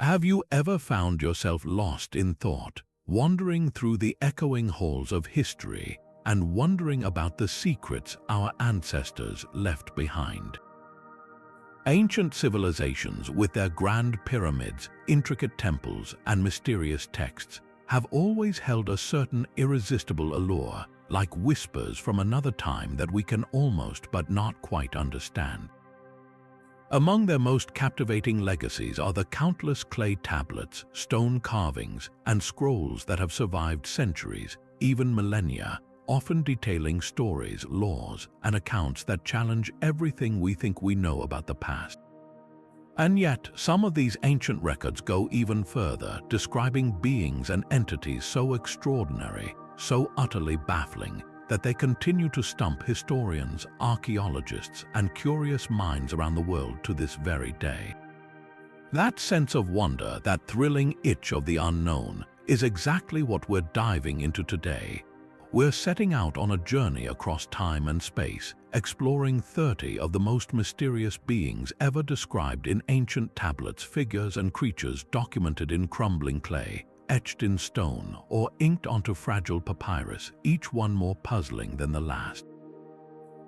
Have you ever found yourself lost in thought, wandering through the echoing halls of history and wondering about the secrets our ancestors left behind? Ancient civilizations, with their grand pyramids, intricate temples, and mysterious texts, have always held a certain irresistible allure, like whispers from another time that we can almost but not quite understand. Among their most captivating legacies are the countless clay tablets, stone carvings, and scrolls that have survived centuries, even millennia, often detailing stories, laws, and accounts that challenge everything we think we know about the past. And yet, some of these ancient records go even further, describing beings and entities so extraordinary, so utterly baffling, that they continue to stump historians, archaeologists, and curious minds around the world to this very day. That sense of wonder, that thrilling itch of the unknown, is exactly what we're diving into today. We're setting out on a journey across time and space, exploring 30 of the most mysterious beings ever described in ancient tablets, figures and creatures documented in crumbling clay, etched in stone, or inked onto fragile papyrus, each one more puzzling than the last.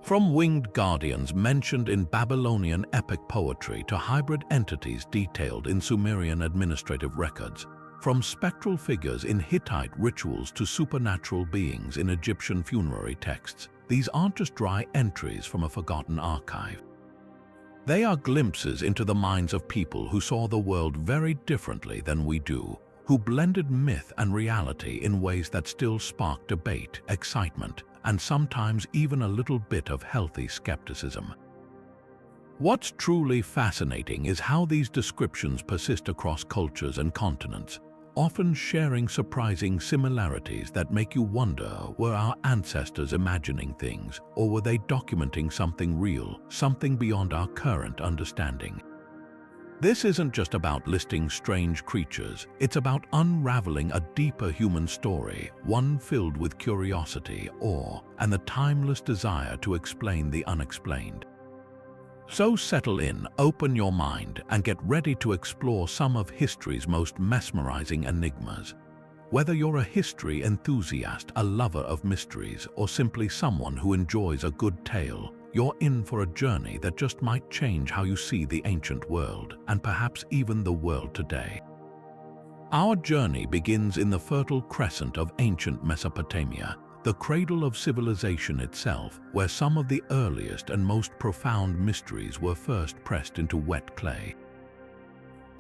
From winged guardians mentioned in Babylonian epic poetry to hybrid entities detailed in Sumerian administrative records, from spectral figures in Hittite rituals to supernatural beings in Egyptian funerary texts, these aren't just dry entries from a forgotten archive. They are glimpses into the minds of people who saw the world very differently than we do, who blended myth and reality in ways that still spark debate, excitement, and sometimes even a little bit of healthy skepticism. What's truly fascinating is how these descriptions persist across cultures and continents, often sharing surprising similarities that make you wonder, were our ancestors imagining things, or were they documenting something real, something beyond our current understanding? This isn't just about listing strange creatures, it's about unraveling a deeper human story, one filled with curiosity, awe, and the timeless desire to explain the unexplained. So settle in, open your mind, and get ready to explore some of history's most mesmerizing enigmas. Whether you're a history enthusiast, a lover of mysteries, or simply someone who enjoys a good tale, you're in for a journey that just might change how you see the ancient world, and perhaps even the world today. Our journey begins in the Fertile Crescent of ancient Mesopotamia, the cradle of civilization itself, where some of the earliest and most profound mysteries were first pressed into wet clay.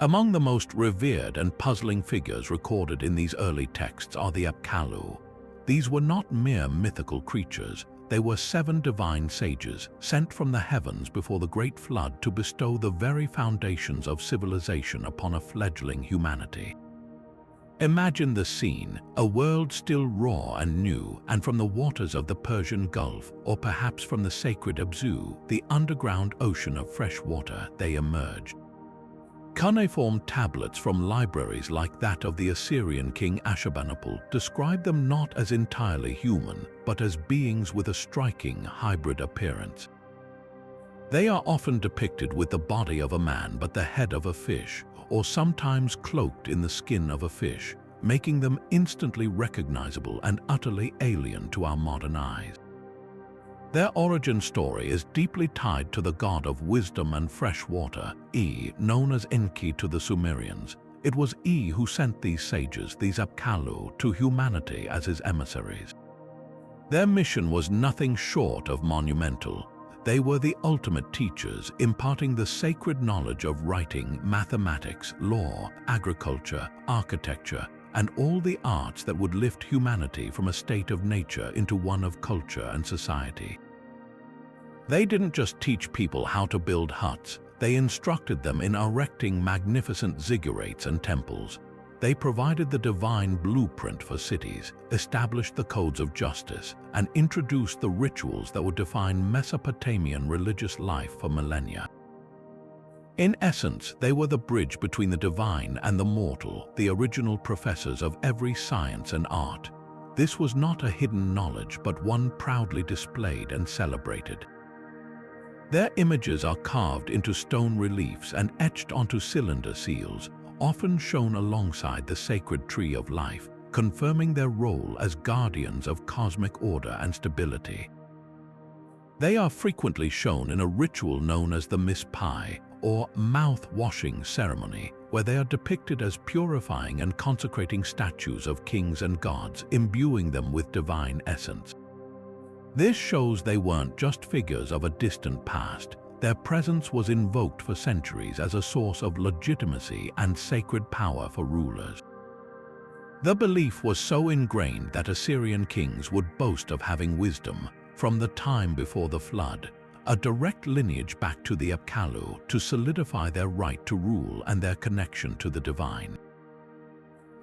Among the most revered and puzzling figures recorded in these early texts are the Apkallu. These were not mere mythical creatures. They were 7 divine sages, sent from the heavens before the Great Flood to bestow the very foundations of civilization upon a fledgling humanity. Imagine the scene, a world still raw and new, and from the waters of the Persian Gulf, or perhaps from the sacred Abzu, the underground ocean of fresh water, they emerged. Cuneiform tablets from libraries like that of the Assyrian king Ashurbanipal describe them not as entirely human, but as beings with a striking hybrid appearance. They are often depicted with the body of a man but the head of a fish, or sometimes cloaked in the skin of a fish, making them instantly recognizable and utterly alien to our modern eyes. Their origin story is deeply tied to the god of wisdom and fresh water, E, known as Enki to the Sumerians. It was E who sent these sages, these Apkallu, to humanity as his emissaries. Their mission was nothing short of monumental. They were the ultimate teachers, imparting the sacred knowledge of writing, mathematics, law, agriculture, architecture, and all the arts that would lift humanity from a state of nature into one of culture and society. They didn't just teach people how to build huts, they instructed them in erecting magnificent ziggurats and temples. They provided the divine blueprint for cities, established the codes of justice, and introduced the rituals that would define Mesopotamian religious life for millennia. In essence, they were the bridge between the divine and the mortal, the original professors of every science and art. This was not a hidden knowledge, but one proudly displayed and celebrated. Their images are carved into stone reliefs and etched onto cylinder seals, often shown alongside the sacred tree of life, confirming their role as guardians of cosmic order and stability. They are frequently shown in a ritual known as the Mispai, or mouth-washing ceremony, where they are depicted as purifying and consecrating statues of kings and gods, imbuing them with divine essence. This shows they weren't just figures of a distant past. Their presence was invoked for centuries as a source of legitimacy and sacred power for rulers. The belief was so ingrained that Assyrian kings would boast of having wisdom from the time before the flood, a direct lineage back to the Apkallu, to solidify their right to rule and their connection to the divine.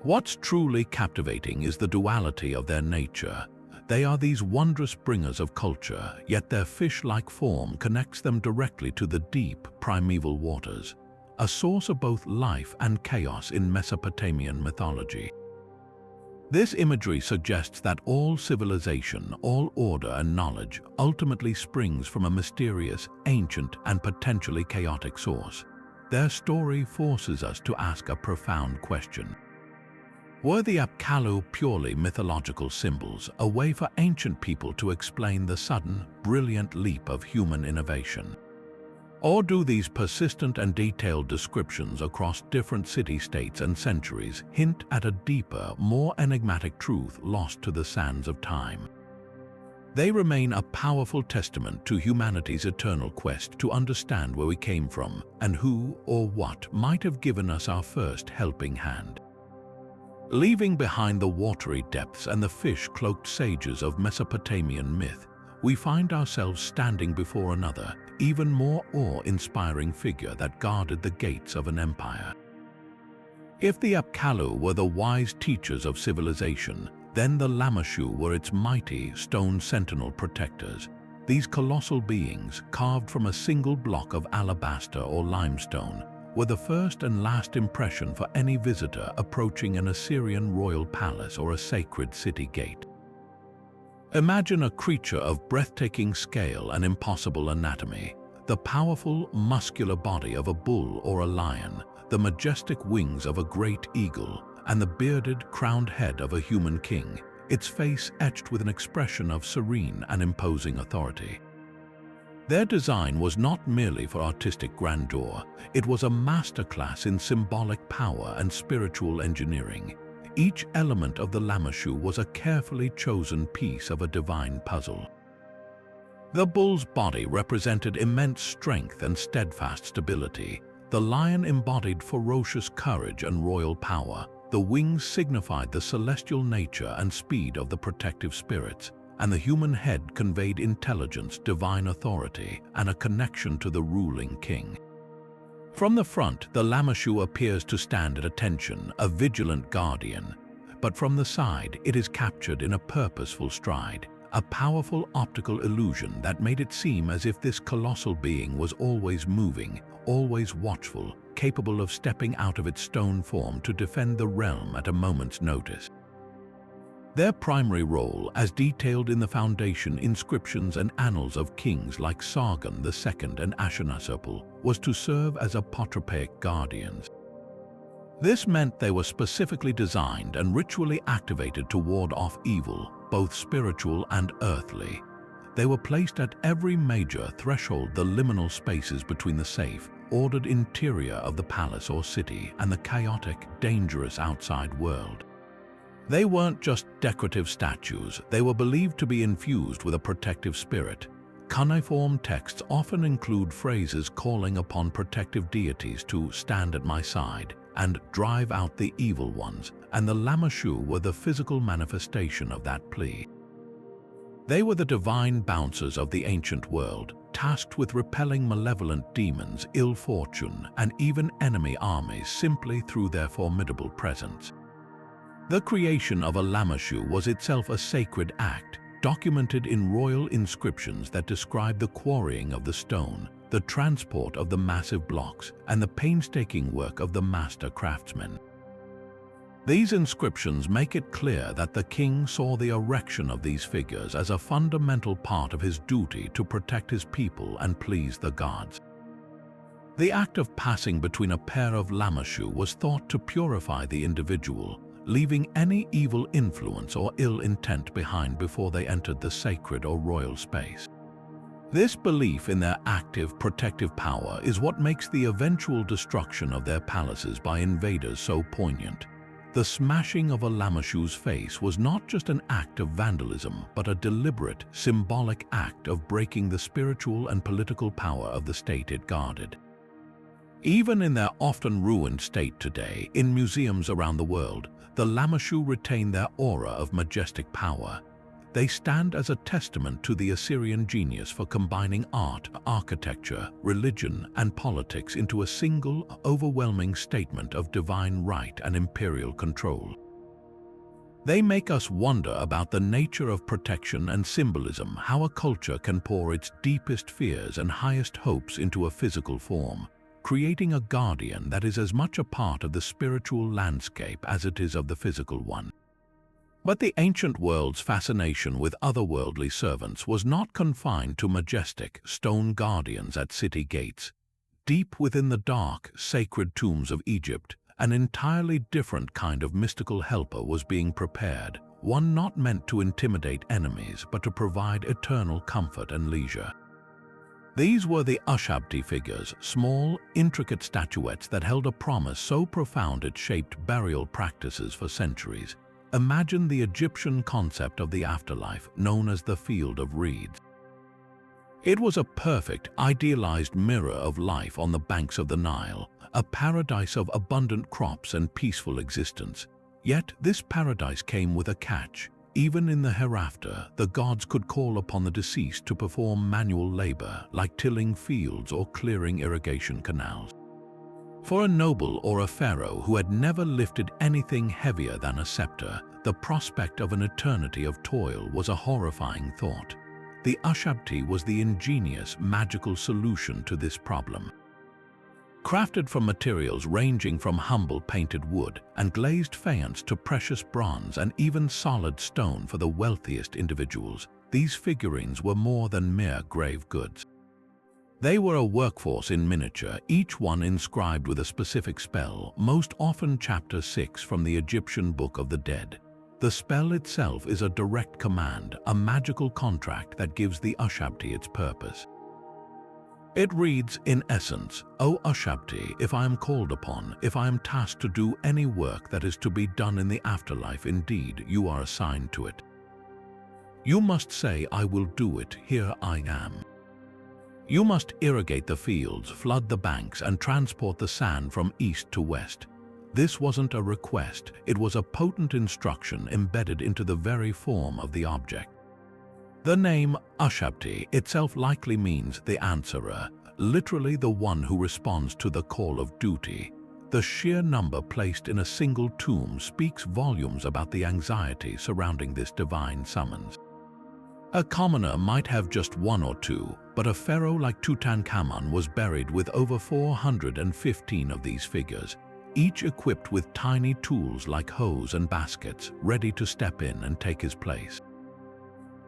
What's truly captivating is the duality of their nature. They are these wondrous bringers of culture, yet their fish-like form connects them directly to the deep, primeval waters, a source of both life and chaos in Mesopotamian mythology. This imagery suggests that all civilization, all order and knowledge ultimately springs from a mysterious, ancient, and potentially chaotic source. Their story forces us to ask a profound question. Were the Apkallu purely mythological symbols, a way for ancient people to explain the sudden, brilliant leap of human innovation? Or do these persistent and detailed descriptions across different city-states and centuries hint at a deeper, more enigmatic truth lost to the sands of time? They remain a powerful testament to humanity's eternal quest to understand where we came from and who or what might have given us our first helping hand. Leaving behind the watery depths and the fish-cloaked sages of Mesopotamian myth, we find ourselves standing before another, even more awe-inspiring figure that guarded the gates of an empire. If the Apkallu were the wise teachers of civilization, then the Lamassu were its mighty stone sentinel protectors. These colossal beings, carved from a single block of alabaster or limestone, were the first and last impression for any visitor approaching an Assyrian royal palace or a sacred city gate. Imagine a creature of breathtaking scale and impossible anatomy, the powerful, muscular body of a bull or a lion, the majestic wings of a great eagle, and the bearded, crowned head of a human king, its face etched with an expression of serene and imposing authority. Their design was not merely for artistic grandeur, it was a masterclass in symbolic power and spiritual engineering. Each element of the Lamassu was a carefully chosen piece of a divine puzzle. The bull's body represented immense strength and steadfast stability. The lion embodied ferocious courage and royal power. The wings signified the celestial nature and speed of the protective spirits, and the human head conveyed intelligence, divine authority, and a connection to the ruling king. From the front, the Lamassu appears to stand at attention, a vigilant guardian. But from the side, it is captured in a purposeful stride, a powerful optical illusion that made it seem as if this colossal being was always moving, always watchful, capable of stepping out of its stone form to defend the realm at a moment's notice. Their primary role, as detailed in the foundation inscriptions and annals of kings like Sargon II and Ashurnasirpal, was to serve as apotropaic guardians. This meant they were specifically designed and ritually activated to ward off evil, both spiritual and earthly. They were placed at every major threshold, the liminal spaces between the safe, ordered interior of the palace or city and the chaotic, dangerous outside world. They weren't just decorative statues, they were believed to be infused with a protective spirit. Cuneiform texts often include phrases calling upon protective deities to stand at my side and drive out the evil ones, and the Lamassu were the physical manifestation of that plea. They were the divine bouncers of the ancient world, tasked with repelling malevolent demons, ill fortune, and even enemy armies simply through their formidable presence. The creation of a Lamassu was itself a sacred act, documented in royal inscriptions that describe the quarrying of the stone, the transport of the massive blocks, and the painstaking work of the master craftsmen. These inscriptions make it clear that the king saw the erection of these figures as a fundamental part of his duty to protect his people and please the gods. The act of passing between a pair of Lamassu was thought to purify the individual, leaving any evil influence or ill intent behind before they entered the sacred or royal space. This belief in their active protective power is what makes the eventual destruction of their palaces by invaders so poignant. The smashing of a Lamassu's face was not just an act of vandalism, but a deliberate, symbolic act of breaking the spiritual and political power of the state it guarded. Even in their often ruined state today, in museums around the world, the Lamassu retain their aura of majestic power. They stand as a testament to the Assyrian genius for combining art, architecture, religion, and politics into a single, overwhelming statement of divine right and imperial control. They make us wonder about the nature of protection and symbolism, how a culture can pour its deepest fears and highest hopes into a physical form, creating a guardian that is as much a part of the spiritual landscape as it is of the physical one. But the ancient world's fascination with otherworldly servants was not confined to majestic stone guardians at city gates. Deep within the dark, sacred tombs of Egypt, an entirely different kind of mystical helper was being prepared, one not meant to intimidate enemies but to provide eternal comfort and leisure. These were the Ushabti figures, small, intricate statuettes that held a promise so profound it shaped burial practices for centuries. Imagine the Egyptian concept of the afterlife, known as the Field of Reeds. It was a perfect, idealized mirror of life on the banks of the Nile, a paradise of abundant crops and peaceful existence. Yet this paradise came with a catch. Even in the hereafter, the gods could call upon the deceased to perform manual labor, like tilling fields or clearing irrigation canals. For a noble or a pharaoh who had never lifted anything heavier than a scepter, the prospect of an eternity of toil was a horrifying thought. The Ushabti was the ingenious, magical solution to this problem. Crafted from materials ranging from humble painted wood and glazed faience to precious bronze and even solid stone for the wealthiest individuals, these figurines were more than mere grave goods. They were a workforce in miniature, each one inscribed with a specific spell, most often Chapter 6 from the Egyptian Book of the Dead. The spell itself is a direct command, a magical contract that gives the Ushabti its purpose. It reads, in essence, O Ushabti, if I am called upon, if I am tasked to do any work that is to be done in the afterlife, indeed, you are assigned to it. You must say, I will do it, here I am. You must irrigate the fields, flood the banks, and transport the sand from east to west. This wasn't a request, it was a potent instruction embedded into the very form of the object. The name Ushabti itself likely means the answerer, literally the one who responds to the call of duty. The sheer number placed in a single tomb speaks volumes about the anxiety surrounding this divine summons. A commoner might have just one or two, but a pharaoh like Tutankhamun was buried with over 415 of these figures, each equipped with tiny tools like hoes and baskets, ready to step in and take his place.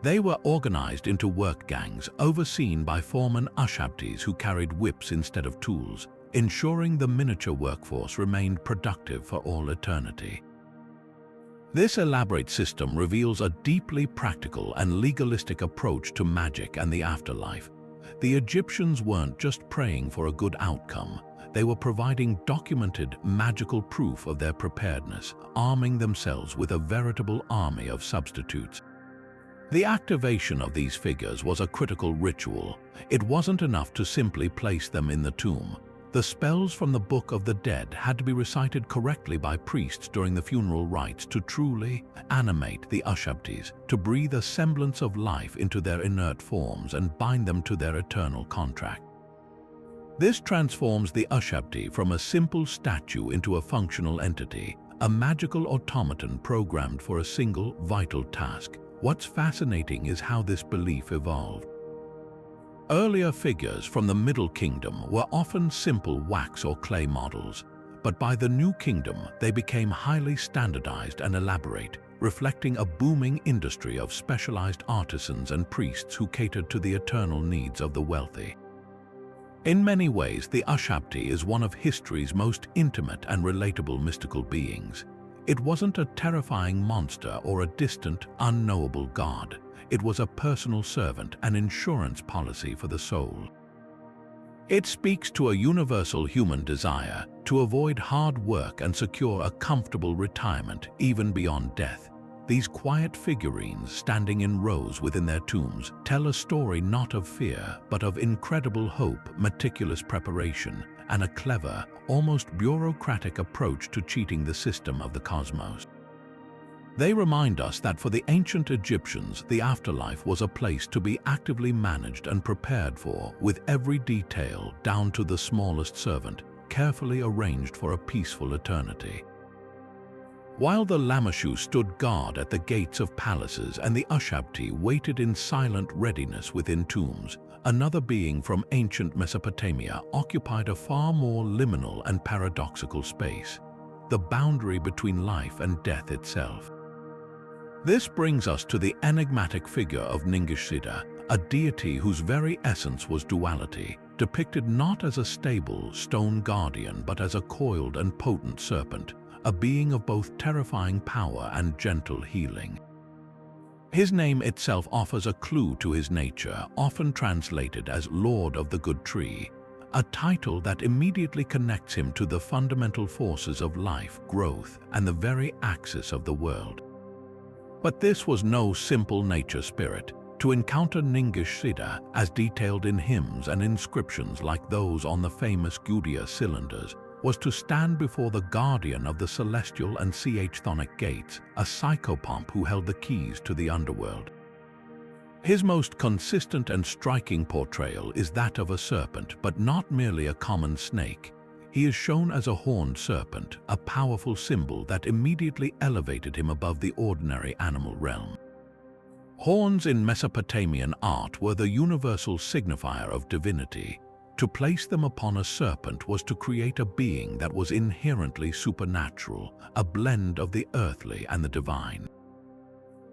They were organized into work gangs, overseen by foreman Ushabtis who carried whips instead of tools, ensuring the miniature workforce remained productive for all eternity. This elaborate system reveals a deeply practical and legalistic approach to magic and the afterlife. The Egyptians weren't just praying for a good outcome, they were providing documented magical proof of their preparedness, arming themselves with a veritable army of substitutes. The activation of these figures was a critical ritual. It wasn't enough to simply place them in the tomb. The spells from the Book of the Dead had to be recited correctly by priests during the funeral rites to truly animate the Ushabtis, to breathe a semblance of life into their inert forms and bind them to their eternal contract. This transforms the Ushabti from a simple statue into a functional entity, a magical automaton programmed for a single, vital task. What's fascinating is how this belief evolved. Earlier figures from the Middle Kingdom were often simple wax or clay models, but by the New Kingdom they became highly standardized and elaborate, reflecting a booming industry of specialized artisans and priests who catered to the eternal needs of the wealthy. In many ways, the Ushabti is one of history's most intimate and relatable mystical beings. It wasn't a terrifying monster or a distant, unknowable god. It was a personal servant, an insurance policy for the soul. It speaks to a universal human desire to avoid hard work and secure a comfortable retirement even beyond death. These quiet figurines standing in rows within their tombs tell a story not of fear, but of incredible hope, meticulous preparation, and a clever, almost bureaucratic approach to cheating the system of the cosmos. They remind us that for the ancient Egyptians, the afterlife was a place to be actively managed and prepared for, with every detail, down to the smallest servant, carefully arranged for a peaceful eternity. While the Lamassu stood guard at the gates of palaces and the Ushabti waited in silent readiness within tombs, another being from ancient Mesopotamia occupied a far more liminal and paradoxical space, the boundary between life and death itself. This brings us to the enigmatic figure of Ningishzida, a deity whose very essence was duality, depicted not as a stable stone guardian but as a coiled and potent serpent, a being of both terrifying power and gentle healing. His name itself offers a clue to his nature, often translated as Lord of the Good Tree, a title that immediately connects him to the fundamental forces of life, growth, and the very axis of the world. But this was no simple nature spirit. To encounter Ningishzida, as detailed in hymns and inscriptions like those on the famous Gudea cylinders, was to stand before the guardian of the celestial and chthonic gates, a psychopomp who held the keys to the underworld. His most consistent and striking portrayal is that of a serpent, but not merely a common snake. He is shown as a horned serpent, a powerful symbol that immediately elevated him above the ordinary animal realm. Horns in Mesopotamian art were the universal signifier of divinity. To place them upon a serpent was to create a being that was inherently supernatural, a blend of the earthly and the divine.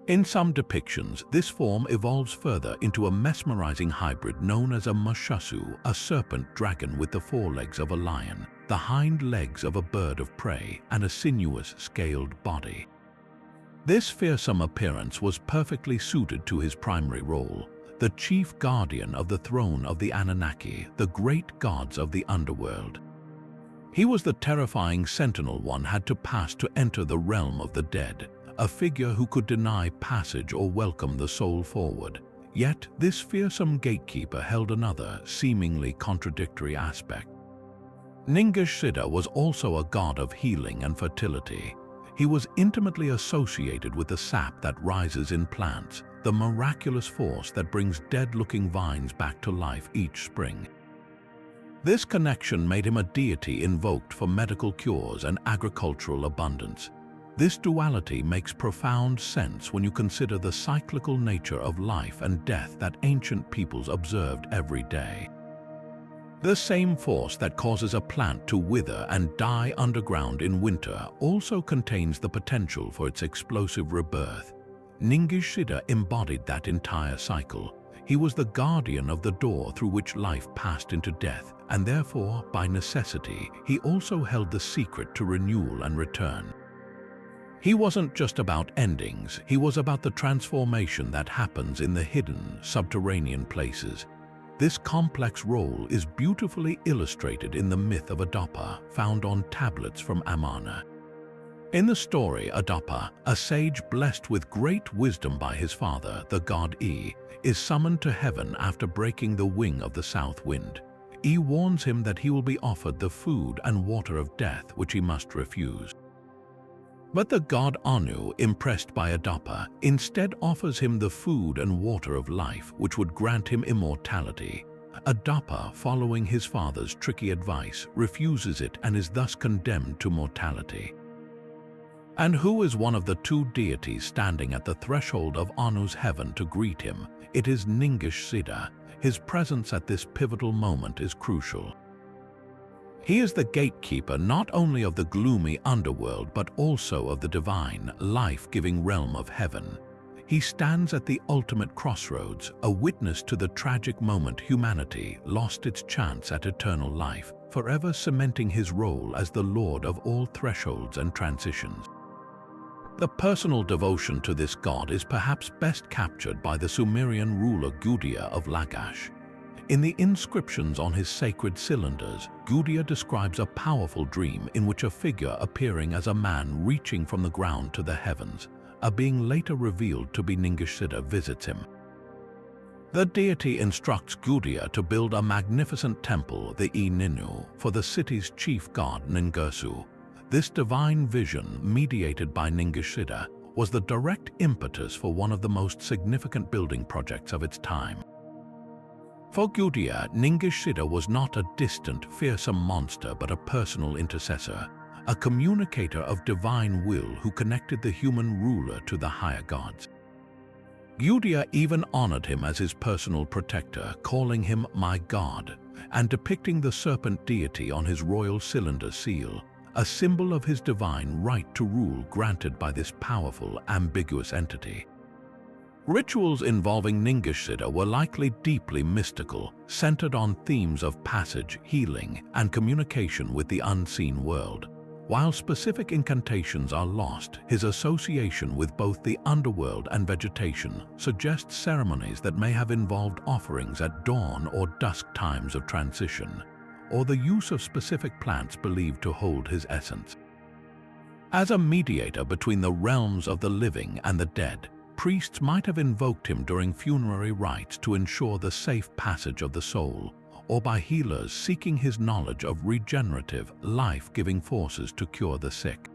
In some depictions, this form evolves further into a mesmerizing hybrid known as a Mushassu, a serpent dragon with the forelegs of a lion, the hind legs of a bird of prey, and a sinuous, scaled body. This fearsome appearance was perfectly suited to his primary role, the chief guardian of the throne of the Anunnaki, the great gods of the underworld. He was the terrifying sentinel one had to pass to enter the realm of the dead, a figure who could deny passage or welcome the soul forward. Yet this fearsome gatekeeper held another, seemingly contradictory aspect. Ningishzida was also a god of healing and fertility. He was intimately associated with the sap that rises in plants, the miraculous force that brings dead-looking vines back to life each spring. This connection made him a deity invoked for medical cures and agricultural abundance. This duality makes profound sense when you consider the cyclical nature of life and death that ancient peoples observed every day. The same force that causes a plant to wither and die underground in winter also contains the potential for its explosive rebirth. Ningishzida embodied that entire cycle. He was the guardian of the door through which life passed into death, and therefore, by necessity, he also held the secret to renewal and return. He wasn't just about endings, he was about the transformation that happens in the hidden, subterranean places. This complex role is beautifully illustrated in the myth of Adapa, found on tablets from Amarna. In the story, Adapa, a sage blessed with great wisdom by his father, the god E, is summoned to heaven after breaking the wing of the south wind. E warns him that he will be offered the food and water of death, which he must refuse. But the god Anu, impressed by Adapa, instead offers him the food and water of life, which would grant him immortality. Adapa, following his father's tricky advice, refuses it and is thus condemned to mortality. And who is one of the two deities standing at the threshold of Anu's heaven to greet him? It is Ningishzida. His presence at this pivotal moment is crucial. He is the gatekeeper not only of the gloomy underworld but also of the divine, life-giving realm of heaven. He stands at the ultimate crossroads, a witness to the tragic moment humanity lost its chance at eternal life, forever cementing his role as the Lord of all thresholds and transitions. The personal devotion to this god is perhaps best captured by the Sumerian ruler Gudea of Lagash. In the inscriptions on his sacred cylinders, Gudea describes a powerful dream in which a figure appearing as a man reaching from the ground to the heavens, a being later revealed to be Ningishzida, visits him. The deity instructs Gudea to build a magnificent temple, the Ninu, for the city's chief god Ningirsu. This divine vision, mediated by Ningishzida, was the direct impetus for one of the most significant building projects of its time. For Gudea, Ningishzida was not a distant, fearsome monster but a personal intercessor, a communicator of divine will who connected the human ruler to the higher gods. Gudea even honored him as his personal protector, calling him "my god," and depicting the serpent deity on his royal cylinder seal, a symbol of his divine right to rule granted by this powerful, ambiguous entity. Rituals involving Ningishzida were likely deeply mystical, centered on themes of passage, healing, and communication with the unseen world. While specific incantations are lost, his association with both the underworld and vegetation suggests ceremonies that may have involved offerings at dawn or dusk times of transition, or the use of specific plants believed to hold his essence. As a mediator between the realms of the living and the dead, priests might have invoked him during funerary rites to ensure the safe passage of the soul, or by healers seeking his knowledge of regenerative, life-giving forces to cure the sick.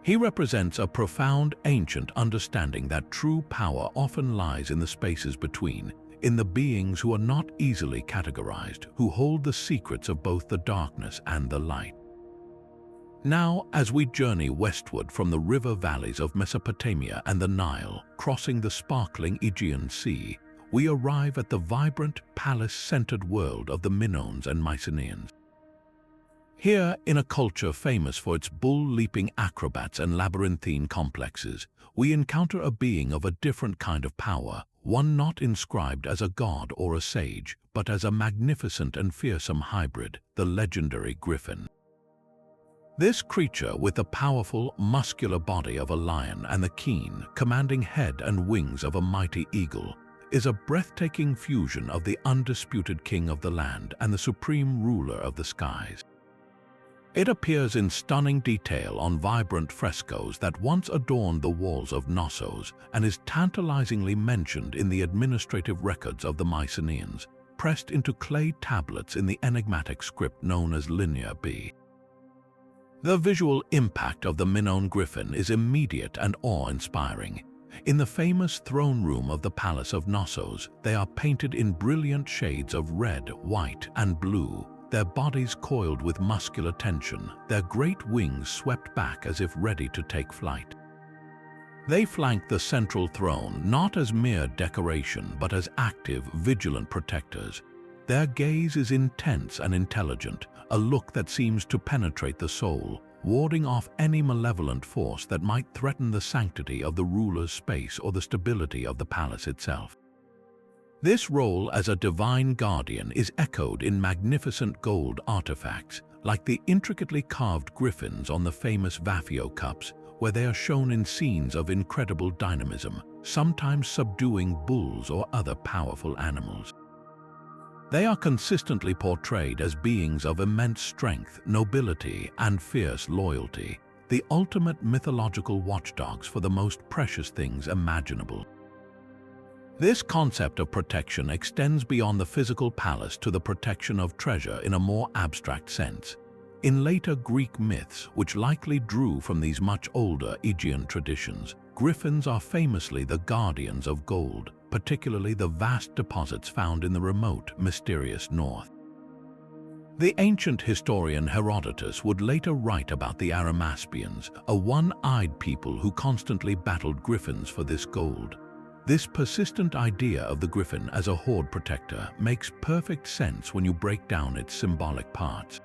He represents a profound, ancient understanding that true power often lies in the spaces between, in the beings who are not easily categorized, who hold the secrets of both the darkness and the light. Now, as we journey westward from the river valleys of Mesopotamia and the Nile, crossing the sparkling Aegean Sea, we arrive at the vibrant, palace-centered world of the Minoans and Mycenaeans. Here, in a culture famous for its bull-leaping acrobats and labyrinthine complexes, we encounter a being of a different kind of power, one not inscribed as a god or a sage, but as a magnificent and fearsome hybrid, the legendary griffin. This creature, with the powerful, muscular body of a lion and the keen, commanding head and wings of a mighty eagle, is a breathtaking fusion of the undisputed king of the land and the supreme ruler of the skies. It appears in stunning detail on vibrant frescoes that once adorned the walls of Knossos and is tantalizingly mentioned in the administrative records of the Mycenaeans, pressed into clay tablets in the enigmatic script known as Linear B. The visual impact of the Minoan griffin is immediate and awe-inspiring. In the famous throne room of the Palace of Knossos, they are painted in brilliant shades of red, white, and blue, their bodies coiled with muscular tension, their great wings swept back as if ready to take flight. They flank the central throne not as mere decoration but as active, vigilant protectors. Their gaze is intense and intelligent, a look that seems to penetrate the soul, warding off any malevolent force that might threaten the sanctity of the ruler's space or the stability of the palace itself. This role as a divine guardian is echoed in magnificent gold artifacts, like the intricately carved griffins on the famous Vafio cups, where they are shown in scenes of incredible dynamism, sometimes subduing bulls or other powerful animals. They are consistently portrayed as beings of immense strength, nobility, and fierce loyalty, the ultimate mythological watchdogs for the most precious things imaginable. This concept of protection extends beyond the physical palace to the protection of treasure in a more abstract sense. In later Greek myths, which likely drew from these much older Aegean traditions, griffins are famously the guardians of gold, particularly the vast deposits found in the remote, mysterious north. The ancient historian Herodotus would later write about the Arimaspians, a one-eyed people who constantly battled griffins for this gold. This persistent idea of the griffin as a horde protector makes perfect sense when you break down its symbolic parts.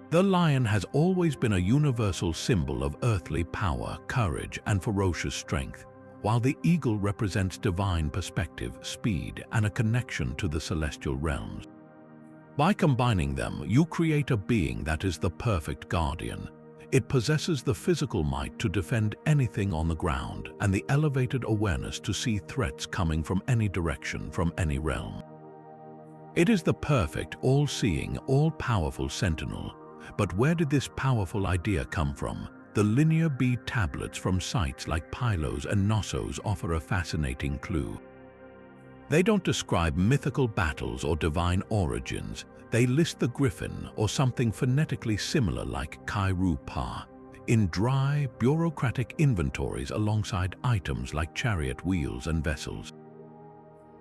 The lion has always been a universal symbol of earthly power, courage, and ferocious strength, while the eagle represents divine perspective, speed, and a connection to the celestial realms. By combining them, you create a being that is the perfect guardian. It possesses the physical might to defend anything on the ground and the elevated awareness to see threats coming from any direction, from any realm. It is the perfect, all-seeing, all-powerful sentinel. But where did this powerful idea come from? The linear bead tablets from sites like Pylos and Knossos offer a fascinating clue. They don't describe mythical battles or divine origins. They list the griffin, or something phonetically similar like Kairu-Pa, in dry, bureaucratic inventories alongside items like chariot wheels and vessels.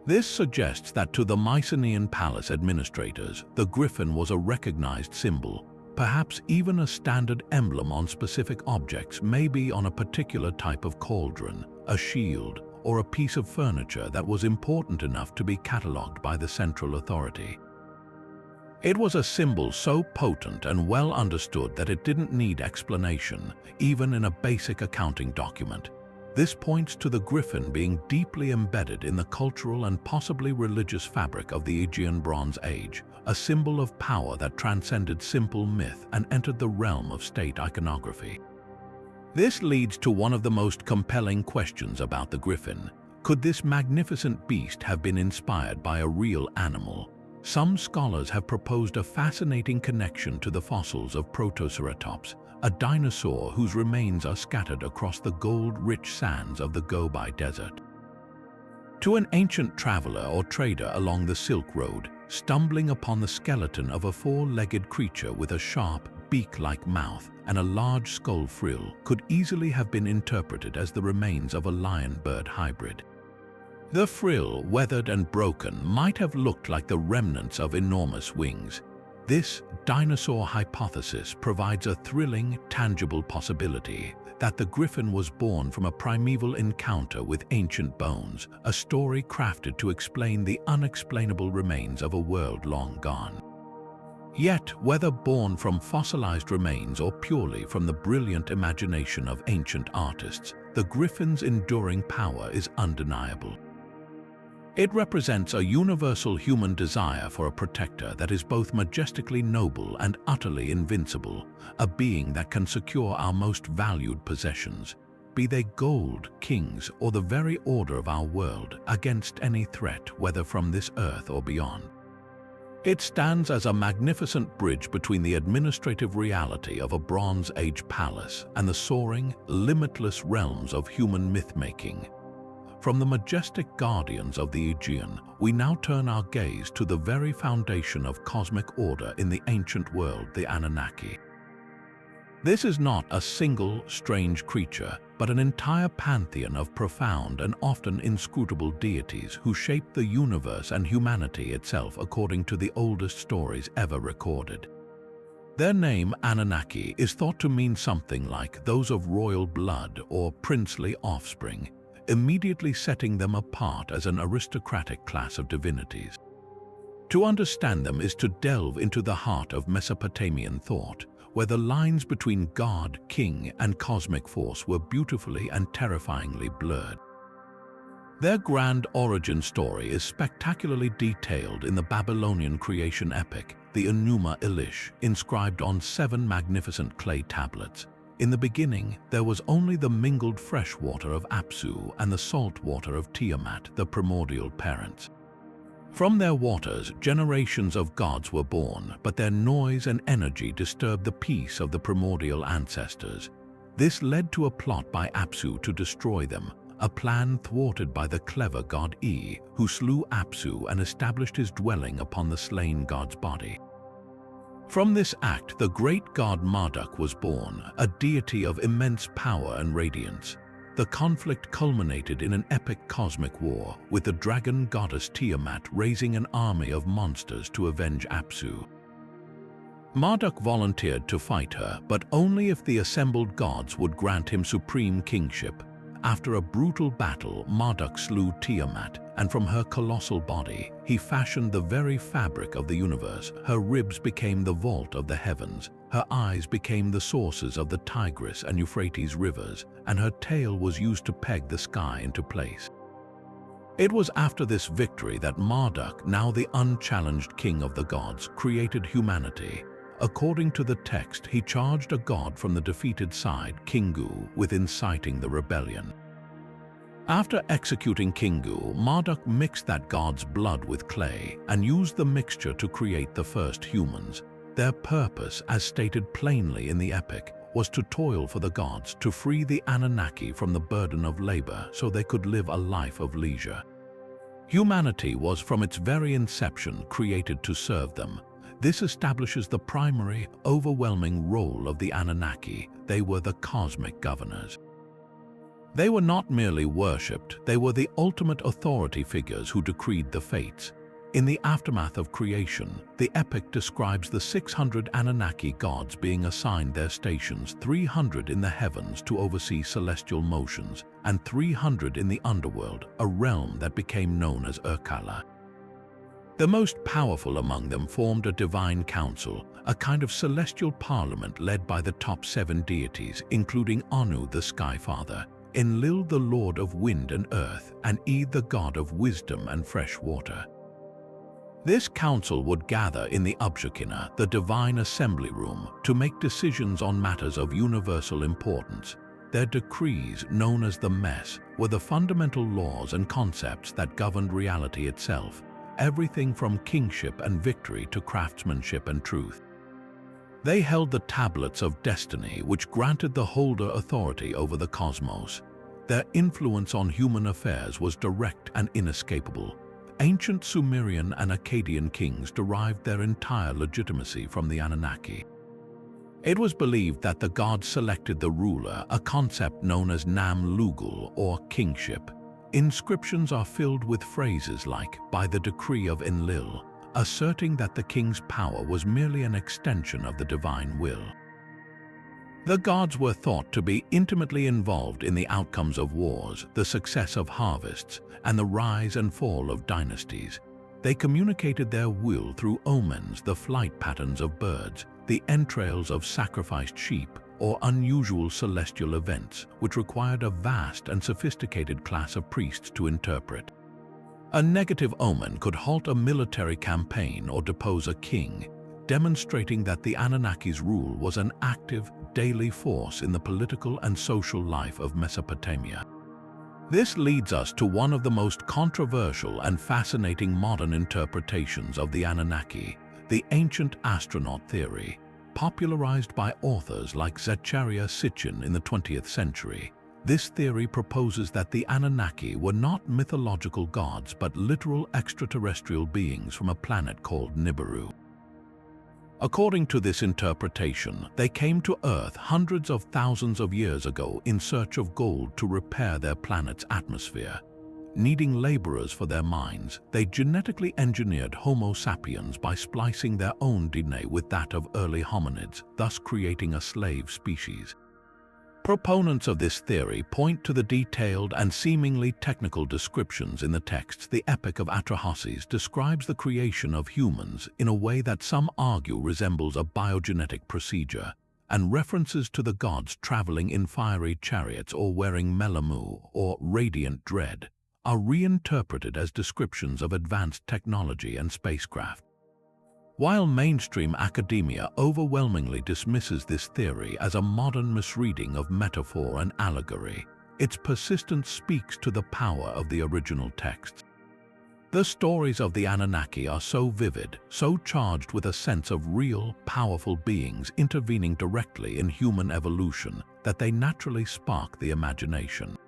This suggests that to the Mycenaean palace administrators, the griffin was a recognized symbol, perhaps even a standard emblem on specific objects, maybe on a particular type of cauldron, a shield, or a piece of furniture that was important enough to be catalogued by the central authority. It was a symbol so potent and well understood that it didn't need explanation, even in a basic accounting document. This points to the griffin being deeply embedded in the cultural and possibly religious fabric of the Aegean Bronze Age, a symbol of power that transcended simple myth and entered the realm of state iconography. This leads to one of the most compelling questions about the griffin. Could this magnificent beast have been inspired by a real animal? Some scholars have proposed a fascinating connection to the fossils of Protoceratops, a dinosaur whose remains are scattered across the gold-rich sands of the Gobi Desert. To an ancient traveler or trader along the Silk Road, stumbling upon the skeleton of a four-legged creature with a sharp, beak-like mouth and a large skull frill could easily have been interpreted as the remains of a lion-bird hybrid. The frill, weathered and broken, might have looked like the remnants of enormous wings. This dinosaur hypothesis provides a thrilling, tangible possibility that the griffin was born from a primeval encounter with ancient bones, a story crafted to explain the unexplainable remains of a world long gone. Yet, whether born from fossilized remains or purely from the brilliant imagination of ancient artists, the griffin's enduring power is undeniable. It represents a universal human desire for a protector that is both majestically noble and utterly invincible, a being that can secure our most valued possessions, be they gold, kings, or the very order of our world, against any threat, whether from this earth or beyond. It stands as a magnificent bridge between the administrative reality of a Bronze Age palace and the soaring, limitless realms of human myth-making. From the majestic guardians of the Aegean, we now turn our gaze to the very foundation of cosmic order in the ancient world, the Anunnaki. This is not a single, strange creature, but an entire pantheon of profound and often inscrutable deities who shaped the universe and humanity itself according to the oldest stories ever recorded. Their name, Anunnaki, is thought to mean something like those of royal blood or princely offspring, immediately setting them apart as an aristocratic class of divinities. To understand them is to delve into the heart of Mesopotamian thought, where the lines between god, king, and cosmic force were beautifully and terrifyingly blurred. Their grand origin story is spectacularly detailed in the Babylonian creation epic, the Enuma Elish, inscribed on 7 magnificent clay tablets. In the beginning, there was only the mingled fresh water of Apsu and the salt water of Tiamat, the primordial parents. From their waters, generations of gods were born, but their noise and energy disturbed the peace of the primordial ancestors. This led to a plot by Apsu to destroy them, a plan thwarted by the clever god E, who slew Apsu and established his dwelling upon the slain god's body. From this act, the great god Marduk was born, a deity of immense power and radiance. The conflict culminated in an epic cosmic war, with the dragon goddess Tiamat raising an army of monsters to avenge Apsu. Marduk volunteered to fight her, but only if the assembled gods would grant him supreme kingship. After a brutal battle, Marduk slew Tiamat, and from her colossal body, he fashioned the very fabric of the universe. Her ribs became the vault of the heavens, Her eyes became the sources of the Tigris and Euphrates rivers, and her tail was used to peg the sky into place. It was after this victory that Marduk, now the unchallenged king of the gods, created humanity. According to the text, he charged a god from the defeated side, Kingu, with inciting the rebellion. After executing Kingu, Marduk mixed that god's blood with clay and used the mixture to create the first humans. Their purpose, as stated plainly in the epic, was to toil for the gods, to free the Anunnaki from the burden of labor so they could live a life of leisure. Humanity was from its very inception created to serve them. This establishes the primary, overwhelming role of the Anunnaki. They were the cosmic governors. They were not merely worshipped, they were the ultimate authority figures who decreed the fates. In the aftermath of creation, the epic describes the 600 Anunnaki gods being assigned their stations, 300 in the heavens to oversee celestial motions, and 300 in the underworld, a realm that became known as Apkallu. The most powerful among them formed a divine council, a kind of celestial parliament led by the top 7 deities, including Anu the Sky Father, Enlil the Lord of Wind and Earth, and Ed the God of Wisdom and Fresh Water. This council would gather in the Upshakina, the divine assembly room, to make decisions on matters of universal importance. Their decrees, known as the Mess, were the fundamental laws and concepts that governed reality itself, everything from kingship and victory to craftsmanship and truth. They held the tablets of destiny, which granted the holder authority over the cosmos. Their influence on human affairs was direct and inescapable. Ancient Sumerian and Akkadian kings derived their entire legitimacy from the Anunnaki. It was believed that the gods selected the ruler, a concept known as Nam-Lugul, or kingship. Inscriptions are filled with phrases like, "by the decree of Enlil," asserting that the king's power was merely an extension of the divine will. The gods were thought to be intimately involved in the outcomes of wars, the success of harvests, and the rise and fall of dynasties. They communicated their will through omens, the flight patterns of birds, the entrails of sacrificed sheep, or unusual celestial events, which required a vast and sophisticated class of priests to interpret. A negative omen could halt a military campaign or depose a king, demonstrating that the Anunnaki's rule was an active, daily force in the political and social life of Mesopotamia. This leads us to one of the most controversial and fascinating modern interpretations of the Anunnaki, the ancient astronaut theory, popularized by authors like Zecharia Sitchin in the 20th century. This theory proposes that the Anunnaki were not mythological gods but literal extraterrestrial beings from a planet called Nibiru. According to this interpretation, they came to Earth hundreds of thousands of years ago in search of gold to repair their planet's atmosphere. Needing laborers for their mines, they genetically engineered Homo sapiens by splicing their own DNA with that of early hominids, thus creating a slave species. Proponents of this theory point to the detailed and seemingly technical descriptions in the texts. The Epic of Atrahasis describes the creation of humans in a way that some argue resembles a biogenetic procedure, and references to the gods traveling in fiery chariots or wearing Lamassu or radiant dread are reinterpreted as descriptions of advanced technology and spacecraft. While mainstream academia overwhelmingly dismisses this theory as a modern misreading of metaphor and allegory, its persistence speaks to the power of the original texts. The stories of the Anunnaki are so vivid, so charged with a sense of real, powerful beings intervening directly in human evolution, that they naturally spark the imagination.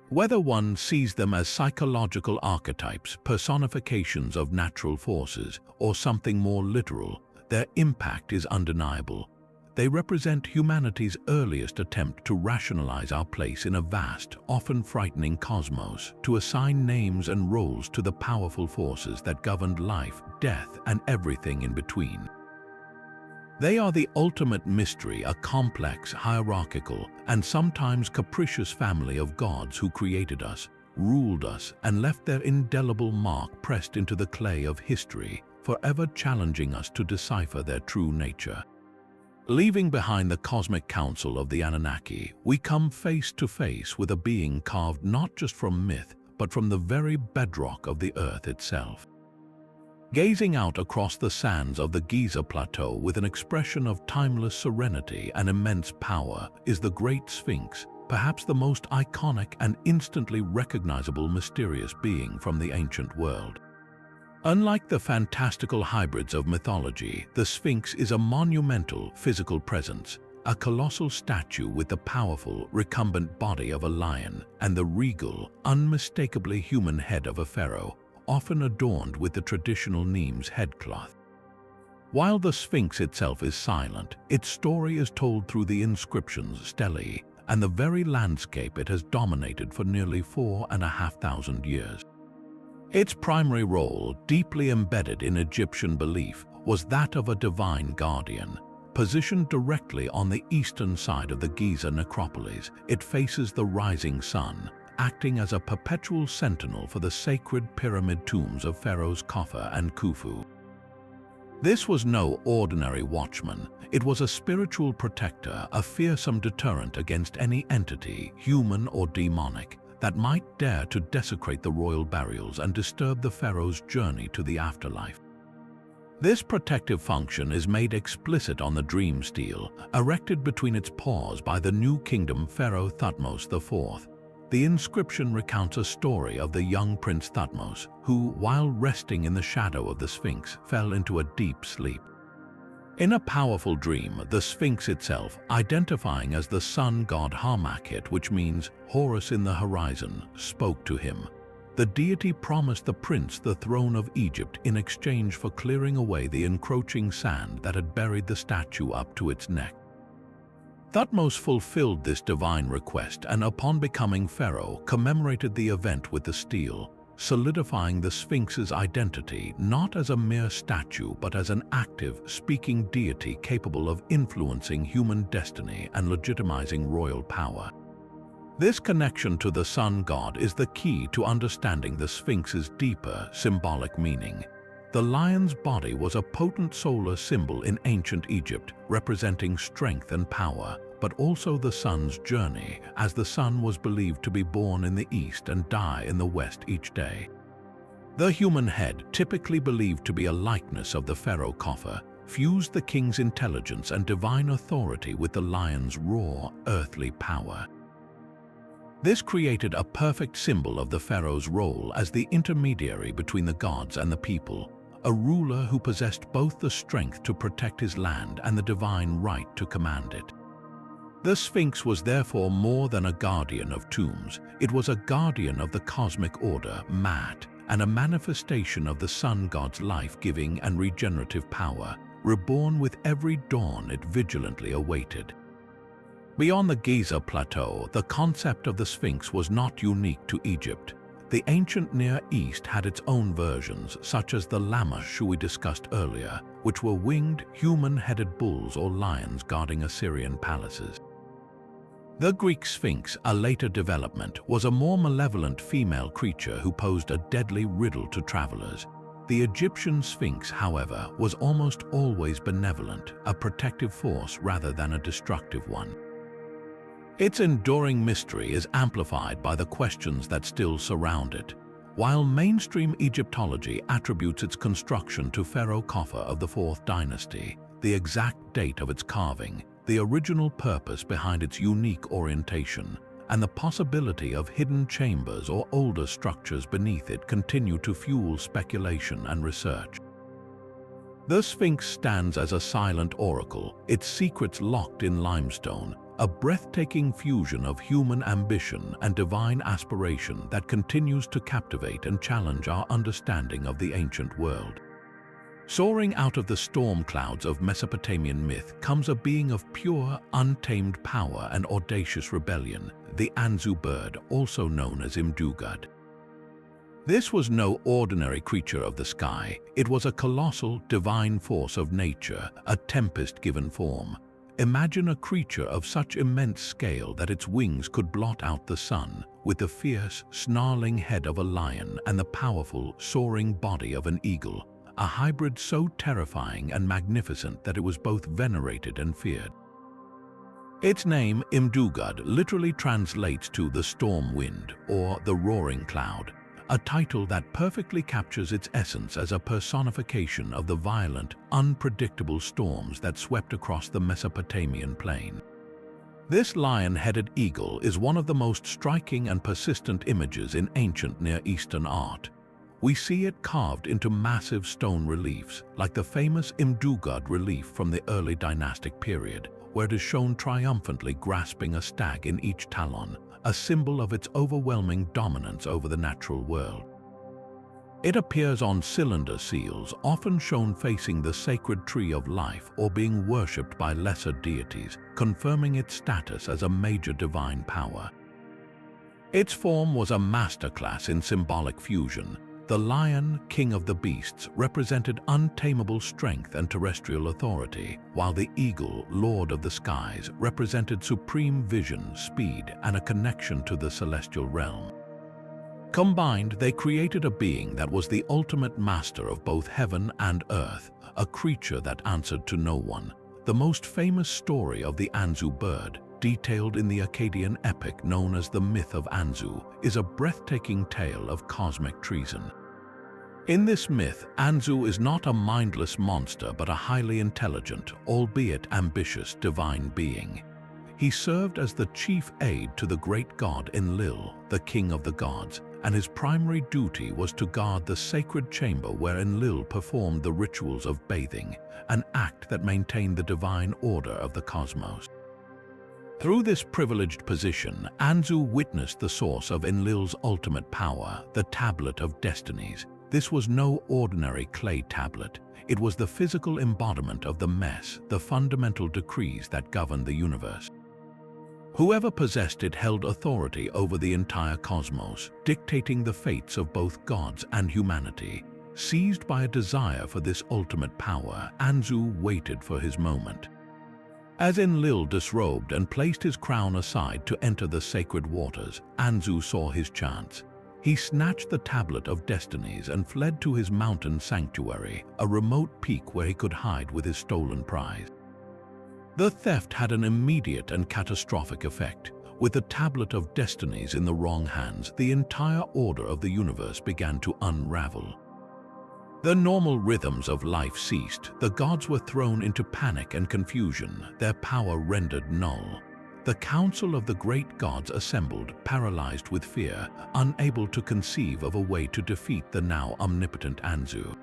Whether one sees them as psychological archetypes, personifications of natural forces, or something more literal, their impact is undeniable. They represent humanity's earliest attempt to rationalize our place in a vast, often frightening cosmos, to assign names and roles to the powerful forces that governed life, death, and everything in between. They are the ultimate mystery, a complex, hierarchical, and sometimes capricious family of gods who created us, ruled us, and left their indelible mark pressed into the clay of history, forever challenging us to decipher their true nature. Leaving behind the cosmic council of the Anunnaki, we come face to face with a being carved not just from myth, but from the very bedrock of the earth itself. Gazing out across the sands of the Giza Plateau with an expression of timeless serenity and immense power is the Great Sphinx, perhaps the most iconic and instantly recognizable mysterious being from the ancient world. Unlike the fantastical hybrids of mythology, the Sphinx is a monumental physical presence, a colossal statue with the powerful, recumbent body of a lion and the regal, unmistakably human head of a pharaoh, often adorned with the traditional Nemes headcloth. While the Sphinx itself is silent, its story is told through the inscriptions, stelae, and the very landscape it has dominated for nearly 4,500 years. Its primary role, deeply embedded in Egyptian belief, was that of a divine guardian. Positioned directly on the eastern side of the Giza necropolis, it faces the rising sun, acting as a perpetual sentinel for the sacred pyramid tombs of pharaohs Khafre and Khufu. This was no ordinary watchman. It was a spiritual protector, a fearsome deterrent against any entity, human or demonic, that might dare to desecrate the royal burials and disturb the pharaoh's journey to the afterlife. This protective function is made explicit on the dream stele, erected between its paws by the New Kingdom pharaoh Thutmose IV. The inscription recounts a story of the young Prince Thutmose, who, while resting in the shadow of the Sphinx, fell into a deep sleep. In a powerful dream, the Sphinx itself, identifying as the sun god Harmakhit, which means Horus in the horizon, spoke to him. The deity promised the prince the throne of Egypt in exchange for clearing away the encroaching sand that had buried the statue up to its neck. Thutmose fulfilled this divine request and, upon becoming pharaoh, commemorated the event with the stele, solidifying the Sphinx's identity not as a mere statue but as an active, speaking deity capable of influencing human destiny and legitimizing royal power. This connection to the sun god is the key to understanding the Sphinx's deeper symbolic meaning. The lion's body was a potent solar symbol in ancient Egypt, representing strength and power, but also the sun's journey, as the sun was believed to be born in the east and die in the west each day. The human head, typically believed to be a likeness of the pharaoh Khafre, fused the king's intelligence and divine authority with the lion's raw, earthly power. This created a perfect symbol of the pharaoh's role as the intermediary between the gods and the people, a ruler who possessed both the strength to protect his land and the divine right to command it. The Sphinx was therefore more than a guardian of tombs. It was a guardian of the cosmic order, Maat, and a manifestation of the sun god's life-giving and regenerative power, reborn with every dawn it vigilantly awaited. Beyond the Giza Plateau, the concept of the Sphinx was not unique to Egypt. The ancient Near East had its own versions, such as the Lamassu we discussed earlier, which were winged, human-headed bulls or lions guarding Assyrian palaces. The Greek Sphinx, a later development, was a more malevolent female creature who posed a deadly riddle to travelers. The Egyptian Sphinx, however, was almost always benevolent, a protective force rather than a destructive one. Its enduring mystery is amplified by the questions that still surround it. While mainstream Egyptology attributes its construction to Pharaoh Khafre of the 4th dynasty, the exact date of its carving, the original purpose behind its unique orientation, and the possibility of hidden chambers or older structures beneath it continue to fuel speculation and research. The Sphinx stands as a silent oracle, its secrets locked in limestone, a breathtaking fusion of human ambition and divine aspiration that continues to captivate and challenge our understanding of the ancient world. Soaring out of the storm clouds of Mesopotamian myth comes a being of pure, untamed power and audacious rebellion, the Anzu bird, also known as Imdugad. This was no ordinary creature of the sky. It was a colossal, divine force of nature, a tempest-given form. Imagine a creature of such immense scale that its wings could blot out the sun, with the fierce, snarling head of a lion and the powerful, soaring body of an eagle, a hybrid so terrifying and magnificent that it was both venerated and feared. Its name, Imdugud, literally translates to the storm wind or the roaring cloud, a title that perfectly captures its essence as a personification of the violent, unpredictable storms that swept across the Mesopotamian plain. This lion-headed eagle is one of the most striking and persistent images in ancient Near Eastern art. We see it carved into massive stone reliefs, like the famous Imdugud relief from the early dynastic period, where it is shown triumphantly grasping a stag in each talon, a symbol of its overwhelming dominance over the natural world. It appears on cylinder seals, often shown facing the sacred tree of life or being worshipped by lesser deities, confirming its status as a major divine power. Its form was a masterclass in symbolic fusion. The lion, king of the beasts, represented untamable strength and terrestrial authority, while the eagle, lord of the skies, represented supreme vision, speed, and a connection to the celestial realm. Combined, they created a being that was the ultimate master of both heaven and earth, a creature that answered to no one. The most famous story of the Anzu bird, detailed in the Akkadian epic known as the myth of Anzu, is a breathtaking tale of cosmic treason. In this myth, Anzu is not a mindless monster but a highly intelligent, albeit ambitious, divine being. He served as the chief aide to the great god Enlil, the king of the gods, and his primary duty was to guard the sacred chamber where Enlil performed the rituals of bathing, an act that maintained the divine order of the cosmos. Through this privileged position, Anzu witnessed the source of Enlil's ultimate power, the Tablet of Destinies. This was no ordinary clay tablet. It was the physical embodiment of the mess, the fundamental decrees that governed the universe. Whoever possessed it held authority over the entire cosmos, dictating the fates of both gods and humanity. Seized by a desire for this ultimate power, Anzu waited for his moment. As Enlil disrobed and placed his crown aside to enter the sacred waters, Anzu saw his chance. He snatched the Tablet of Destinies and fled to his mountain sanctuary, a remote peak where he could hide with his stolen prize. The theft had an immediate and catastrophic effect. With the Tablet of Destinies in the wrong hands, the entire order of the universe began to unravel. The normal rhythms of life ceased. The gods were thrown into panic and confusion, their power rendered null. The council of the great gods assembled, paralyzed with fear, unable to conceive of a way to defeat the now omnipotent Anzu.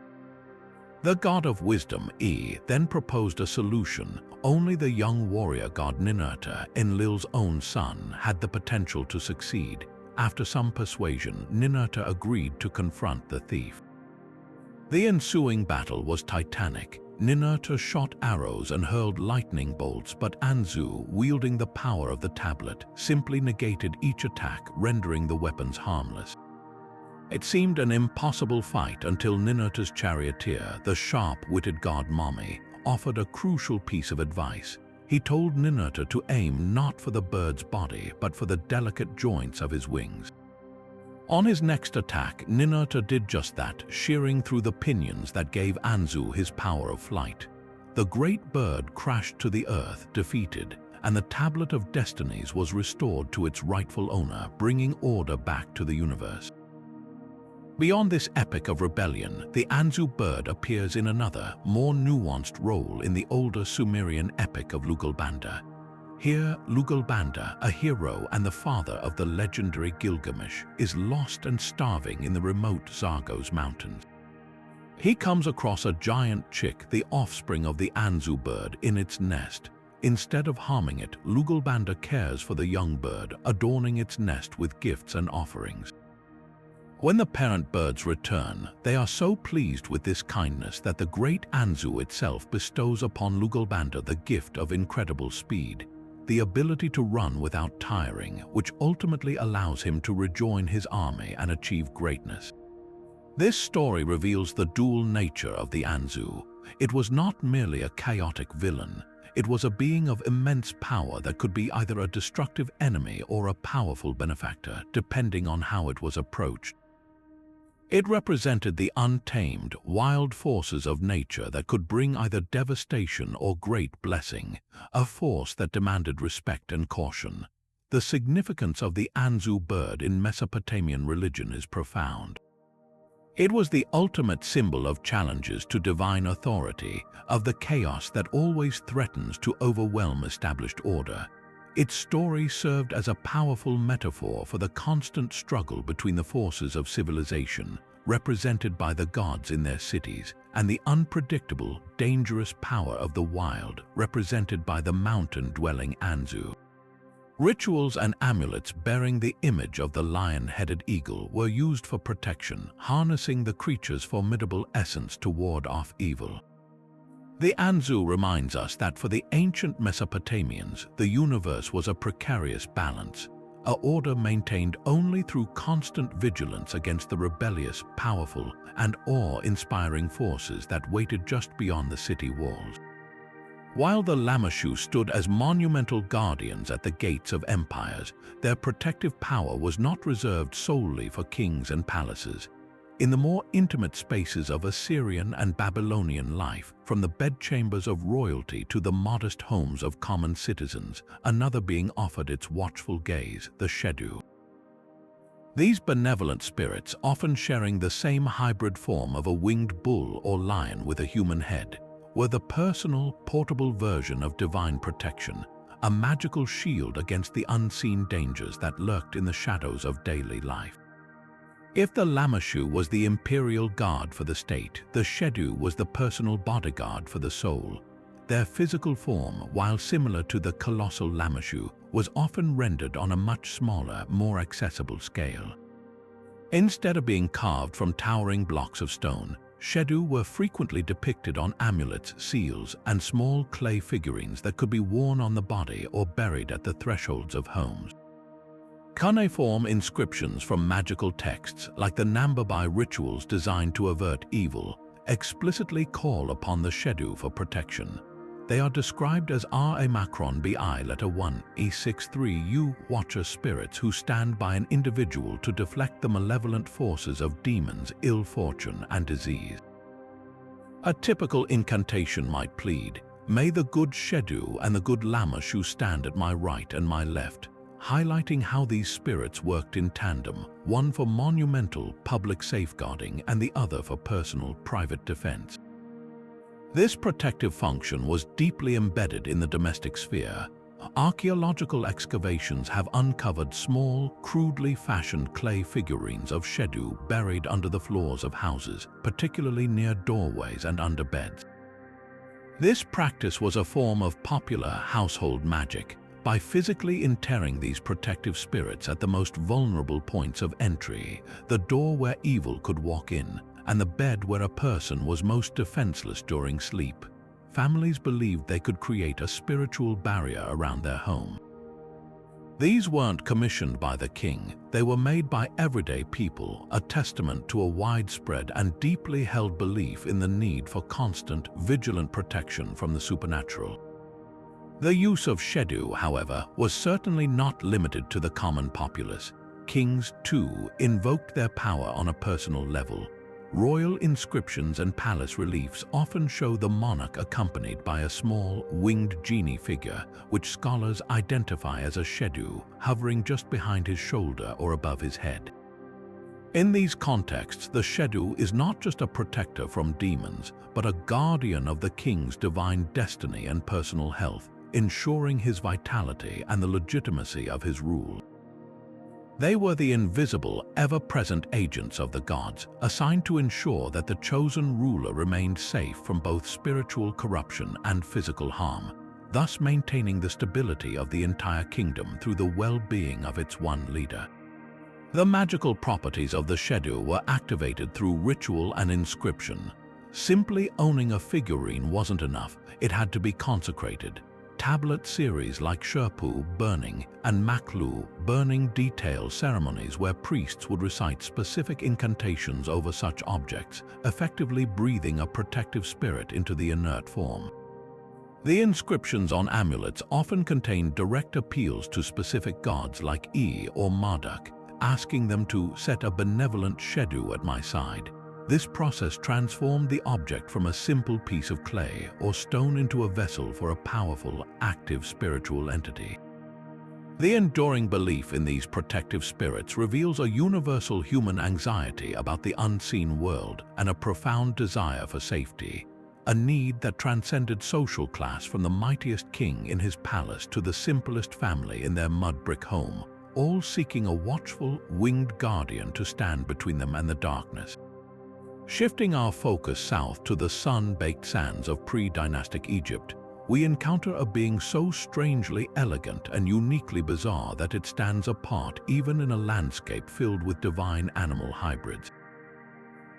The god of wisdom, E, then proposed a solution. Only the young warrior god Ninurta, Enlil's own son, had the potential to succeed. After some persuasion, Ninurta agreed to confront the thief. The ensuing battle was titanic. Ninurta shot arrows and hurled lightning bolts, but Anzu, wielding the power of the tablet, simply negated each attack, rendering the weapons harmless. It seemed an impossible fight until Ninurta's charioteer, the sharp-witted god Mami, offered a crucial piece of advice. He told Ninurta to aim not for the bird's body, but for the delicate joints of his wings. On his next attack, Ninurta did just that, shearing through the pinions that gave Anzu his power of flight. The great bird crashed to the earth, defeated, and the Tablet of Destinies was restored to its rightful owner, bringing order back to the universe. Beyond this epic of rebellion, the Anzu bird appears in another, more nuanced role in the older Sumerian epic of Lugalbanda. Here, Lugalbanda, a hero and the father of the legendary Gilgamesh, is lost and starving in the remote Zagros mountains. He comes across a giant chick, the offspring of the Anzu bird, in its nest. Instead of harming it, Lugalbanda cares for the young bird, adorning its nest with gifts and offerings. When the parent birds return, they are so pleased with this kindness that the great Anzu itself bestows upon Lugalbanda the gift of incredible speed, the ability to run without tiring, which ultimately allows him to rejoin his army and achieve greatness. This story reveals the dual nature of the Anzu. It was not merely a chaotic villain. It was a being of immense power that could be either a destructive enemy or a powerful benefactor, depending on how it was approached. It represented the untamed, wild forces of nature that could bring either devastation or great blessing, a force that demanded respect and caution. The significance of the Anzu bird in Mesopotamian religion is profound. It was the ultimate symbol of challenges to divine authority, of the chaos that always threatens to overwhelm established order. Its story served as a powerful metaphor for the constant struggle between the forces of civilization, represented by the gods in their cities, and the unpredictable, dangerous power of the wild, represented by the mountain-dwelling Anzu. Rituals and amulets bearing the image of the lion-headed eagle were used for protection, harnessing the creature's formidable essence to ward off evil. The Anzu reminds us that for the ancient Mesopotamians, the universe was a precarious balance, a order maintained only through constant vigilance against the rebellious, powerful, and awe-inspiring forces that waited just beyond the city walls. While the Lamassu stood as monumental guardians at the gates of empires, their protective power was not reserved solely for kings and palaces. In the more intimate spaces of Assyrian and Babylonian life, from the bedchambers of royalty to the modest homes of common citizens, another being offered its watchful gaze, the Shedu. These benevolent spirits, often sharing the same hybrid form of a winged bull or lion with a human head, were the personal, portable version of divine protection, a magical shield against the unseen dangers that lurked in the shadows of daily life. If the Lamassu was the imperial guard for the state, the Shedu was the personal bodyguard for the soul. Their physical form, while similar to the colossal Lamassu, was often rendered on a much smaller, more accessible scale. Instead of being carved from towering blocks of stone, Shedu were frequently depicted on amulets, seals, and small clay figurines that could be worn on the body or buried at the thresholds of homes. Cuneiform inscriptions from magical texts, like the Nambabai rituals designed to avert evil, explicitly call upon the Shedu for protection. They are described as Ra-Macron Bi letter 1, E63U watcher spirits who stand by an individual to deflect the malevolent forces of demons, ill fortune, and disease. A typical incantation might plead, "May the good Shedu and the good Lamassu stand at my right and my left," highlighting how these spirits worked in tandem, one for monumental, public safeguarding and the other for personal, private defense. This protective function was deeply embedded in the domestic sphere. Archaeological excavations have uncovered small, crudely fashioned clay figurines of Shedu buried under the floors of houses, particularly near doorways and under beds. This practice was a form of popular household magic. By physically interring these protective spirits at the most vulnerable points of entry, the door where evil could walk in, and the bed where a person was most defenseless during sleep, families believed they could create a spiritual barrier around their home. These weren't commissioned by the king, they were made by everyday people, a testament to a widespread and deeply held belief in the need for constant, vigilant protection from the supernatural. The use of Shedu, however, was certainly not limited to the common populace. Kings, too, invoked their power on a personal level. Royal inscriptions and palace reliefs often show the monarch accompanied by a small, winged genie figure, which scholars identify as a Shedu, hovering just behind his shoulder or above his head. In these contexts, the Shedu is not just a protector from demons, but a guardian of the king's divine destiny and personal health, ensuring his vitality and the legitimacy of his rule. They were the invisible, ever-present agents of the gods, assigned to ensure that the chosen ruler remained safe from both spiritual corruption and physical harm, thus maintaining the stability of the entire kingdom through the well-being of its one leader. The magical properties of the Shedu were activated through ritual and inscription. Simply owning a figurine wasn't enough, it had to be consecrated. Tablet series like Sherpu burning and Maklu burning detail ceremonies where priests would recite specific incantations over such objects, effectively breathing a protective spirit into the inert form. The inscriptions on amulets often contained direct appeals to specific gods like E or Marduk, asking them to set a benevolent schedule at my side. This process transformed the object from a simple piece of clay or stone into a vessel for a powerful, active spiritual entity. The enduring belief in these protective spirits reveals a universal human anxiety about the unseen world and a profound desire for safety, a need that transcended social class from the mightiest king in his palace to the simplest family in their mud brick home, all seeking a watchful, winged guardian to stand between them and the darkness. Shifting our focus south to the sun-baked sands of pre-dynastic Egypt, we encounter a being so strangely elegant and uniquely bizarre that it stands apart even in a landscape filled with divine animal hybrids.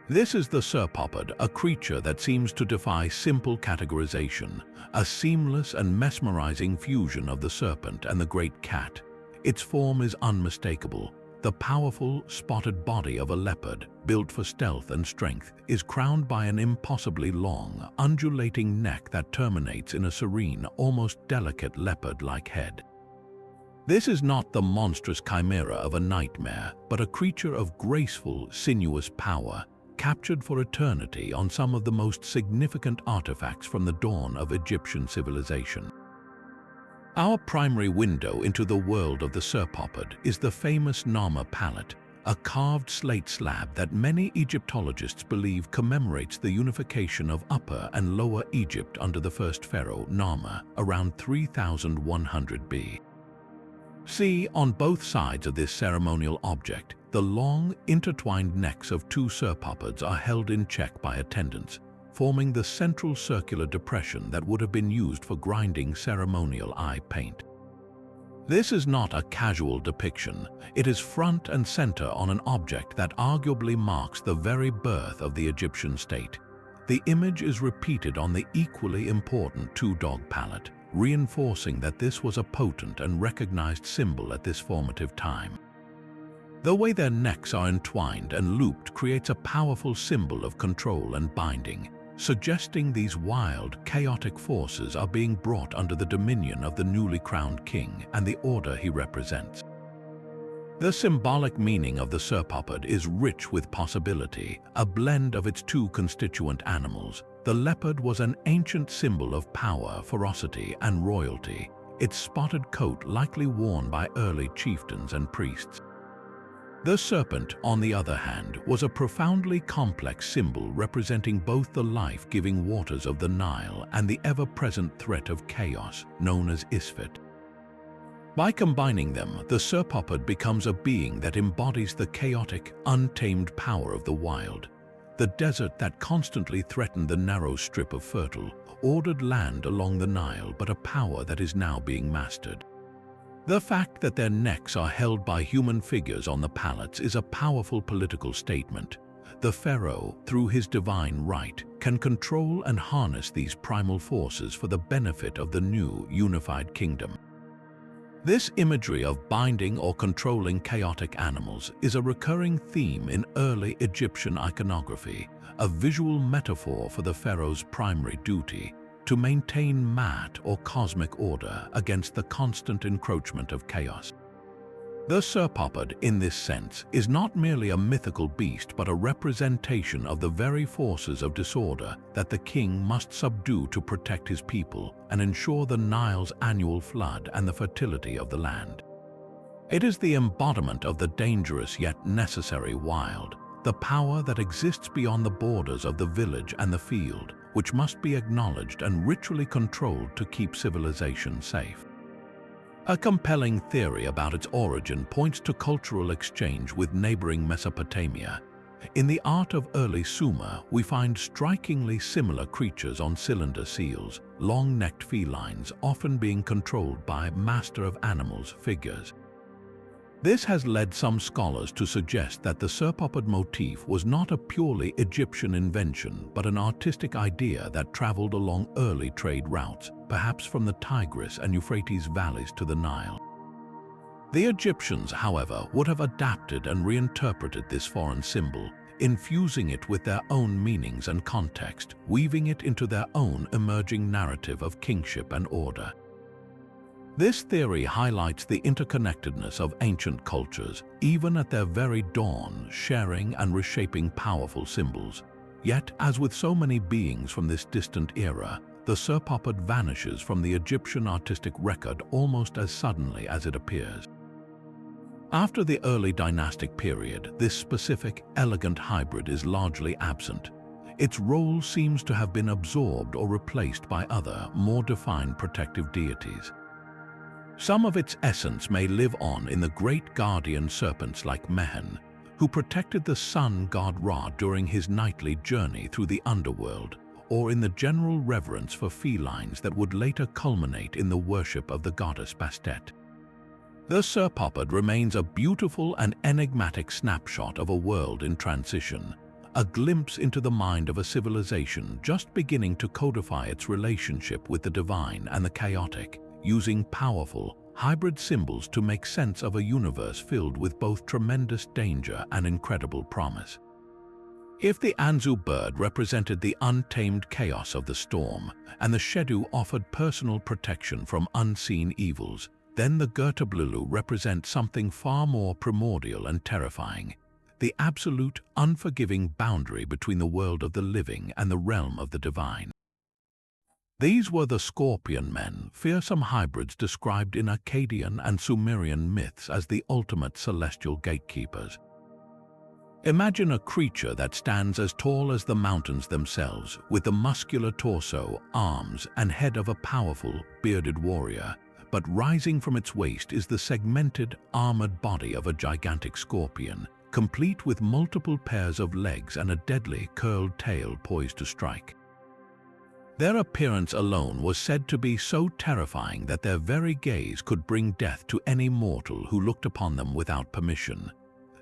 This is the Serpopod, a creature that seems to defy simple categorization, a seamless and mesmerizing fusion of the serpent and the great cat. Its form is unmistakable. The powerful, spotted body of a leopard, built for stealth and strength, is crowned by an impossibly long, undulating neck that terminates in a serene, almost delicate leopard-like head. This is not the monstrous chimera of a nightmare, but a creature of graceful, sinuous power, captured for eternity on some of the most significant artifacts from the dawn of Egyptian civilization. Our primary window into the world of the Serpopod is the famous Nama palette, a carved slate slab that many Egyptologists believe commemorates the unification of Upper and Lower Egypt under the first pharaoh, Nama, around 3100 BC. See, on both sides of this ceremonial object, the long, intertwined necks of two Serpopods are held in check by attendants, forming the central circular depression that would have been used for grinding ceremonial eye paint. This is not a casual depiction. It is front and center on an object that arguably marks the very birth of the Egyptian state. The image is repeated on the equally important two-dog palette, reinforcing that this was a potent and recognized symbol at this formative time. The way their necks are entwined and looped creates a powerful symbol of control and binding, suggesting these wild, chaotic forces are being brought under the dominion of the newly crowned king and the order he represents. The symbolic meaning of the Serpopod is rich with possibility, a blend of its two constituent animals. The leopard was an ancient symbol of power, ferocity, and royalty, its spotted coat likely worn by early chieftains and priests. The serpent, on the other hand, was a profoundly complex symbol representing both the life-giving waters of the Nile and the ever-present threat of chaos, known as Isfet. By combining them, the Serpopod becomes a being that embodies the chaotic, untamed power of the wild, the desert that constantly threatened the narrow strip of fertile, ordered land along the Nile, but a power that is now being mastered. The fact that their necks are held by human figures on the palettes is a powerful political statement. The pharaoh, through his divine right, can control and harness these primal forces for the benefit of the new, unified kingdom. This imagery of binding or controlling chaotic animals is a recurring theme in early Egyptian iconography, a visual metaphor for the pharaoh's primary duty, to maintain mat or cosmic order against the constant encroachment of chaos. The Serpopod, in this sense, is not merely a mythical beast but a representation of the very forces of disorder that the king must subdue to protect his people and ensure the Nile's annual flood and the fertility of the land. It is the embodiment of the dangerous yet necessary wild, the power that exists beyond the borders of the village and the field, which must be acknowledged and ritually controlled to keep civilization safe. A compelling theory about its origin points to cultural exchange with neighboring Mesopotamia. In the art of early Sumer, we find strikingly similar creatures on cylinder seals, long-necked felines often being controlled by master of animals figures. This has led some scholars to suggest that the Serpopod motif was not a purely Egyptian invention but an artistic idea that traveled along early trade routes, perhaps from the Tigris and Euphrates valleys to the Nile. The Egyptians, however, would have adapted and reinterpreted this foreign symbol, infusing it with their own meanings and context, weaving it into their own emerging narrative of kingship and order. This theory highlights the interconnectedness of ancient cultures, even at their very dawn, sharing and reshaping powerful symbols. Yet, as with so many beings from this distant era, the Serpopod vanishes from the Egyptian artistic record almost as suddenly as it appears. After the early dynastic period, this specific, elegant hybrid is largely absent. Its role seems to have been absorbed or replaced by other, more defined protective deities. Some of its essence may live on in the great guardian serpents like Mehen, who protected the sun god Ra during his nightly journey through the underworld, or in the general reverence for felines that would later culminate in the worship of the goddess Bastet. The Serpopod remains a beautiful and enigmatic snapshot of a world in transition, a glimpse into the mind of a civilization just beginning to codify its relationship with the divine and the chaotic, using powerful, hybrid symbols to make sense of a universe filled with both tremendous danger and incredible promise. If the Anzu bird represented the untamed chaos of the storm, and the Shedu offered personal protection from unseen evils, then the Girtablilu represents something far more primordial and terrifying, the absolute, unforgiving boundary between the world of the living and the realm of the divine. These were the scorpion men, fearsome hybrids described in Akkadian and Sumerian myths as the ultimate celestial gatekeepers. Imagine a creature that stands as tall as the mountains themselves, with the muscular torso, arms, and head of a powerful, bearded warrior, but rising from its waist is the segmented, armored body of a gigantic scorpion, complete with multiple pairs of legs and a deadly, curled tail poised to strike. Their appearance alone was said to be so terrifying that their very gaze could bring death to any mortal who looked upon them without permission.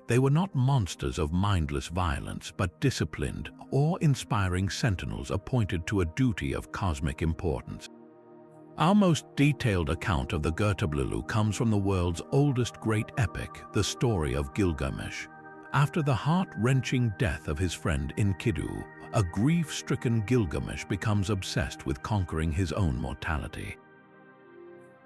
They were not monsters of mindless violence, but disciplined, awe-inspiring sentinels appointed to a duty of cosmic importance. Our most detailed account of the Girtablilu comes from the world's oldest great epic, the story of Gilgamesh. After the heart-wrenching death of his friend Enkidu, a grief-stricken Gilgamesh becomes obsessed with conquering his own mortality.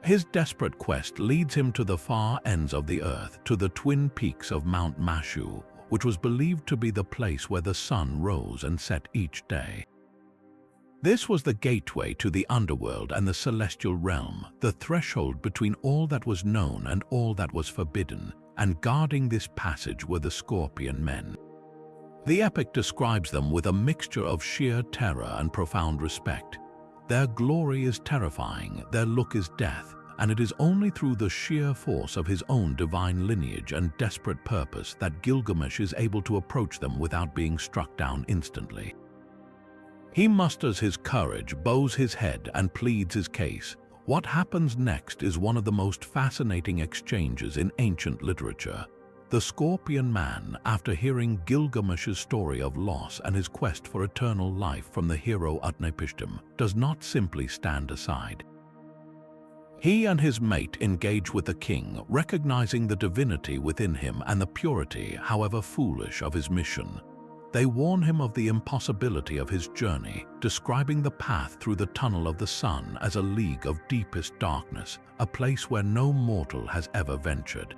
His desperate quest leads him to the far ends of the earth, to the twin peaks of Mount Mashu, which was believed to be the place where the sun rose and set each day. This was the gateway to the underworld and the celestial realm, the threshold between all that was known and all that was forbidden, and guarding this passage were the scorpion men. The epic describes them with a mixture of sheer terror and profound respect. Their glory is terrifying, their look is death, and it is only through the sheer force of his own divine lineage and desperate purpose that Gilgamesh is able to approach them without being struck down instantly. He musters his courage, bows his head, and pleads his case. What happens next is one of the most fascinating exchanges in ancient literature. The Scorpion Man, after hearing Gilgamesh's story of loss and his quest for eternal life from the hero Utnapishtim, does not simply stand aside. He and his mate engage with the king, recognizing the divinity within him and the purity, however foolish, of his mission. They warn him of the impossibility of his journey, describing the path through the tunnel of the sun as a league of deepest darkness, a place where no mortal has ever ventured.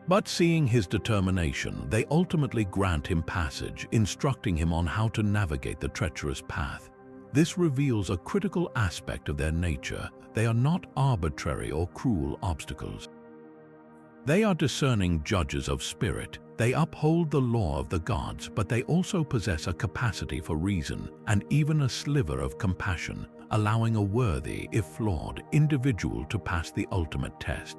But seeing his determination, they ultimately grant him passage, instructing him on how to navigate the treacherous path. This reveals a critical aspect of their nature. They are not arbitrary or cruel obstacles. They are discerning judges of spirit. They uphold the law of the gods, but they also possess a capacity for reason and even a sliver of compassion, allowing a worthy, if flawed, individual to pass the ultimate test.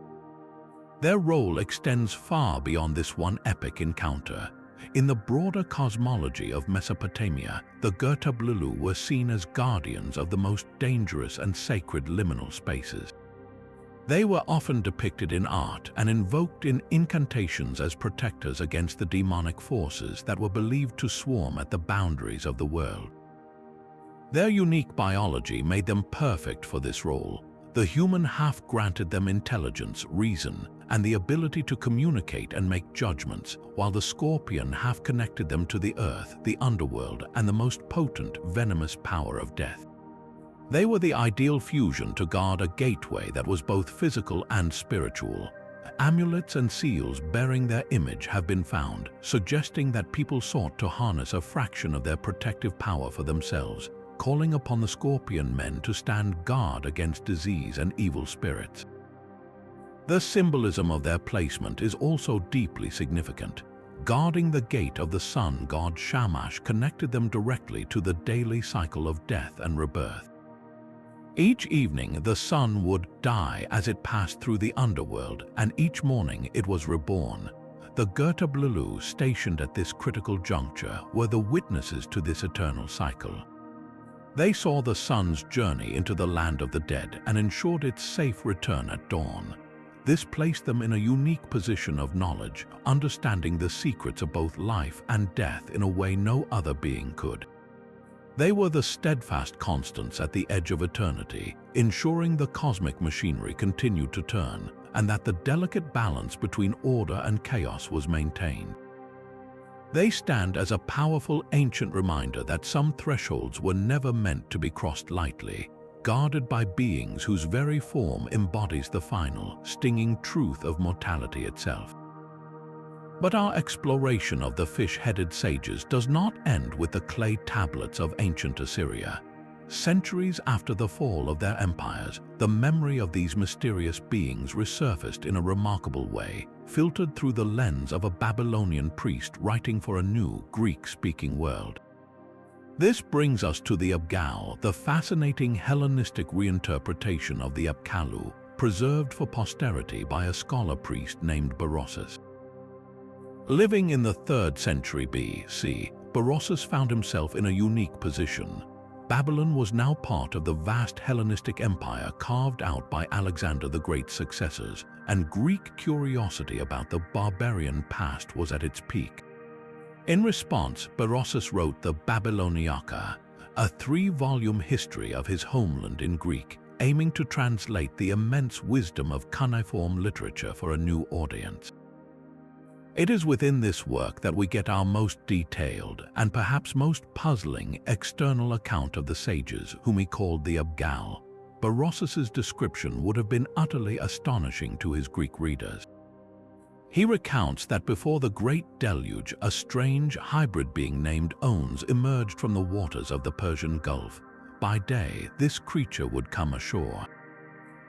Their role extends far beyond this one epic encounter. In the broader cosmology of Mesopotamia, the Girtablilu were seen as guardians of the most dangerous and sacred liminal spaces. They were often depicted in art and invoked in incantations as protectors against the demonic forces that were believed to swarm at the boundaries of the world. Their unique biology made them perfect for this role. The human half granted them intelligence, reason, and the ability to communicate and make judgments, while the scorpion half connected them to the earth, the underworld, and the most potent, venomous power of death. They were the ideal fusion to guard a gateway that was both physical and spiritual. Amulets and seals bearing their image have been found, suggesting that people sought to harness a fraction of their protective power for themselves, calling upon the Scorpion men to stand guard against disease and evil spirits. The symbolism of their placement is also deeply significant. Guarding the gate of the sun god Shamash connected them directly to the daily cycle of death and rebirth. Each evening, the sun would die as it passed through the underworld, and each morning it was reborn. The Girtablilu stationed at this critical juncture were the witnesses to this eternal cycle. They saw the sun's journey into the land of the dead and ensured its safe return at dawn. This placed them in a unique position of knowledge, understanding the secrets of both life and death in a way no other being could. They were the steadfast constants at the edge of eternity, ensuring the cosmic machinery continued to turn and that the delicate balance between order and chaos was maintained. They stand as a powerful ancient reminder that some thresholds were never meant to be crossed lightly, guarded by beings whose very form embodies the final, stinging truth of mortality itself. But our exploration of the fish-headed sages does not end with the clay tablets of ancient Assyria. Centuries after the fall of their empires, the memory of these mysterious beings resurfaced in a remarkable way, filtered through the lens of a Babylonian priest writing for a new Greek-speaking world. This brings us to the Apkallu, the fascinating Hellenistic reinterpretation of the Apkallu, preserved for posterity by a scholar priest named Berossus. Living in the 3rd century BC, Berossus found himself in a unique position. Babylon was now part of the vast Hellenistic empire carved out by Alexander the Great's successors, and Greek curiosity about the barbarian past was at its peak. In response, Berossus wrote the Babyloniaka, a 3-volume history of his homeland in Greek, aiming to translate the immense wisdom of cuneiform literature for a new audience. It is within this work that we get our most detailed and perhaps most puzzling external account of the sages whom he called the Apkallu. Berossus's description would have been utterly astonishing to his Greek readers. He recounts that before the Great Deluge, a strange hybrid being named Ons emerged from the waters of the Persian Gulf. By day, this creature would come ashore.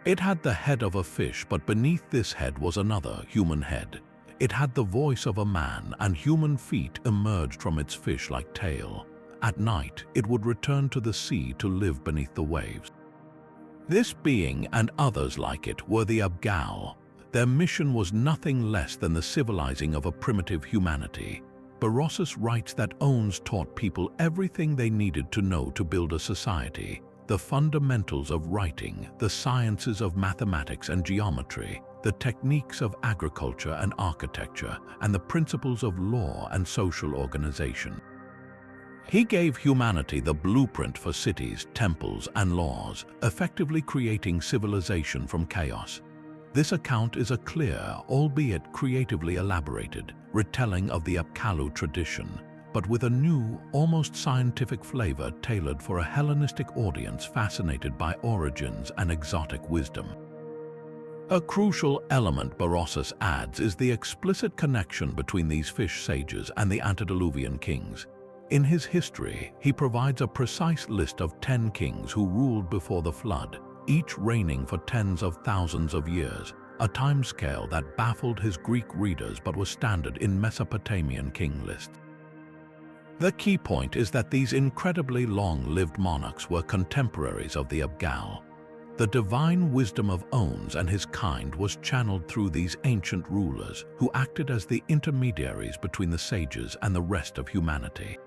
It had the head of a fish, but beneath this head was another human head. It had the voice of a man, and human feet emerged from its fish-like tail. At night, it would return to the sea to live beneath the waves. This being and others like it were the Apkallu. Their mission was nothing less than the civilizing of a primitive humanity. Berossus writes that Ons taught people everything they needed to know to build a society: the fundamentals of writing, the sciences of mathematics and geometry, the techniques of agriculture and architecture, and the principles of law and social organization. He gave humanity the blueprint for cities, temples, and laws, effectively creating civilization from chaos. This account is a clear, albeit creatively elaborated, retelling of the Apkallu tradition, but with a new, almost scientific flavor tailored for a Hellenistic audience fascinated by origins and exotic wisdom. A crucial element Berossus adds is the explicit connection between these fish sages and the antediluvian kings. In his history, he provides a precise list of 10 kings who ruled before the flood, each reigning for tens of thousands of years, a timescale that baffled his Greek readers but was standard in Mesopotamian king lists. The key point is that these incredibly long-lived monarchs were contemporaries of the Apkallu. The divine wisdom of Ons and his kind was channeled through these ancient rulers who acted as the intermediaries between the sages and the rest of humanity.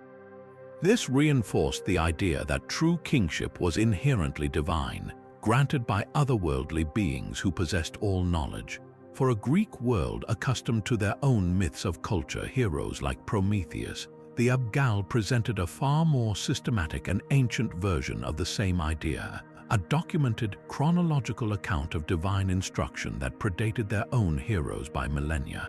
This reinforced the idea that true kingship was inherently divine, granted by otherworldly beings who possessed all knowledge. For a Greek world accustomed to their own myths of culture, heroes like Prometheus, the Apkallu presented a far more systematic and ancient version of the same idea, a documented chronological account of divine instruction that predated their own heroes by millennia.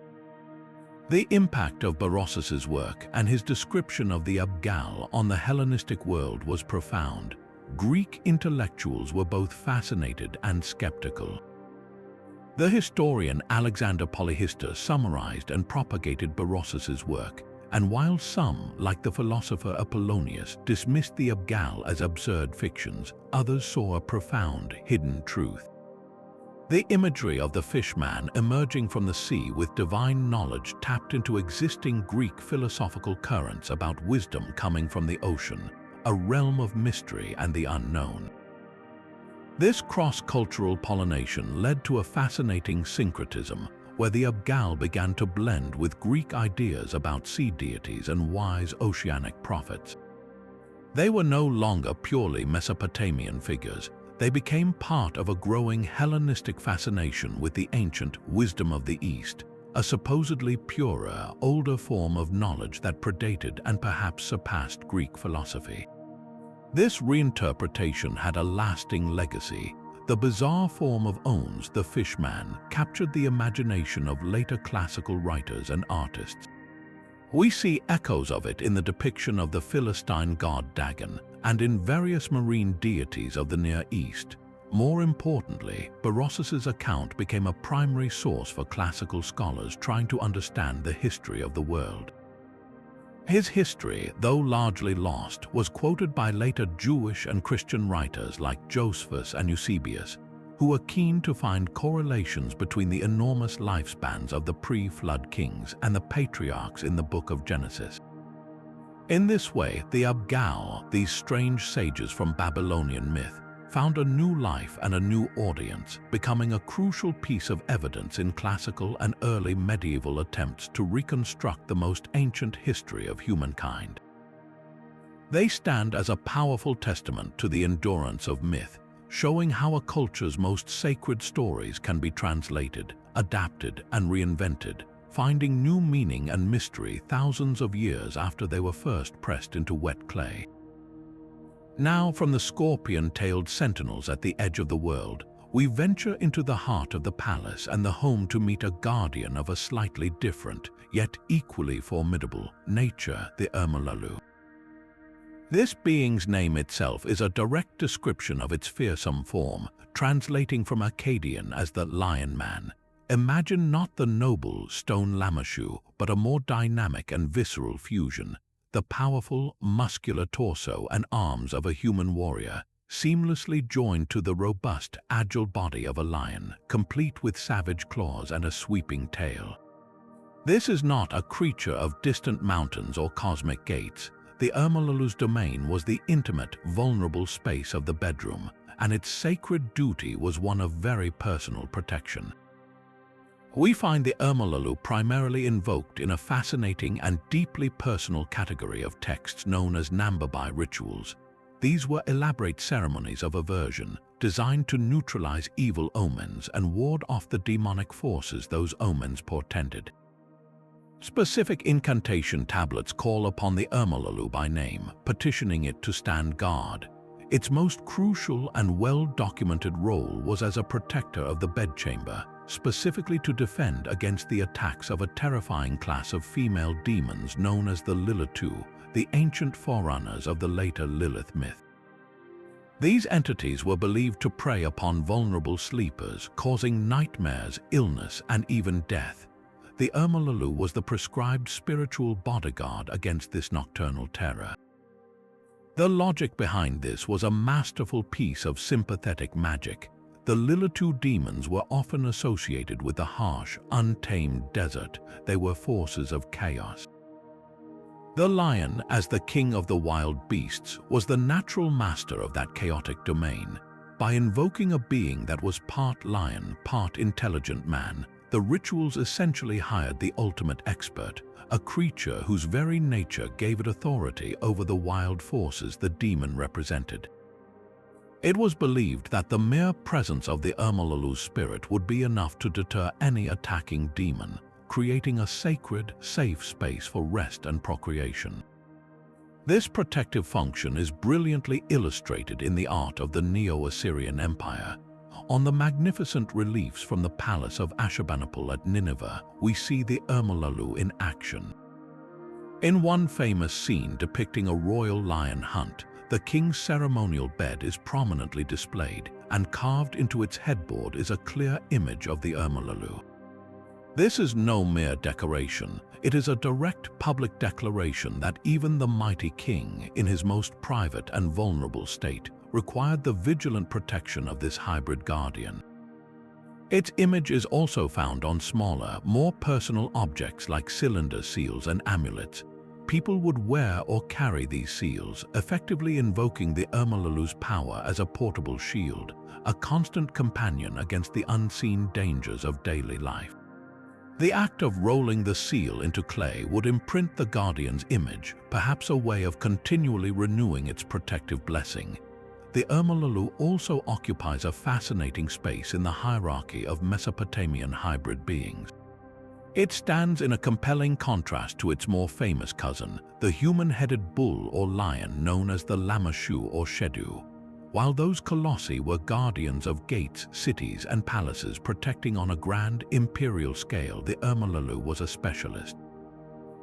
The impact of Berossus's work and his description of the Apkallu on the Hellenistic world was profound. Greek intellectuals were both fascinated and skeptical. The historian Alexander Polyhistor summarized and propagated Berossus's work, and while some, like the philosopher Apollonius, dismissed the Apkallu as absurd fictions, others saw a profound, hidden truth. The imagery of the fishman emerging from the sea with divine knowledge tapped into existing Greek philosophical currents about wisdom coming from the ocean, a realm of mystery and the unknown. This cross-cultural pollination led to a fascinating syncretism, where the Apkallu began to blend with Greek ideas about sea deities and wise oceanic prophets. They were no longer purely Mesopotamian figures. They became part of a growing Hellenistic fascination with the ancient wisdom of the East, a supposedly purer, older form of knowledge that predated and perhaps surpassed Greek philosophy. This reinterpretation had a lasting legacy. The bizarre form of Ons, the fishman, captured the imagination of later classical writers and artists. We see echoes of it in the depiction of the Philistine god Dagon and in various marine deities of the Near East. More importantly, Berossus's account became a primary source for classical scholars trying to understand the history of the world. His history, though largely lost, was quoted by later Jewish and Christian writers like Josephus and Eusebius, who were keen to find correlations between the enormous lifespans of the pre-flood kings and the patriarchs in the book of Genesis. In this way, the Apkallu, these strange sages from Babylonian myth, found a new life and a new audience, becoming a crucial piece of evidence in classical and early medieval attempts to reconstruct the most ancient history of humankind. They stand as a powerful testament to the endurance of myth, showing how a culture's most sacred stories can be translated, adapted, and reinvented, finding new meaning and mystery thousands of years after they were first pressed into wet clay. Now, from the scorpion-tailed sentinels at the edge of the world, we venture into the heart of the palace and the home to meet a guardian of a slightly different, yet equally formidable, nature, the Apkallu. This being's name itself is a direct description of its fearsome form, translating from Akkadian as the Lion Man. Imagine not the noble stone Lamassu, but a more dynamic and visceral fusion, the powerful, muscular torso and arms of a human warrior, seamlessly joined to the robust, agile body of a lion, complete with savage claws and a sweeping tail. This is not a creature of distant mountains or cosmic gates. The Apkallu's domain was the intimate, vulnerable space of the bedroom, and its sacred duty was one of very personal protection. We find the Apkallu primarily invoked in a fascinating and deeply personal category of texts known as Nambabai rituals. These were elaborate ceremonies of aversion, designed to neutralize evil omens and ward off the demonic forces those omens portended. Specific incantation tablets call upon the Apkallu by name, petitioning it to stand guard. Its most crucial and well-documented role was as a protector of the bedchamber, specifically to defend against the attacks of a terrifying class of female demons known as the Lilitu, the ancient forerunners of the later Lilith myth. These entities were believed to prey upon vulnerable sleepers, causing nightmares, illness, and even death. The Apkallu was the prescribed spiritual bodyguard against this nocturnal terror. The logic behind this was a masterful piece of sympathetic magic. The Lilitu demons were often associated with the harsh, untamed desert. They were forces of chaos. The lion, as the king of the wild beasts, was the natural master of that chaotic domain. By invoking a being that was part lion, part intelligent man, the rituals essentially hired the ultimate expert, a creature whose very nature gave it authority over the wild forces the demon represented. It was believed that the mere presence of the Apkallu's spirit would be enough to deter any attacking demon, creating a sacred, safe space for rest and procreation. This protective function is brilliantly illustrated in the art of the Neo-Assyrian Empire. On the magnificent reliefs from the palace of Ashurbanipal at Nineveh, we see the Apkallu in action. In one famous scene depicting a royal lion hunt, the king's ceremonial bed is prominently displayed, and carved into its headboard is a clear image of the Apkallu. This is no mere decoration. It is a direct public declaration that even the mighty king, in his most private and vulnerable state, required the vigilant protection of this hybrid guardian. Its image is also found on smaller, more personal objects like cylinder seals and amulets. People would wear or carry these seals, effectively invoking the Apkallu's power as a portable shield, a constant companion against the unseen dangers of daily life. The act of rolling the seal into clay would imprint the guardian's image, perhaps a way of continually renewing its protective blessing. The Apkallu also occupies a fascinating space in the hierarchy of Mesopotamian hybrid beings. It stands in a compelling contrast to its more famous cousin, the human-headed bull or lion known as the Lamassu or Shedu. While those colossi were guardians of gates, cities, and palaces protecting on a grand imperial scale, the Apkallu was a specialist.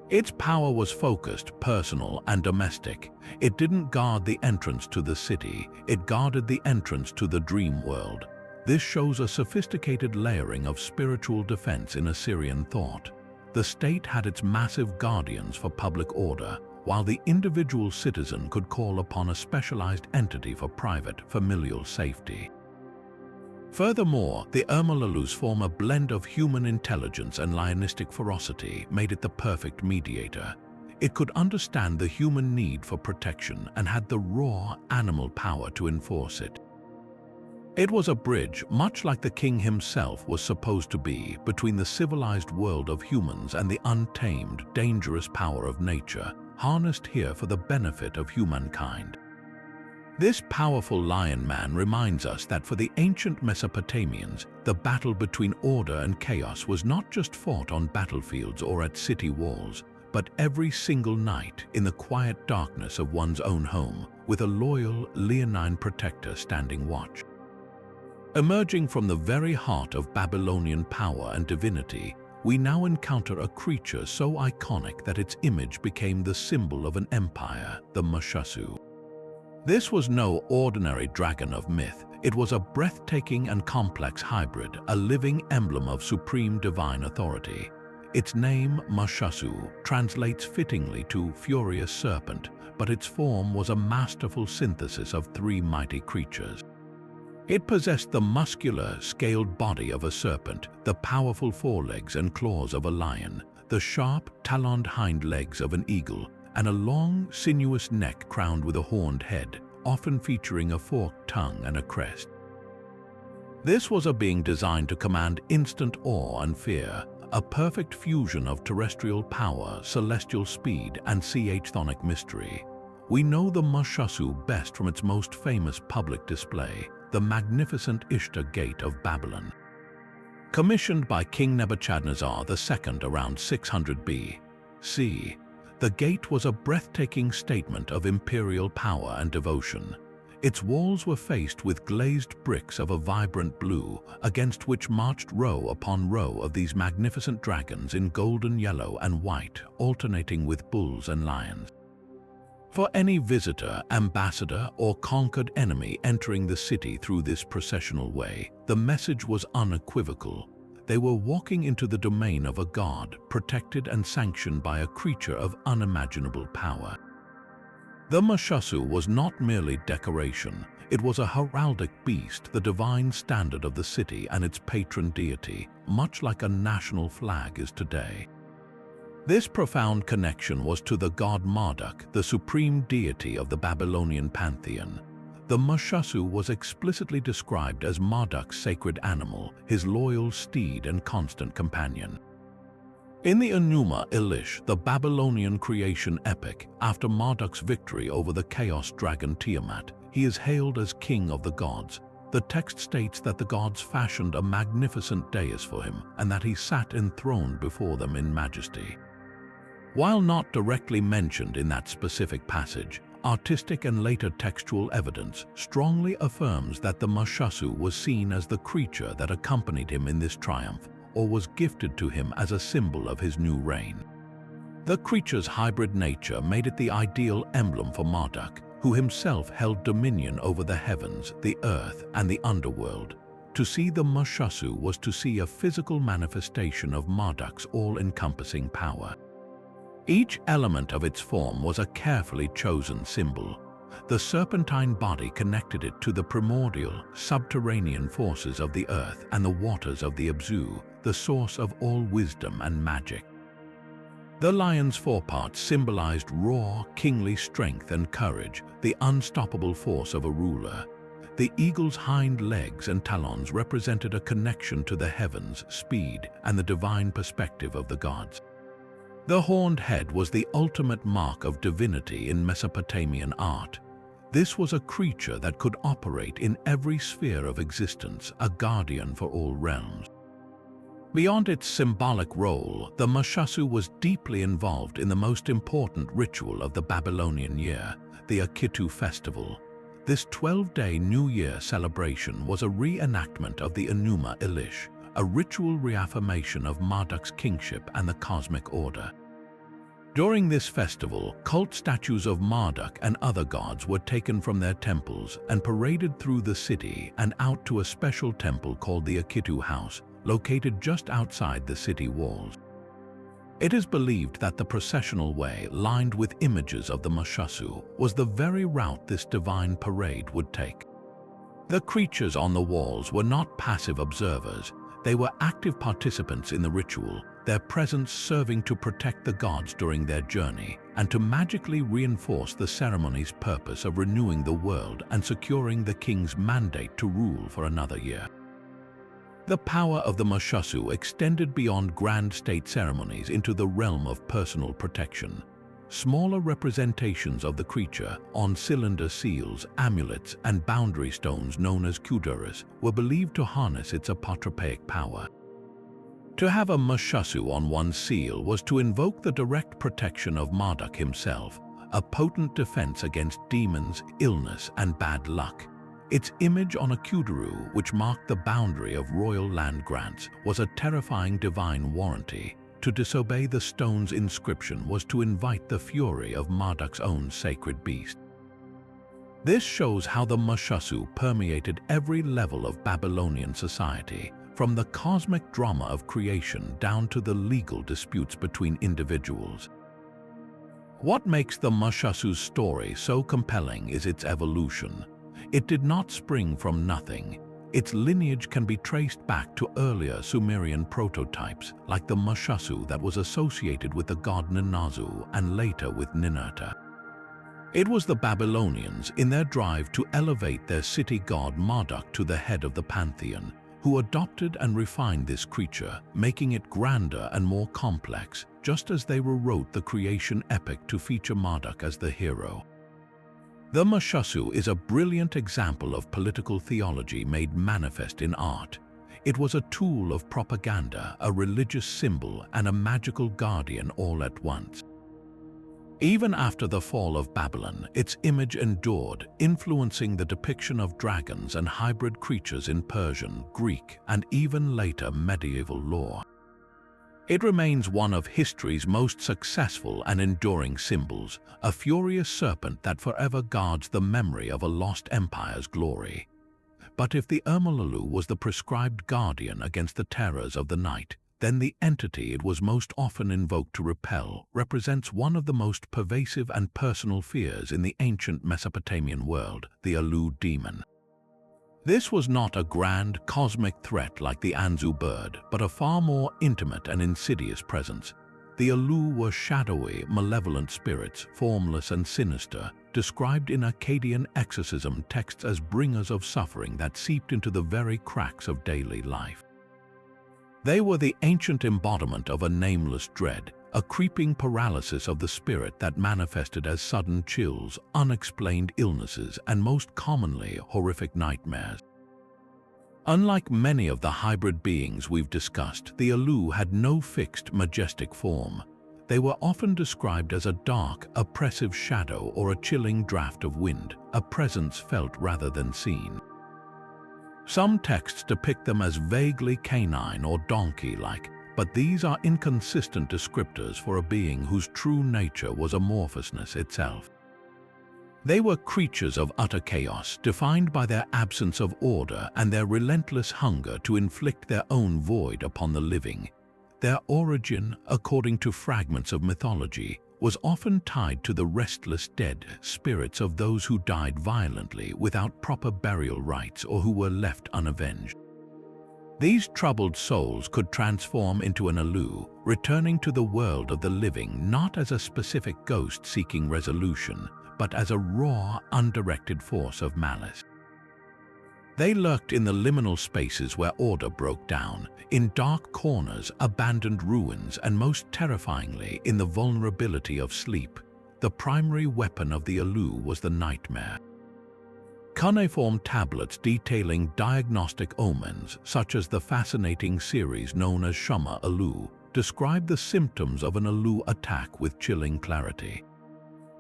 Its power was focused, personal, and domestic. It didn't guard the entrance to the city, it guarded the entrance to the dream world. This shows a sophisticated layering of spiritual defense in Assyrian thought. The state had its massive guardians for public order, while the individual citizen could call upon a specialized entity for private, familial safety. Furthermore, the Apkallus form a blend of human intelligence and lionistic ferocity, made it the perfect mediator. It could understand the human need for protection and had the raw animal power to enforce it. It was a bridge, much like the king himself was supposed to be, between the civilized world of humans and the untamed, dangerous power of nature, harnessed here for the benefit of humankind. This powerful lion man reminds us that for the ancient Mesopotamians, the battle between order and chaos was not just fought on battlefields or at city walls, but every single night in the quiet darkness of one's own home, with a loyal, leonine protector standing watch. Emerging from the very heart of Babylonian power and divinity, we now encounter a creature so iconic that its image became the symbol of an empire, the Lamassu. This was no ordinary dragon of myth. It was a breathtaking and complex hybrid, a living emblem of supreme divine authority. Its name, Lamassu, translates fittingly to furious serpent, but its form was a masterful synthesis of three mighty creatures. It possessed the muscular, scaled body of a serpent, the powerful forelegs and claws of a lion, the sharp, taloned hind legs of an eagle, and a long, sinuous neck crowned with a horned head, often featuring a forked tongue and a crest. This was a being designed to command instant awe and fear, a perfect fusion of terrestrial power, celestial speed, and chthonic mystery. We know the Lamassu best from its most famous public display, the magnificent Ishtar Gate of Babylon. Commissioned by King Nebuchadnezzar II around 600 B.C., the gate was a breathtaking statement of imperial power and devotion. Its walls were faced with glazed bricks of a vibrant blue, against which marched row upon row of these magnificent dragons in golden yellow and white, alternating with bulls and lions. For any visitor, ambassador, or conquered enemy entering the city through this processional way, the message was unequivocal. They were walking into the domain of a god, protected and sanctioned by a creature of unimaginable power. The Lamassu was not merely decoration. It was a heraldic beast, the divine standard of the city and its patron deity, much like a national flag is today. This profound connection was to the god Marduk, the supreme deity of the Babylonian pantheon. The Lamassu was explicitly described as Marduk's sacred animal, his loyal steed and constant companion. In the Enuma Elish, the Babylonian creation epic, after Marduk's victory over the chaos dragon Tiamat, he is hailed as king of the gods. The text states that the gods fashioned a magnificent dais for him and that he sat enthroned before them in majesty. While not directly mentioned in that specific passage, artistic and later textual evidence strongly affirms that the Lamassu was seen as the creature that accompanied him in this triumph, or was gifted to him as a symbol of his new reign. The creature's hybrid nature made it the ideal emblem for Marduk, who himself held dominion over the heavens, the earth, and the underworld. To see the Lamassu was to see a physical manifestation of Marduk's all-encompassing power. Each element of its form was a carefully chosen symbol. The serpentine body connected it to the primordial, subterranean forces of the earth and the waters of the Abzu, the source of all wisdom and magic. The lion's foreparts symbolized raw, kingly strength and courage, the unstoppable force of a ruler. The eagle's hind legs and talons represented a connection to the heavens, speed, and the divine perspective of the gods. The horned head was the ultimate mark of divinity in Mesopotamian art. This was a creature that could operate in every sphere of existence, a guardian for all realms. Beyond its symbolic role, the Lamassu was deeply involved in the most important ritual of the Babylonian year, the Akitu festival. This 12-day New Year celebration was a reenactment of the Enuma Elish, a ritual reaffirmation of Marduk's kingship and the cosmic order. During this festival, cult statues of Marduk and other gods were taken from their temples and paraded through the city and out to a special temple called the Akitu House, located just outside the city walls. It is believed that the processional way, lined with images of the Lamassu, was the very route this divine parade would take. The creatures on the walls were not passive observers. They were active participants in the ritual, their presence serving to protect the gods during their journey and to magically reinforce the ceremony's purpose of renewing the world and securing the king's mandate to rule for another year. The power of the Lamassu extended beyond grand state ceremonies into the realm of personal protection. Smaller representations of the creature on cylinder seals, amulets, and boundary stones known as kuduras were believed to harness its apotropaic power. To have a Lamassu on one's seal was to invoke the direct protection of Marduk himself, a potent defense against demons, illness, and bad luck. Its image on a kuduru, which marked the boundary of royal land grants, was a terrifying divine warranty. To disobey the stone's inscription was to invite the fury of Marduk's own sacred beast. This shows how the Lamassu permeated every level of Babylonian society, from the cosmic drama of creation down to the legal disputes between individuals. What makes the Lamassu's story so compelling is its evolution. It did not spring from nothing. Its lineage can be traced back to earlier Sumerian prototypes, like the Lamassu that was associated with the god Ninazu and later with Ninurta. It was the Babylonians, in their drive to elevate their city god Marduk to the head of the pantheon, who adopted and refined this creature, making it grander and more complex, just as they rewrote the creation epic to feature Marduk as the hero. The Lamassu is a brilliant example of political theology made manifest in art. It was a tool of propaganda, a religious symbol, and a magical guardian all at once. Even after the fall of Babylon, its image endured, influencing the depiction of dragons and hybrid creatures in Persian, Greek, and even later medieval lore. It remains one of history's most successful and enduring symbols, a furious serpent that forever guards the memory of a lost empire's glory. But if the Lamassu was the prescribed guardian against the terrors of the night, then the entity it was most often invoked to repel represents one of the most pervasive and personal fears in the ancient Mesopotamian world, the Alu demon. This was not a grand, cosmic threat like the Anzu bird, but a far more intimate and insidious presence. The Alu were shadowy, malevolent spirits, formless and sinister, described in Akkadian exorcism texts as bringers of suffering that seeped into the very cracks of daily life. They were the ancient embodiment of a nameless dread, a creeping paralysis of the spirit that manifested as sudden chills, unexplained illnesses, and most commonly, horrific nightmares. Unlike many of the hybrid beings we've discussed, the Alu had no fixed, majestic form. They were often described as a dark, oppressive shadow or a chilling draft of wind, a presence felt rather than seen. Some texts depict them as vaguely canine or donkey-like, but these are inconsistent descriptors for a being whose true nature was amorphousness itself. They were creatures of utter chaos, defined by their absence of order and their relentless hunger to inflict their own void upon the living. Their origin, according to fragments of mythology, was often tied to the restless dead spirits of those who died violently without proper burial rites or who were left unavenged. These troubled souls could transform into an Alu, returning to the world of the living not as a specific ghost seeking resolution, but as a raw, undirected force of malice. They lurked in the liminal spaces where order broke down, in dark corners, abandoned ruins, and most terrifyingly, in the vulnerability of sleep. The primary weapon of the Alu was the nightmare. Cuneiform tablets detailing diagnostic omens, such as the fascinating series known as Shama Alu, describe the symptoms of an Alu attack with chilling clarity.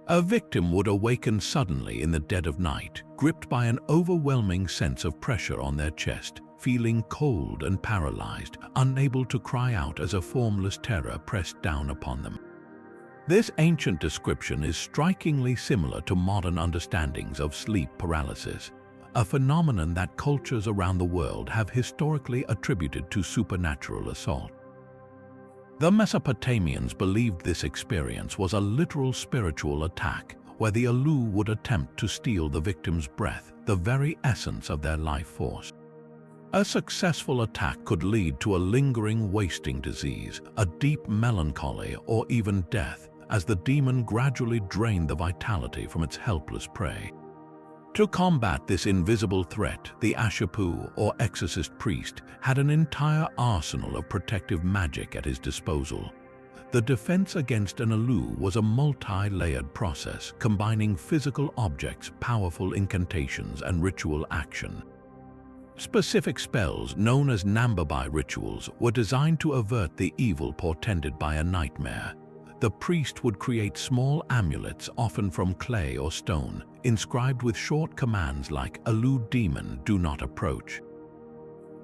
A victim would awaken suddenly in the dead of night, gripped by an overwhelming sense of pressure on their chest, feeling cold and paralyzed, unable to cry out as a formless terror pressed down upon them. This ancient description is strikingly similar to modern understandings of sleep paralysis, a phenomenon that cultures around the world have historically attributed to supernatural assault. The Mesopotamians believed this experience was a literal spiritual attack, where the Alu would attempt to steal the victim's breath, the very essence of their life force. A successful attack could lead to a lingering wasting disease, a deep melancholy, or even death, as the demon gradually drained the vitality from its helpless prey. To combat this invisible threat, the Ashapu, or exorcist priest, had an entire arsenal of protective magic at his disposal. The defense against an Alu was a multi-layered process, combining physical objects, powerful incantations, and ritual action. Specific spells, known as Nambabai rituals, were designed to avert the evil portended by a nightmare. The priest would create small amulets, often from clay or stone, inscribed with short commands like "Alu demon, do not approach,"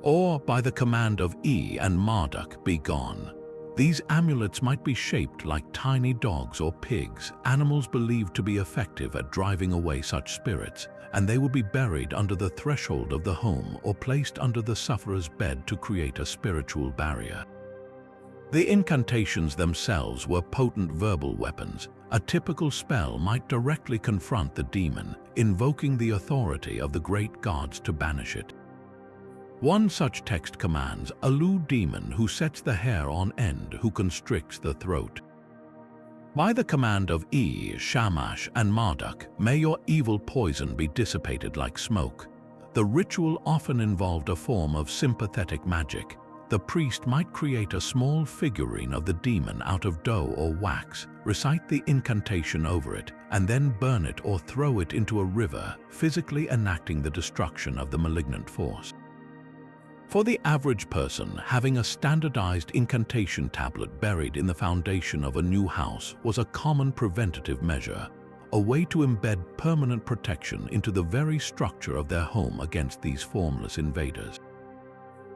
or by the command of E and Marduk, be gone. These amulets might be shaped like tiny dogs or pigs, animals believed to be effective at driving away such spirits, and they would be buried under the threshold of the home or placed under the sufferer's bed to create a spiritual barrier. The incantations themselves were potent verbal weapons. A typical spell might directly confront the demon, invoking the authority of the great gods to banish it. One such text commands, "Alu demon who sets the hair on end, who constricts the throat." By the command of E, Shamash, and Marduk, may your evil poison be dissipated like smoke. The ritual often involved a form of sympathetic magic. The priest might create a small figurine of the demon out of dough or wax, recite the incantation over it, and then burn it or throw it into a river, physically enacting the destruction of the malignant force. For the average person, having a standardized incantation tablet buried in the foundation of a new house was a common preventative measure, a way to embed permanent protection into the very structure of their home against these formless invaders.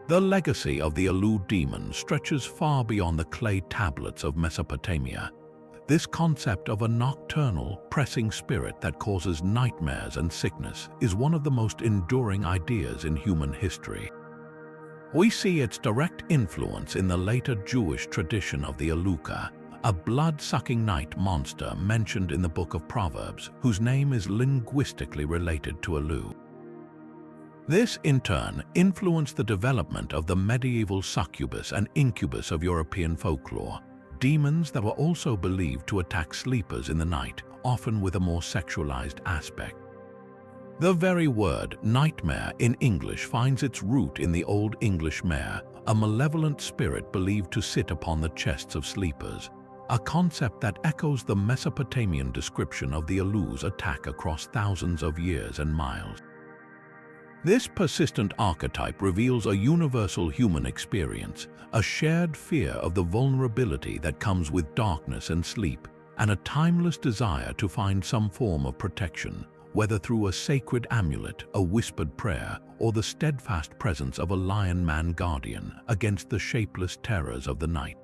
The legacy of the Alu demon stretches far beyond the clay tablets of Mesopotamia. This concept of a nocturnal, pressing spirit that causes nightmares and sickness is one of the most enduring ideas in human history. We see its direct influence in the later Jewish tradition of the Aluka, a blood-sucking night monster mentioned in the Book of Proverbs, whose name is linguistically related to Alu. This, in turn, influenced the development of the medieval succubus and incubus of European folklore, demons that were also believed to attack sleepers in the night, often with a more sexualized aspect. The very word nightmare in English finds its root in the Old English mare, a malevolent spirit believed to sit upon the chests of sleepers, a concept that echoes the Mesopotamian description of the Alu's attack across thousands of years and miles. This persistent archetype reveals a universal human experience, a shared fear of the vulnerability that comes with darkness and sleep, and a timeless desire to find some form of protection, whether through a sacred amulet, a whispered prayer, or the steadfast presence of a lion-man guardian against the shapeless terrors of the night.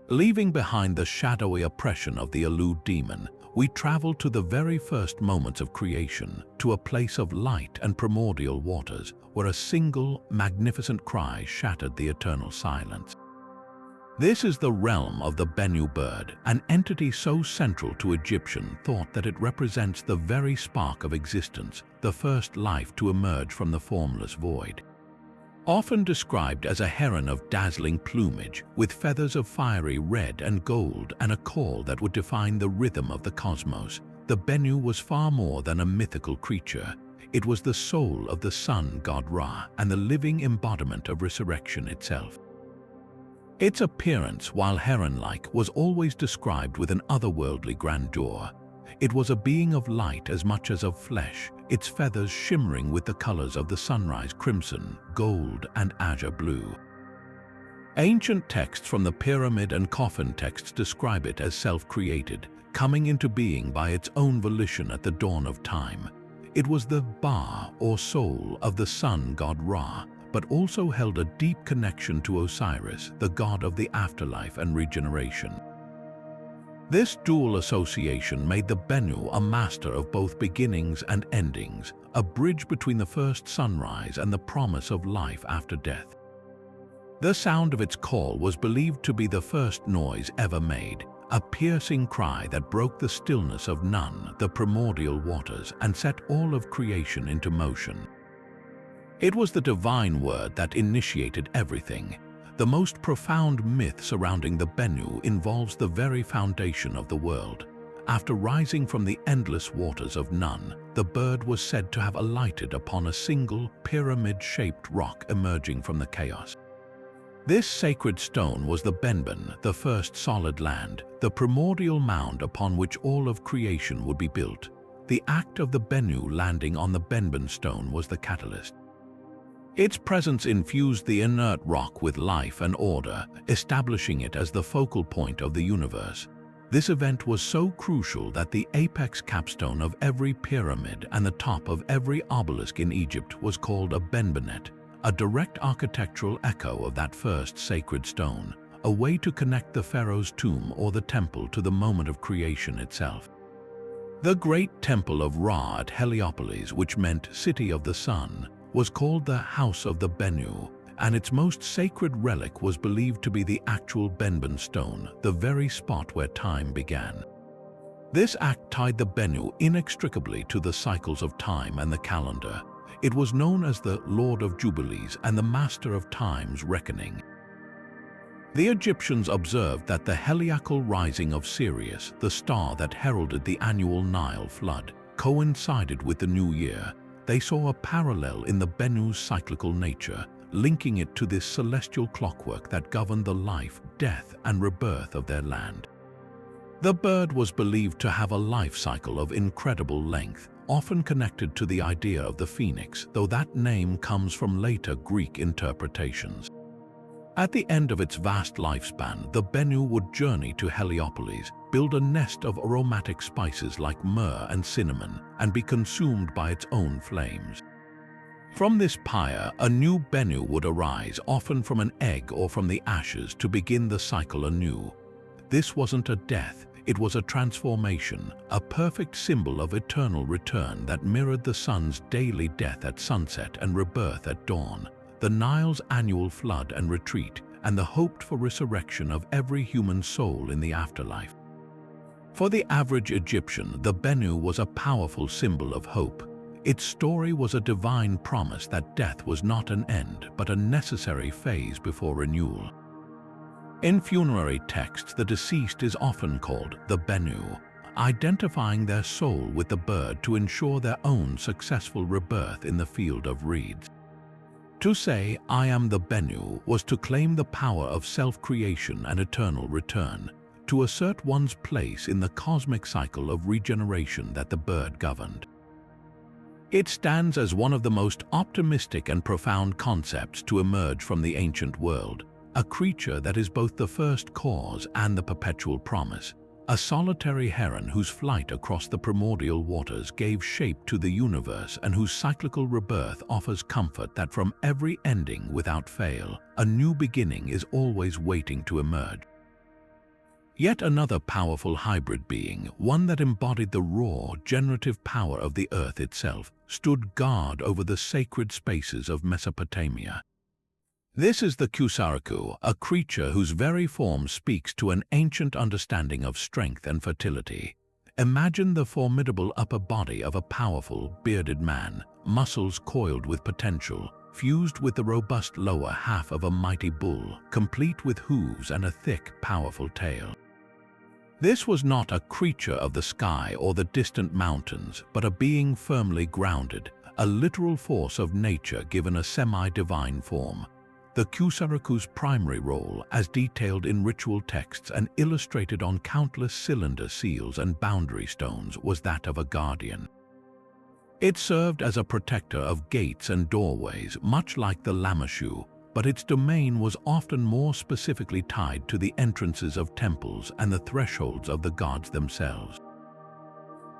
Leaving behind the shadowy oppression of the Allu demon, we travel to the very first moments of creation, to a place of light and primordial waters, where a single, magnificent cry shattered the eternal silence. This is the realm of the Bennu bird, an entity so central to Egyptian thought that it represents the very spark of existence, the first life to emerge from the formless void. Often described as a heron of dazzling plumage, with feathers of fiery red and gold and a call that would define the rhythm of the cosmos, the Bennu was far more than a mythical creature. It was the soul of the sun god Ra and the living embodiment of resurrection itself. Its appearance, while heron-like, was always described with an otherworldly grandeur. It was a being of light as much as of flesh, its feathers shimmering with the colors of the sunrise crimson, gold, and azure blue. Ancient texts from the pyramid and coffin texts describe it as self-created, coming into being by its own volition at the dawn of time. It was the Ba, or soul, of the sun god Ra, but also held a deep connection to Osiris, the god of the afterlife and regeneration. This dual association made the Bennu a master of both beginnings and endings, a bridge between the first sunrise and the promise of life after death. The sound of its call was believed to be the first noise ever made, a piercing cry that broke the stillness of Nun, the primordial waters, and set all of creation into motion. It was the divine word that initiated everything. The most profound myth surrounding the Bennu involves the very foundation of the world. After rising from the endless waters of Nun, the bird was said to have alighted upon a single pyramid-shaped rock emerging from the chaos. This sacred stone was the Benben, the first solid land, the primordial mound upon which all of creation would be built. The act of the Bennu landing on the Benben stone was the catalyst. Its presence infused the inert rock with life and order, establishing it as the focal point of the universe. This event was so crucial that the apex capstone of every pyramid and the top of every obelisk in Egypt was called a benbenet, a direct architectural echo of that first sacred stone, a way to connect the pharaoh's tomb or the temple to the moment of creation itself. The great temple of Ra at Heliopolis, which meant City of the Sun, was called the House of the Bennu, and its most sacred relic was believed to be the actual Benben stone, the very spot where time began. This act tied the Bennu inextricably to the cycles of time and the calendar. It was known as the Lord of Jubilees and the Master of Time's reckoning. The Egyptians observed that the heliacal rising of Sirius, the star that heralded the annual Nile flood, coincided with the new year. They saw a parallel in the Bennu's cyclical nature, linking it to this celestial clockwork that governed the life, death, and rebirth of their land. The bird was believed to have a life cycle of incredible length, often connected to the idea of the phoenix, though that name comes from later Greek interpretations. At the end of its vast lifespan, the Bennu would journey to Heliopolis, build a nest of aromatic spices like myrrh and cinnamon, and be consumed by its own flames. From this pyre, a new Bennu would arise, often from an egg or from the ashes, to begin the cycle anew. This wasn't a death, it was a transformation, a perfect symbol of eternal return that mirrored the sun's daily death at sunset and rebirth at dawn, the Nile's annual flood and retreat, and the hoped-for resurrection of every human soul in the afterlife. For the average Egyptian, the Bennu was a powerful symbol of hope. Its story was a divine promise that death was not an end, but a necessary phase before renewal. In funerary texts, the deceased is often called the Bennu, identifying their soul with the bird to ensure their own successful rebirth in the field of reeds. To say, "I am the Bennu," was to claim the power of self-creation and eternal return, to assert one's place in the cosmic cycle of regeneration that the bird governed. It stands as one of the most optimistic and profound concepts to emerge from the ancient world, a creature that is both the first cause and the perpetual promise, a solitary heron whose flight across the primordial waters gave shape to the universe and whose cyclical rebirth offers comfort that from every ending without fail, a new beginning is always waiting to emerge. Yet another powerful hybrid being, one that embodied the raw, generative power of the earth itself, stood guard over the sacred spaces of Mesopotamia. This is the Kusaraku, a creature whose very form speaks to an ancient understanding of strength and fertility. Imagine the formidable upper body of a powerful, bearded man, muscles coiled with potential, fused with the robust lower half of a mighty bull, complete with hooves and a thick, powerful tail. This was not a creature of the sky or the distant mountains, but a being firmly grounded, a literal force of nature given a semi-divine form. The Kusaraku's primary role, as detailed in ritual texts and illustrated on countless cylinder seals and boundary stones, was that of a guardian. It served as a protector of gates and doorways, much like the Lamassu, but its domain was often more specifically tied to the entrances of temples and the thresholds of the gods themselves.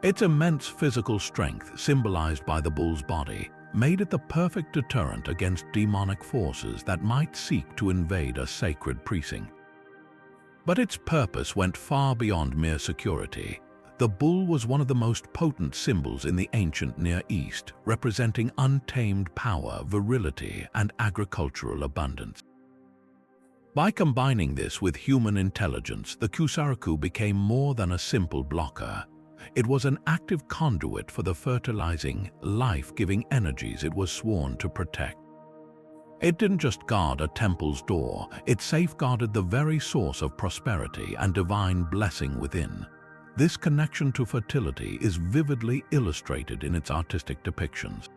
Its immense physical strength, symbolized by the bull's body, made it the perfect deterrent against demonic forces that might seek to invade a sacred precinct. But its purpose went far beyond mere security. The bull was one of the most potent symbols in the ancient Near East, representing untamed power, virility, and agricultural abundance. By combining this with human intelligence, the Kusaraku became more than a simple blocker. It was an active conduit for the fertilizing, life-giving energies it was sworn to protect. It didn't just guard a temple's door, it safeguarded the very source of prosperity and divine blessing within. This connection to fertility is vividly illustrated in its artistic depictions.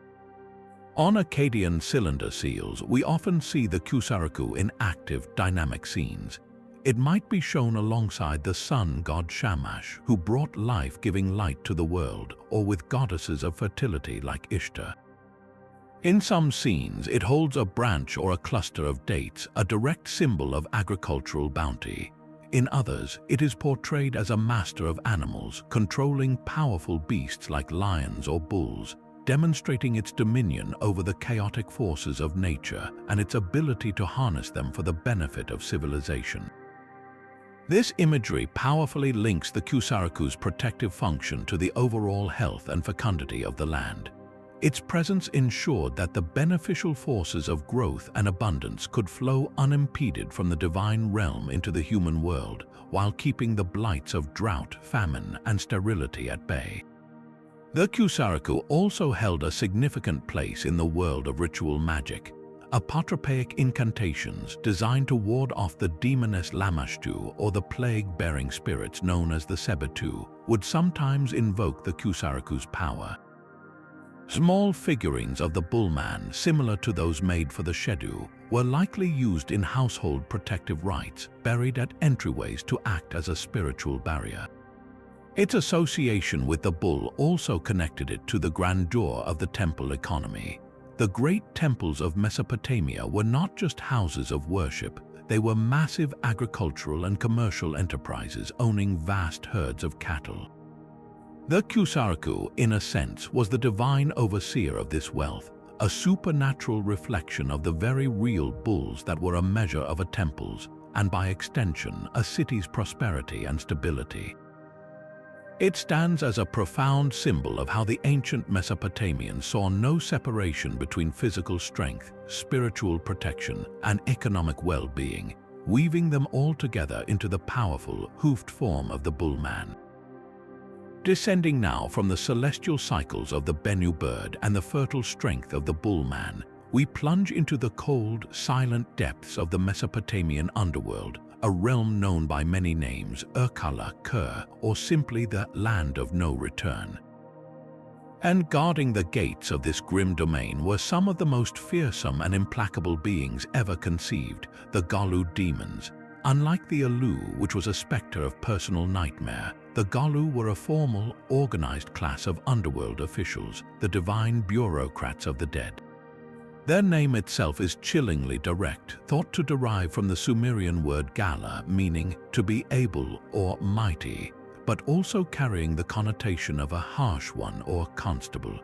On Akkadian cylinder seals, we often see the Kusaraku in active, dynamic scenes. It might be shown alongside the sun god Shamash, who brought life-giving light to the world, or with goddesses of fertility like Ishtar. In some scenes, it holds a branch or a cluster of dates, a direct symbol of agricultural bounty. In others, it is portrayed as a master of animals, controlling powerful beasts like lions or bulls, demonstrating its dominion over the chaotic forces of nature and its ability to harness them for the benefit of civilization. This imagery powerfully links the Kusaraku's protective function to the overall health and fecundity of the land. Its presence ensured that the beneficial forces of growth and abundance could flow unimpeded from the divine realm into the human world, while keeping the blights of drought, famine, and sterility at bay. The Kusaraku also held a significant place in the world of ritual magic. Apotropaic incantations designed to ward off the demoness Lamassu or the plague-bearing spirits known as the Sebetu would sometimes invoke the Kusaraku's power. Small figurines of the bullman, similar to those made for the Shedu, were likely used in household protective rites, buried at entryways to act as a spiritual barrier. Its association with the bull also connected it to the grandeur of the temple economy. The great temples of Mesopotamia were not just houses of worship, they were massive agricultural and commercial enterprises owning vast herds of cattle. The Kusaraku, in a sense, was the divine overseer of this wealth, a supernatural reflection of the very real bulls that were a measure of a temple's, and by extension, a city's prosperity and stability. It stands as a profound symbol of how the ancient Mesopotamians saw no separation between physical strength, spiritual protection, and economic well-being, weaving them all together into the powerful, hoofed form of the bullman. Descending now from the celestial cycles of the Bennu bird and the fertile strength of the bullman, we plunge into the cold, silent depths of the Mesopotamian underworld, a realm known by many names, Apkallu, Ker, or simply the Land of No Return. And guarding the gates of this grim domain were some of the most fearsome and implacable beings ever conceived, the Gallu demons. Unlike the Alu, which was a specter of personal nightmare, the Gallu were a formal, organized class of underworld officials, the divine bureaucrats of the dead. Their name itself is chillingly direct, thought to derive from the Sumerian word gala, meaning to be able or mighty, but also carrying the connotation of a harsh one or constable.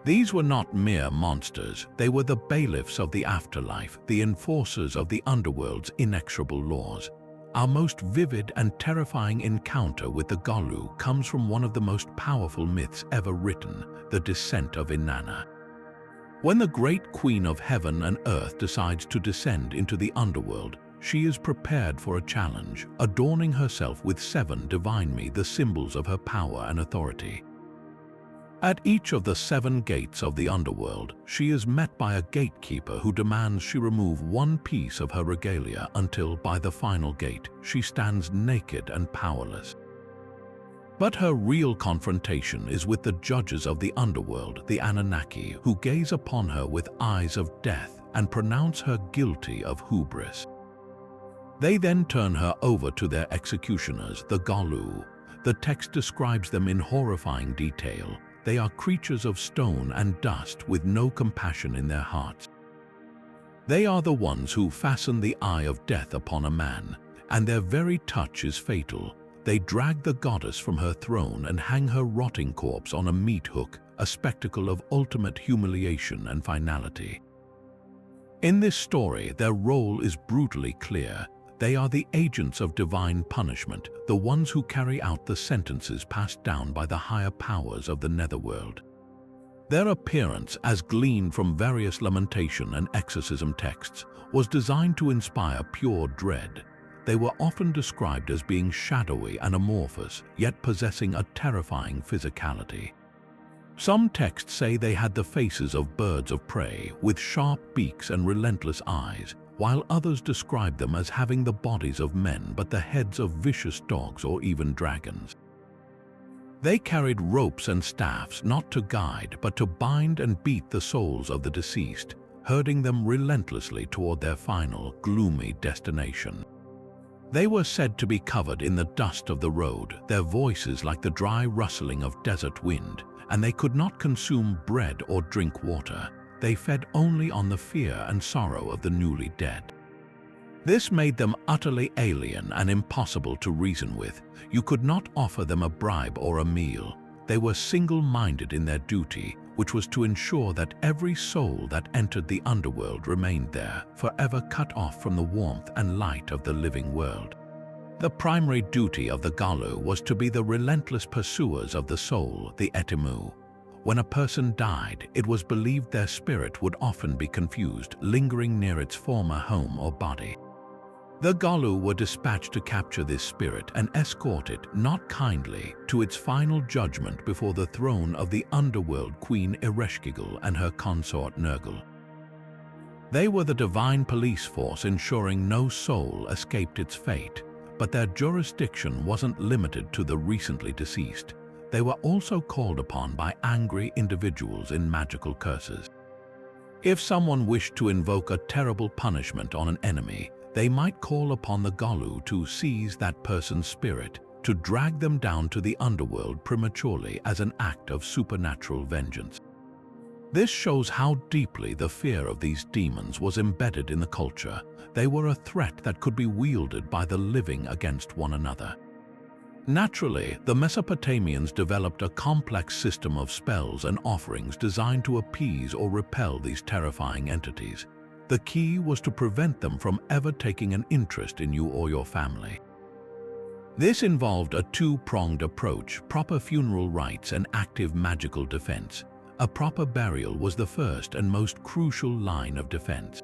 These were not mere monsters, they were the bailiffs of the afterlife, the enforcers of the underworld's inexorable laws. Our most vivid and terrifying encounter with the Apkallu comes from one of the most powerful myths ever written, the descent of Inanna. When the great queen of heaven and earth decides to descend into the underworld, she is prepared for a challenge, adorning herself with 7 divine the symbols of her power and authority. At each of the 7 gates of the underworld, she is met by a gatekeeper who demands she remove one piece of her regalia until, by the final gate, she stands naked and powerless. But her real confrontation is with the judges of the underworld, the Anunnaki, who gaze upon her with eyes of death and pronounce her guilty of hubris. They then turn her over to their executioners, the Apkallu. The text describes them in horrifying detail. They are creatures of stone and dust with no compassion in their hearts. They are the ones who fasten the eye of death upon a man, and their very touch is fatal. They drag the goddess from her throne and hang her rotting corpse on a meat hook, a spectacle of ultimate humiliation and finality. In this story, their role is brutally clear. They are the agents of divine punishment, the ones who carry out the sentences passed down by the higher powers of the netherworld. Their appearance, as gleaned from various lamentation and exorcism texts, was designed to inspire pure dread. They were often described as being shadowy and amorphous, yet possessing a terrifying physicality. Some texts say they had the faces of birds of prey, with sharp beaks and relentless eyes, while others describe them as having the bodies of men but the heads of vicious dogs or even dragons. They carried ropes and staffs not to guide but to bind and beat the souls of the deceased, herding them relentlessly toward their final, gloomy destination. They were said to be covered in the dust of the road, their voices like the dry rustling of desert wind, and they could not consume bread or drink water. They fed only on the fear and sorrow of the newly dead. This made them utterly alien and impossible to reason with. You could not offer them a bribe or a meal. They were single-minded in their duty, which was to ensure that every soul that entered the underworld remained there, forever cut off from the warmth and light of the living world. The primary duty of the Apkallu was to be the relentless pursuers of the soul, the etimu. When a person died, it was believed their spirit would often be confused, lingering near its former home or body. The Apkallu were dispatched to capture this spirit and escort it, not kindly, to its final judgment before the throne of the underworld queen Ereshkigal and her consort Nergal. They were the divine police force ensuring no soul escaped its fate, but their jurisdiction wasn't limited to the recently deceased. They were also called upon by angry individuals in magical curses. If someone wished to invoke a terrible punishment on an enemy, they might call upon the Apkallu to seize that person's spirit, to drag them down to the underworld prematurely as an act of supernatural vengeance. This shows how deeply the fear of these demons was embedded in the culture. They were a threat that could be wielded by the living against one another. Naturally, the Mesopotamians developed a complex system of spells and offerings designed to appease or repel these terrifying entities. The key was to prevent them from ever taking an interest in you or your family. This involved a two-pronged approach: proper funeral rites and active magical defense. A proper burial was the first and most crucial line of defense.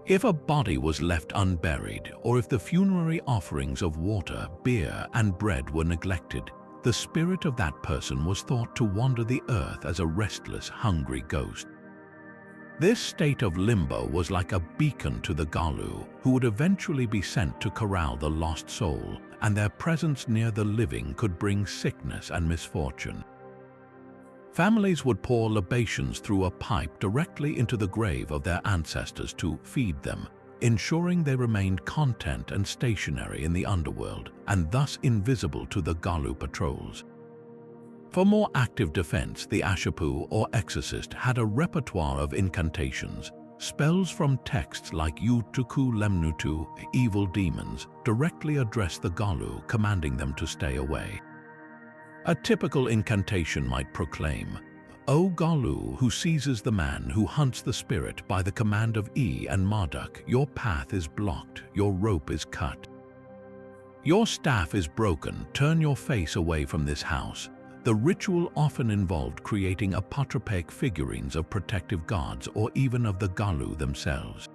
If a body was left unburied, or if the funerary offerings of water, beer, and bread were neglected, the spirit of that person was thought to wander the earth as a restless, hungry ghost. This state of limbo was like a beacon to the Apkallu, who would eventually be sent to corral the lost soul, and their presence near the living could bring sickness and misfortune. Families would pour libations through a pipe directly into the grave of their ancestors to feed them, ensuring they remained content and stationary in the underworld, and thus invisible to the Apkallu patrols. For more active defense, the Ashapu or exorcist had a repertoire of incantations. Spells from texts like Utuku Lemnutu, evil demons, directly address the Apkallu, commanding them to stay away. A typical incantation might proclaim, "O Apkallu, who seizes the man who hunts the spirit by the command of E and Marduk, your path is blocked, your rope is cut." Your staff is broken, turn your face away from this house. The ritual often involved creating apotropaic figurines of protective gods or even of the Gallu themselves.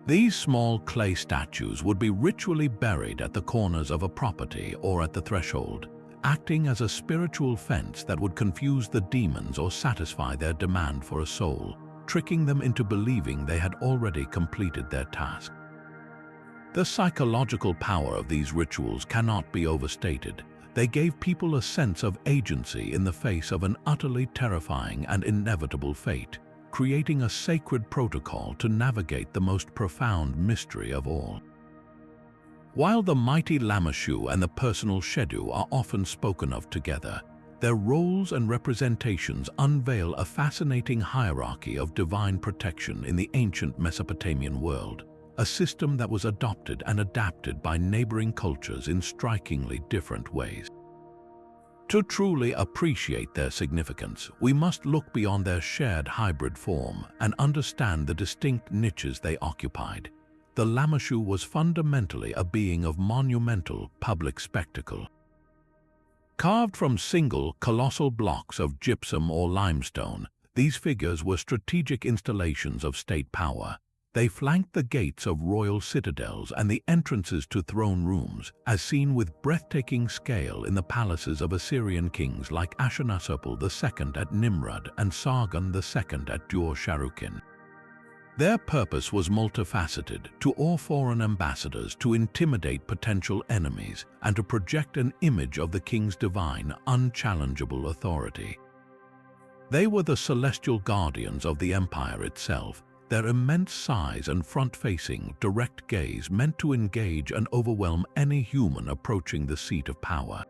These small clay statues would be ritually buried at the corners of a property or at the threshold, acting as a spiritual fence that would confuse the demons or satisfy their demand for a soul, tricking them into believing they had already completed their task. The psychological power of these rituals cannot be overstated. They gave people a sense of agency in the face of an utterly terrifying and inevitable fate, creating a sacred protocol to navigate the most profound mystery of all. While the mighty Lamassu and the personal Shedu are often spoken of together, their roles and representations unveil a fascinating hierarchy of divine protection in the ancient Mesopotamian world, a system that was adopted and adapted by neighboring cultures in strikingly different ways. To truly appreciate their significance, we must look beyond their shared hybrid form and understand the distinct niches they occupied. The Lamassu was fundamentally a being of monumental public spectacle. Carved from single, colossal blocks of gypsum or limestone, these figures were strategic installations of state power. They flanked the gates of royal citadels and the entrances to throne rooms, as seen with breathtaking scale in the palaces of Assyrian kings like Ashurnasirpal II at Nimrud and Sargon II at Dur-Sharrukin. Their purpose was multifaceted: to awe foreign ambassadors, to intimidate potential enemies, and to project an image of the king's divine, unchallengeable authority. They were the celestial guardians of the empire itself. Their immense size and front-facing, direct gaze meant to engage and overwhelm any human approaching the seat of power.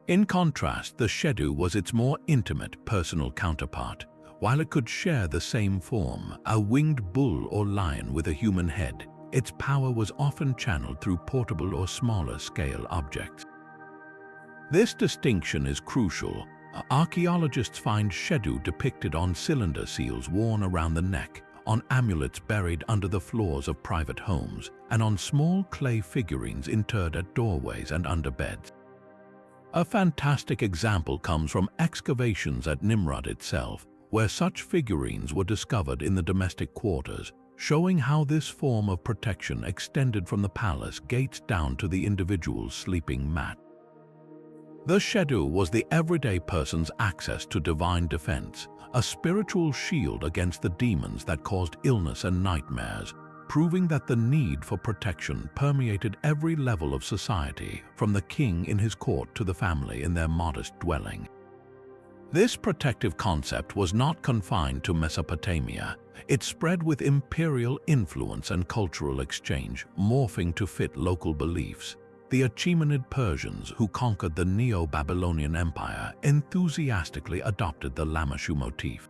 In contrast, the Shedu was its more intimate, personal counterpart. While it could share the same form, a winged bull or lion with a human head, its power was often channeled through portable or smaller-scale objects. This distinction is crucial. Archaeologists find Shedu depicted on cylinder seals worn around the neck, on amulets buried under the floors of private homes, and on small clay figurines interred at doorways and under beds. A fantastic example comes from excavations at Nimrud itself, where such figurines were discovered in the domestic quarters, showing how this form of protection extended from the palace gates down to the individual's sleeping mat. The Shedu was the everyday person's access to divine defense, a spiritual shield against the demons that caused illness and nightmares, proving that the need for protection permeated every level of society, from the king in his court to the family in their modest dwelling. This protective concept was not confined to Mesopotamia. It spread with imperial influence and cultural exchange, morphing to fit local beliefs. The Achaemenid Persians, who conquered the Neo-Babylonian Empire, enthusiastically adopted the Lamassu motif.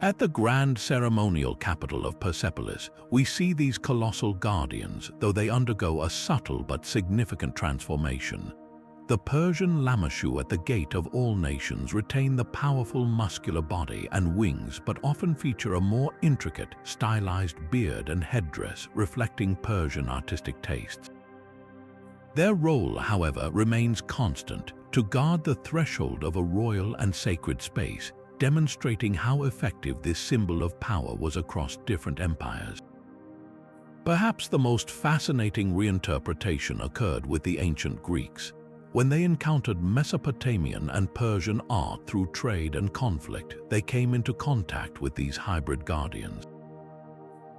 At the grand ceremonial capital of Persepolis, we see these colossal guardians, though they undergo a subtle but significant transformation. The Persian Lamassu at the gate of all nations retain the powerful muscular body and wings, but often feature a more intricate, stylized beard and headdress reflecting Persian artistic tastes. Their role, however, remains constant: to guard the threshold of a royal and sacred space, demonstrating how effective this symbol of power was across different empires. Perhaps the most fascinating reinterpretation occurred with the ancient Greeks. When they encountered Mesopotamian and Persian art through trade and conflict, they came into contact with these hybrid guardians.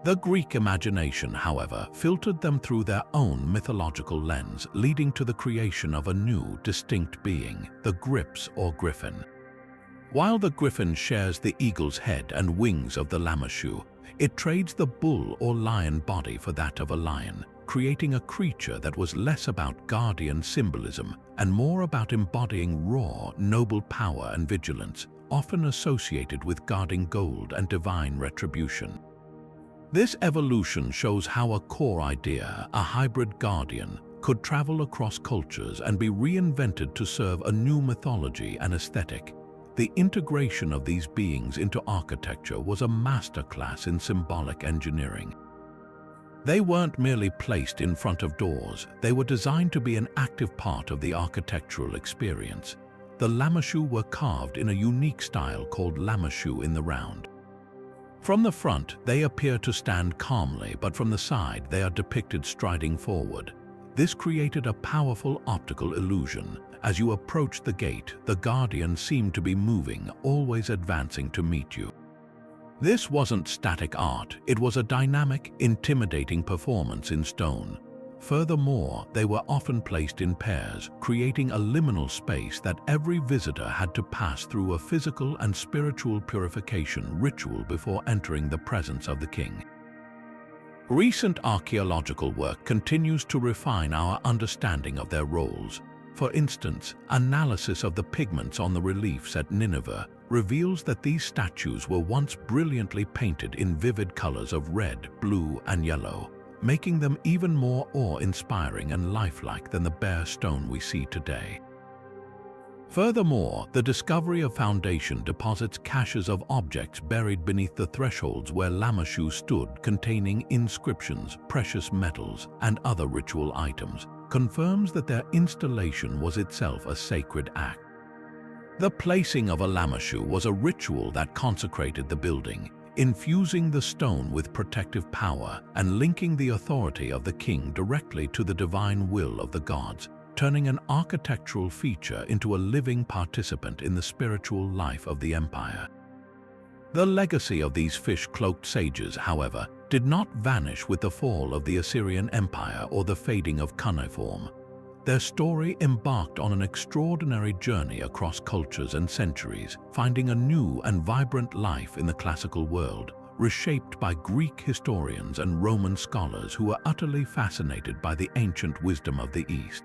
The Greek imagination, however, filtered them through their own mythological lens, leading to the creation of a new, distinct being, the Grips or Griffin. While the Griffin shares the eagle's head and wings of the Lamassu, it trades the bull or lion body for that of a lion, creating a creature that was less about guardian symbolism and more about embodying raw, noble power and vigilance, often associated with guarding gold and divine retribution. This evolution shows how a core idea, a hybrid guardian, could travel across cultures and be reinvented to serve a new mythology and aesthetic. The integration of these beings into architecture was a masterclass in symbolic engineering. They weren't merely placed in front of doors, they were designed to be an active part of the architectural experience. The Lamassu were carved in a unique style called Lamassu in the round. From the front, they appear to stand calmly, but from the side, they are depicted striding forward. This created a powerful optical illusion. As you approached the gate, the guardian seemed to be moving, always advancing to meet you. This wasn't static art, it was a dynamic, intimidating performance in stone. Furthermore, they were often placed in pairs, creating a liminal space that every visitor had to pass through a physical and spiritual purification ritual before entering the presence of the king. Recent archaeological work continues to refine our understanding of their roles. For instance, analysis of the pigments on the reliefs at Nineveh reveals that these statues were once brilliantly painted in vivid colors of red, blue, and yellow, making them even more awe-inspiring and lifelike than the bare stone we see today. Furthermore, the discovery of foundation deposits caches of objects buried beneath the thresholds where Lamassu stood, containing inscriptions, precious metals, and other ritual items, confirms that their installation was itself a sacred act. The placing of a Lamassu was a ritual that consecrated the building, infusing the stone with protective power and linking the authority of the king directly to the divine will of the gods, turning an architectural feature into a living participant in the spiritual life of the empire. The legacy of these fish-cloaked sages, however, did not vanish with the fall of the Assyrian Empire or the fading of cuneiform. Their story embarked on an extraordinary journey across cultures and centuries, finding a new and vibrant life in the classical world, reshaped by Greek historians and Roman scholars who were utterly fascinated by the ancient wisdom of the East.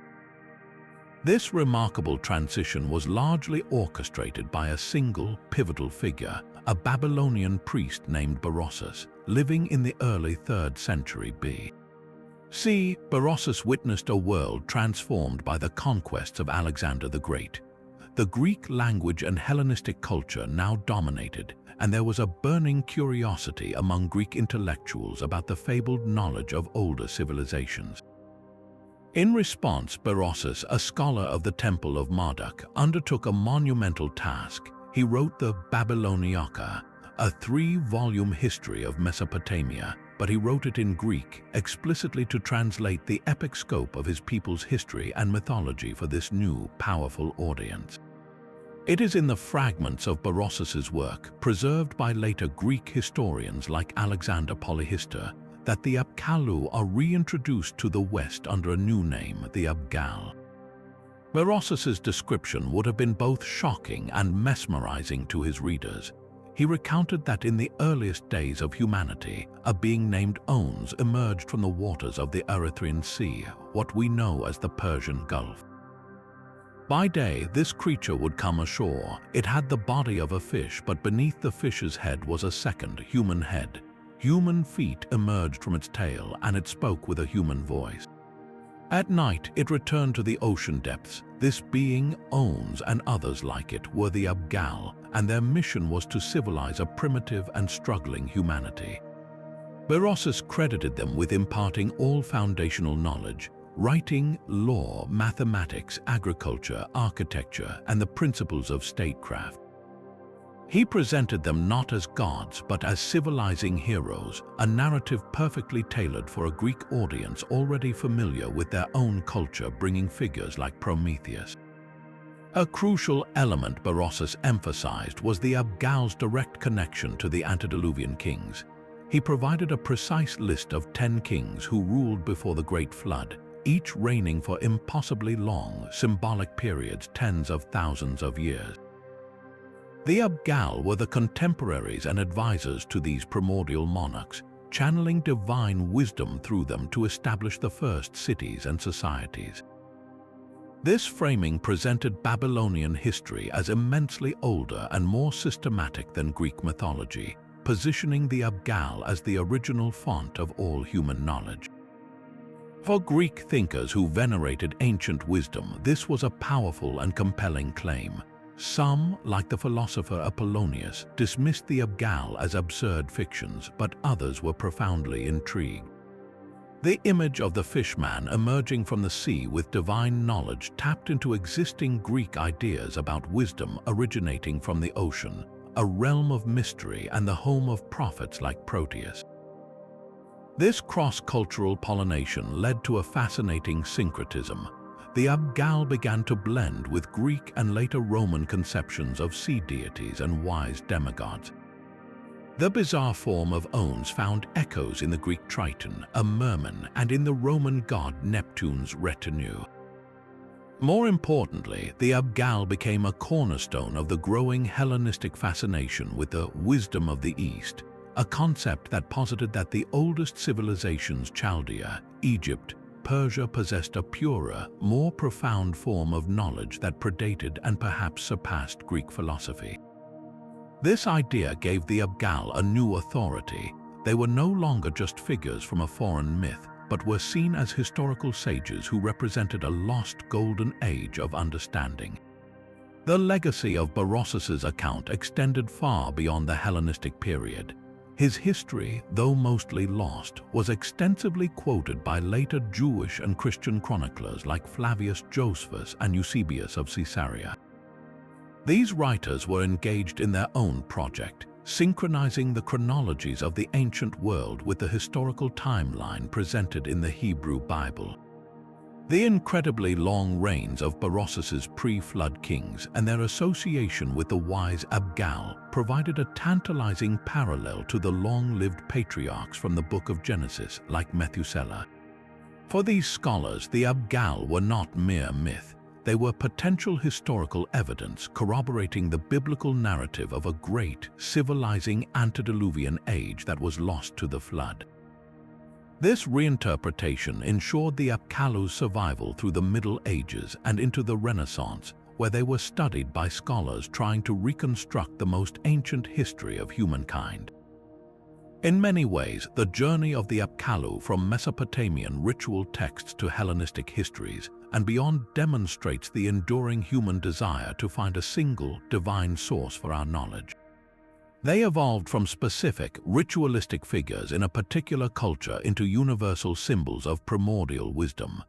This remarkable transition was largely orchestrated by a single, pivotal figure, a Babylonian priest named Berossus, living in the early 3rd century B.C. Berossus witnessed a world transformed by the conquests of Alexander the Great. The Greek language and Hellenistic culture now dominated, and there was a burning curiosity among Greek intellectuals about the fabled knowledge of older civilizations. In response, Berossus, a scholar of the Temple of Marduk, undertook a monumental task. He wrote the Babyloniaca, a 3-volume history of Mesopotamia, but he wrote it in Greek, explicitly to translate the epic scope of his people's history and mythology for this new, powerful audience. It is in the fragments of Berossus's work, preserved by later Greek historians like Alexander Polyhistor, that the Apkallu are reintroduced to the West under a new name, the Abgal. Berossus's description would have been both shocking and mesmerizing to his readers. He recounted that in the earliest days of humanity, a being named Ons emerged from the waters of the Erythraean Sea, what we know as the Persian Gulf. By day, this creature would come ashore. It had the body of a fish, but beneath the fish's head was a second, human head. Human feet emerged from its tail, and it spoke with a human voice. At night, it returned to the ocean depths. This being, Ons, and others like it, were the Abgal, and their mission was to civilize a primitive and struggling humanity. Berossus credited them with imparting all foundational knowledge: writing, law, mathematics, agriculture, architecture, and the principles of statecraft. He presented them not as gods, but as civilizing heroes, a narrative perfectly tailored for a Greek audience already familiar with their own culture, bringing figures like Prometheus. A crucial element Berossus emphasized was the Abgal's direct connection to the antediluvian kings. He provided a precise list of 10 kings who ruled before the Great Flood, each reigning for impossibly long, symbolic periods, tens of thousands of years. The Abgal were the contemporaries and advisors to these primordial monarchs, channeling divine wisdom through them to establish the first cities and societies. This framing presented Babylonian history as immensely older and more systematic than Greek mythology, positioning the Abgal as the original font of all human knowledge. For Greek thinkers who venerated ancient wisdom, this was a powerful and compelling claim. Some, like the philosopher Apollonius, dismissed the Abgal as absurd fictions, but others were profoundly intrigued. The image of the fishman emerging from the sea with divine knowledge tapped into existing Greek ideas about wisdom originating from the ocean, a realm of mystery and the home of prophets like Proteus. This cross-cultural pollination led to a fascinating syncretism. The Apkallu began to blend with Greek and later Roman conceptions of sea deities and wise demigods. The bizarre form of Ons found echoes in the Greek Triton, a merman, and in the Roman god Neptune's retinue. More importantly, the Apkallu became a cornerstone of the growing Hellenistic fascination with the wisdom of the East, a concept that posited that the oldest civilizations, Chaldea, Egypt, Persia, possessed a purer, more profound form of knowledge that predated and perhaps surpassed Greek philosophy. This idea gave the Apkallu a new authority. They were no longer just figures from a foreign myth, but were seen as historical sages who represented a lost golden age of understanding. The legacy of Berossus's account extended far beyond the Hellenistic period. His history, though mostly lost, was extensively quoted by later Jewish and Christian chroniclers like Flavius Josephus and Eusebius of Caesarea. These writers were engaged in their own project, synchronizing the chronologies of the ancient world with the historical timeline presented in the Hebrew Bible. The incredibly long reigns of Berossus's pre-flood kings and their association with the wise Apkallu provided a tantalizing parallel to the long-lived patriarchs from the Book of Genesis, like Methuselah. For these scholars, the Apkallu were not mere myth. They were potential historical evidence corroborating the biblical narrative of a great, civilizing antediluvian age that was lost to the flood. This reinterpretation ensured the Apkallu's survival through the Middle Ages and into the Renaissance, where they were studied by scholars trying to reconstruct the most ancient history of humankind. In many ways, the journey of the Apkallu from Mesopotamian ritual texts to Hellenistic histories and beyond demonstrates the enduring human desire to find a single, divine source for our knowledge. They evolved from specific, ritualistic figures in a particular culture into universal symbols of primordial wisdom.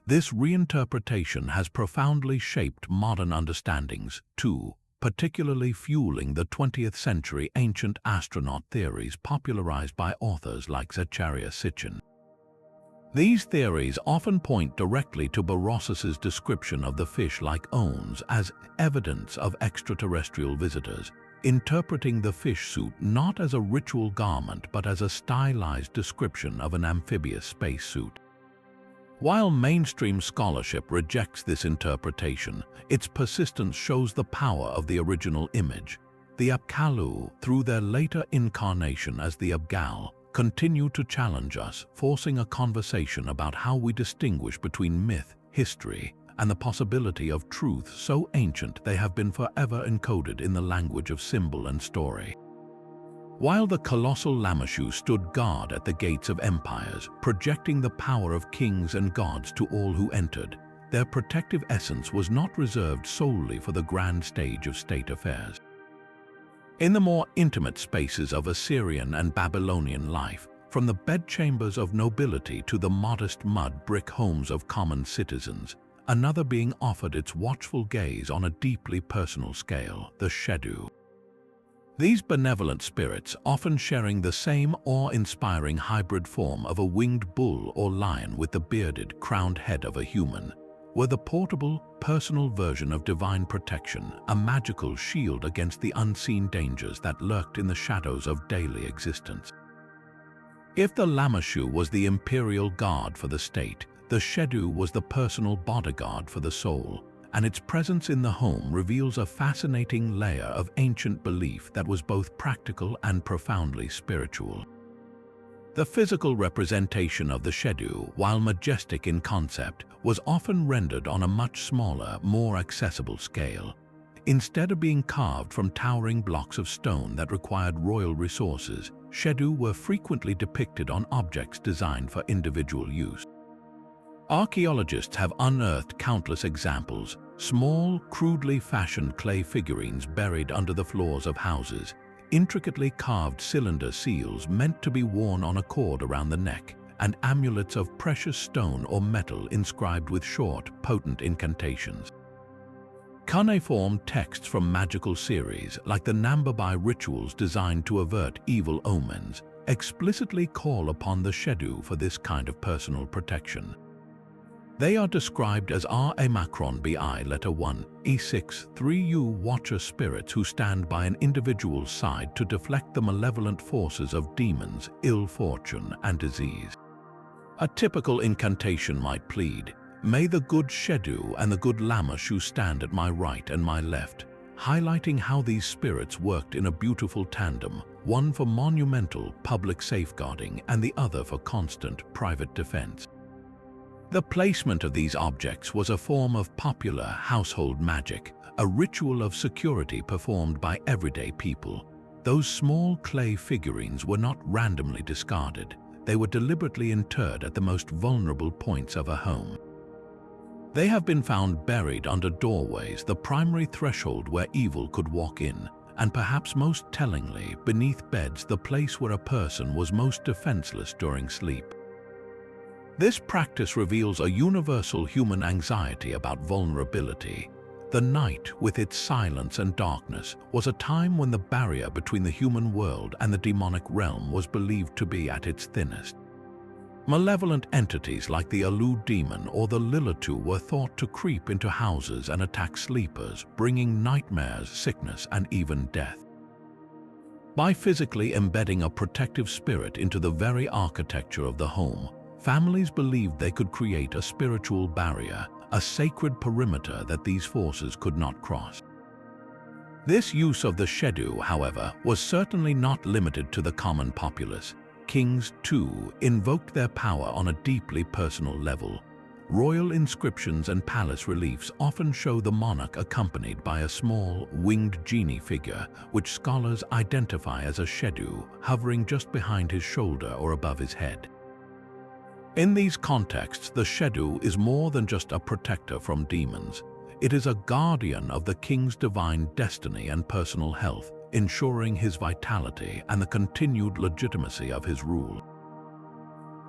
This reinterpretation has profoundly shaped modern understandings, too, particularly fueling the 20th century ancient astronaut theories popularized by authors like Zecharia Sitchin. These theories often point directly to Berossus's description of the fish-like Ons as evidence of extraterrestrial visitors, interpreting the fish suit not as a ritual garment but as a stylized description of an amphibious spacesuit. While mainstream scholarship rejects this interpretation, its persistence shows the power of the original image. The Apkallu, through their later incarnation as the Apkallu, continue to challenge us, forcing a conversation about how we distinguish between myth, history, and the possibility of truth so ancient they have been forever encoded in the language of symbol and story. While the colossal Lamassu stood guard at the gates of empires, projecting the power of kings and gods to all who entered, their protective essence was not reserved solely for the grand stage of state affairs. In the more intimate spaces of Assyrian and Babylonian life, from the bedchambers of nobility to the modest mud brick homes of common citizens, another being offered its watchful gaze on a deeply personal scale, the Shedu. These benevolent spirits, often sharing the same awe-inspiring hybrid form of a winged bull or lion with the bearded, crowned head of a human, were the portable, personal version of divine protection, a magical shield against the unseen dangers that lurked in the shadows of daily existence. If the Lamassu was the imperial guard for the state, the Shedu was the personal bodyguard for the soul, and its presence in the home reveals a fascinating layer of ancient belief that was both practical and profoundly spiritual. The physical representation of the Shedu, while majestic in concept, was often rendered on a much smaller, more accessible scale. Instead of being carved from towering blocks of stone that required royal resources, Shedu were frequently depicted on objects designed for individual use. Archaeologists have unearthed countless examples, small, crudely fashioned clay figurines buried under the floors of houses, intricately carved cylinder seals meant to be worn on a cord around the neck, and amulets of precious stone or metal inscribed with short, potent incantations. Cuneiform texts from magical series, like the Nambabai rituals designed to avert evil omens, explicitly call upon the Shedu for this kind of personal protection. They are described as Ra-Macron Bi letter 1, E6, 3U watcher spirits who stand by an individual's side to deflect the malevolent forces of demons, ill fortune, and disease. A typical incantation might plead, "May the good Shedu and the good Lamassu stand at my right and my left," highlighting how these spirits worked in a beautiful tandem, one for monumental public safeguarding and the other for constant private defense. The placement of these objects was a form of popular household magic, a ritual of security performed by everyday people. Those small clay figurines were not randomly discarded. They were deliberately interred at the most vulnerable points of a home. They have been found buried under doorways, the primary threshold where evil could walk in, and perhaps most tellingly, beneath beds, the place where a person was most defenseless during sleep. This practice reveals a universal human anxiety about vulnerability. The night, with its silence and darkness, was a time when the barrier between the human world and the demonic realm was believed to be at its thinnest. Malevolent entities like the Allu demon or the Lilatu were thought to creep into houses and attack sleepers, bringing nightmares, sickness, and even death. By physically embedding a protective spirit into the very architecture of the home, families believed they could create a spiritual barrier, a sacred perimeter that these forces could not cross. This use of the Shedu, however, was certainly not limited to the common populace. Kings, too, invoked their power on a deeply personal level. Royal inscriptions and palace reliefs often show the monarch accompanied by a small, winged genie figure, which scholars identify as a Shedu, hovering just behind his shoulder or above his head. In these contexts, the Shedu is more than just a protector from demons. It is a guardian of the king's divine destiny and personal health, ensuring his vitality and the continued legitimacy of his rule.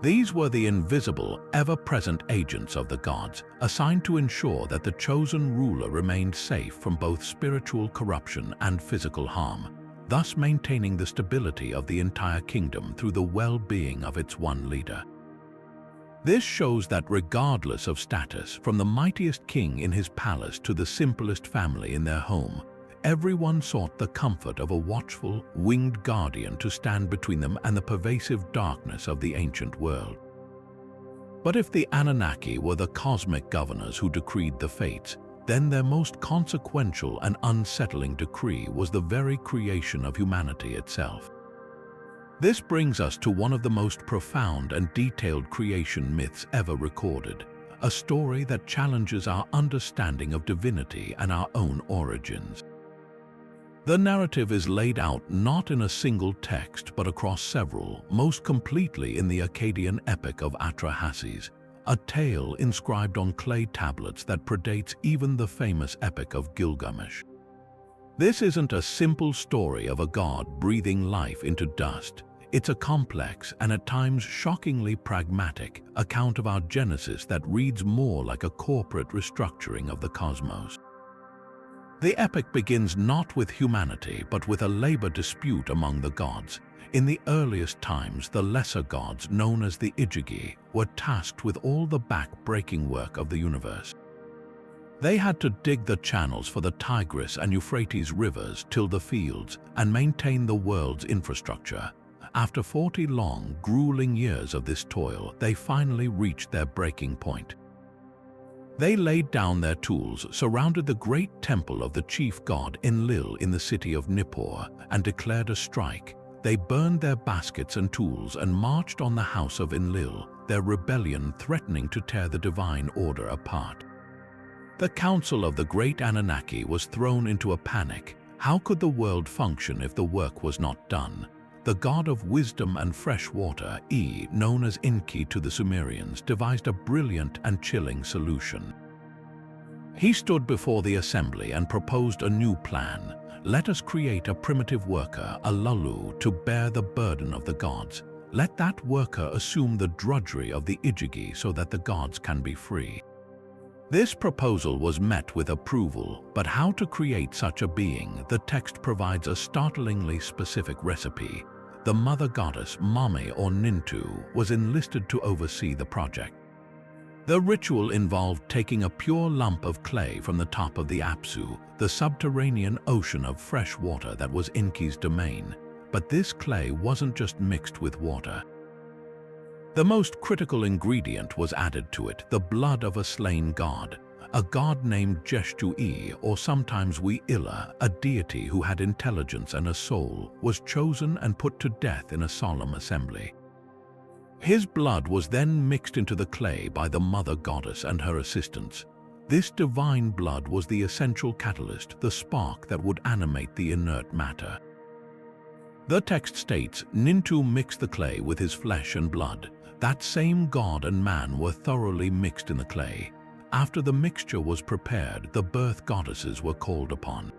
These were the invisible, ever-present agents of the gods, assigned to ensure that the chosen ruler remained safe from both spiritual corruption and physical harm, thus maintaining the stability of the entire kingdom through the well-being of its one leader. This shows that regardless of status, from the mightiest king in his palace to the simplest family in their home, everyone sought the comfort of a watchful, winged guardian to stand between them and the pervasive darkness of the ancient world. But if the Anunnaki were the cosmic governors who decreed the fates, then their most consequential and unsettling decree was the very creation of humanity itself. This brings us to one of the most profound and detailed creation myths ever recorded, a story that challenges our understanding of divinity and our own origins. The narrative is laid out not in a single text but across several, most completely in the Akkadian epic of Atrahasis, a tale inscribed on clay tablets that predates even the famous epic of Gilgamesh. This isn't a simple story of a god breathing life into dust. It's a complex and at times shockingly pragmatic account of our genesis that reads more like a corporate restructuring of the cosmos. The epic begins not with humanity but with a labor dispute among the gods. In the earliest times, the lesser gods, known as the Igigi, were tasked with all the back-breaking work of the universe. They had to dig the channels for the Tigris and Euphrates rivers, till the fields, and maintain the world's infrastructure. After 40 long, grueling years of this toil, they finally reached their breaking point. They laid down their tools, surrounded the great temple of the chief god Enlil in the city of Nippur, and declared a strike. They burned their baskets and tools and marched on the house of Enlil, their rebellion threatening to tear the divine order apart. The council of the great Anunnaki was thrown into a panic. How could the world function if the work was not done? The god of wisdom and fresh water, known as Enki to the Sumerians, devised a brilliant and chilling solution. He stood before the assembly and proposed a new plan. Let us create a primitive worker, a Lulu, to bear the burden of the gods. Let that worker assume the drudgery of the Ijigi so that the gods can be free. This proposal was met with approval, but how to create such a being, the text provides a startlingly specific recipe. The mother goddess, Mami or Nintu, was enlisted to oversee the project. The ritual involved taking a pure lump of clay from the top of the Apsu, the subterranean ocean of fresh water that was Inki's domain. But this clay wasn't just mixed with water. The most critical ingredient was added to it, the blood of a slain god. A god named Jeshtu-i, or sometimes Wi-illa, a deity who had intelligence and a soul, was chosen and put to death in a solemn assembly. His blood was then mixed into the clay by the mother goddess and her assistants. This divine blood was the essential catalyst, the spark that would animate the inert matter. The text states, Nintu mixed the clay with his flesh and blood. That same god and man were thoroughly mixed in the clay. After the mixture was prepared, the birth goddesses were called upon.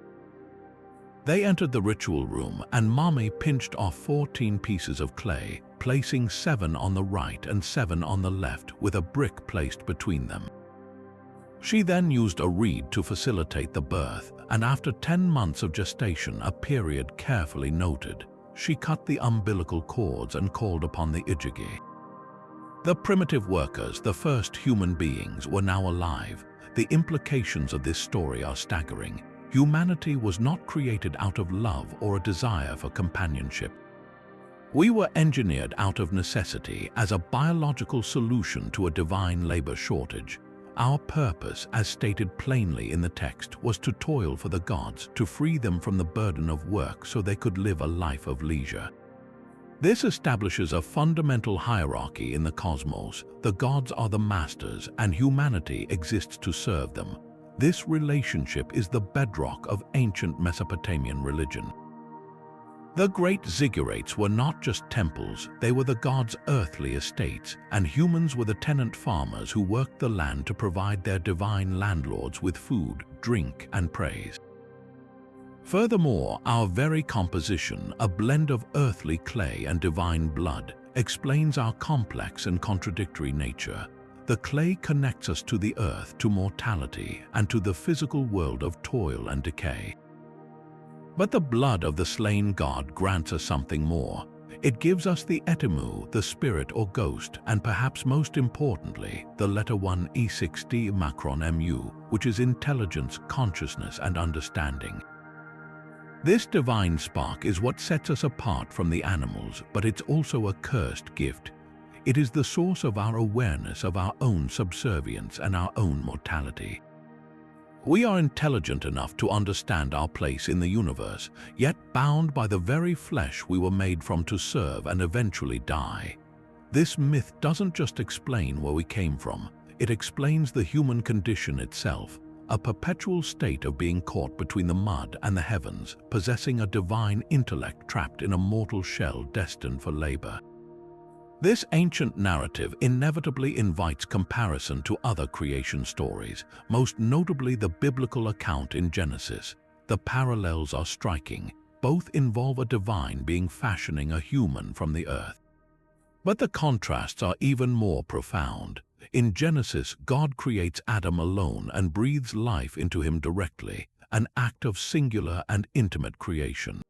They entered the ritual room, and Mami pinched off 14 pieces of clay, placing 7 on the right and 7 on the left, with a brick placed between them. She then used a reed to facilitate the birth, and after 10 months of gestation, a period carefully noted, she cut the umbilical cords and called upon the Ijigi. The primitive workers, the first human beings, were now alive. The implications of this story are staggering. Humanity was not created out of love or a desire for companionship. We were engineered out of necessity as a biological solution to a divine labor shortage. Our purpose, as stated plainly in the text, was to toil for the gods, to free them from the burden of work so they could live a life of leisure. This establishes a fundamental hierarchy in the cosmos. The gods are the masters, and humanity exists to serve them. This relationship is the bedrock of ancient Mesopotamian religion. The great ziggurats were not just temples, they were the gods' earthly estates, and humans were the tenant farmers who worked the land to provide their divine landlords with food, drink, and praise. Furthermore, our very composition, a blend of earthly clay and divine blood, explains our complex and contradictory nature. The clay connects us to the earth, to mortality, and to the physical world of toil and decay. But the blood of the slain god grants us something more. It gives us the etimu, the spirit or ghost, and perhaps most importantly, the letter 1 E6D macron mu, which is intelligence, consciousness, and understanding. This divine spark is what sets us apart from the animals, but it's also a cursed gift. It is the source of our awareness of our own subservience and our own mortality. We are intelligent enough to understand our place in the universe, yet bound by the very flesh we were made from to serve and eventually die. This myth doesn't just explain where we came from, it explains the human condition itself. A perpetual state of being caught between the mud and the heavens, possessing a divine intellect trapped in a mortal shell destined for labor. This ancient narrative inevitably invites comparison to other creation stories, most notably the biblical account in Genesis. The parallels are striking. Both involve a divine being fashioning a human from the earth. But the contrasts are even more profound. In Genesis, God creates Adam alone and breathes life into him directly, an act of singular and intimate creation.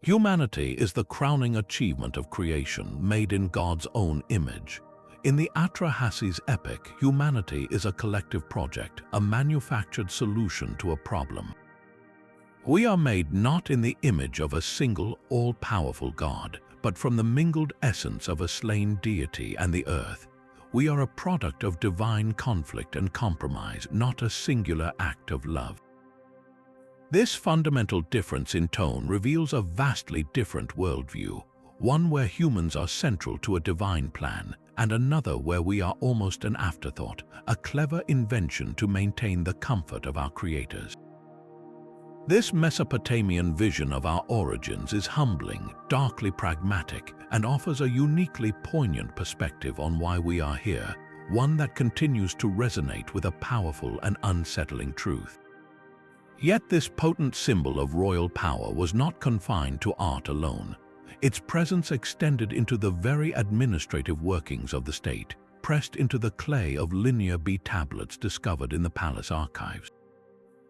Humanity is the crowning achievement of creation, made in God's own image. In the Atrahasis epic, humanity is a collective project, a manufactured solution to a problem. We are made not in the image of a single, all-powerful God, but from the mingled essence of a slain deity and the earth. We are a product of divine conflict and compromise, not a singular act of love. This fundamental difference in tone reveals a vastly different worldview, one where humans are central to a divine plan, and another where we are almost an afterthought, a clever invention to maintain the comfort of our creators. This Mesopotamian vision of our origins is humbling, darkly pragmatic, and offers a uniquely poignant perspective on why we are here, one that continues to resonate with a powerful and unsettling truth. Yet this potent symbol of royal power was not confined to art alone. Its presence extended into the very administrative workings of the state, pressed into the clay of linear B tablets discovered in the palace archives.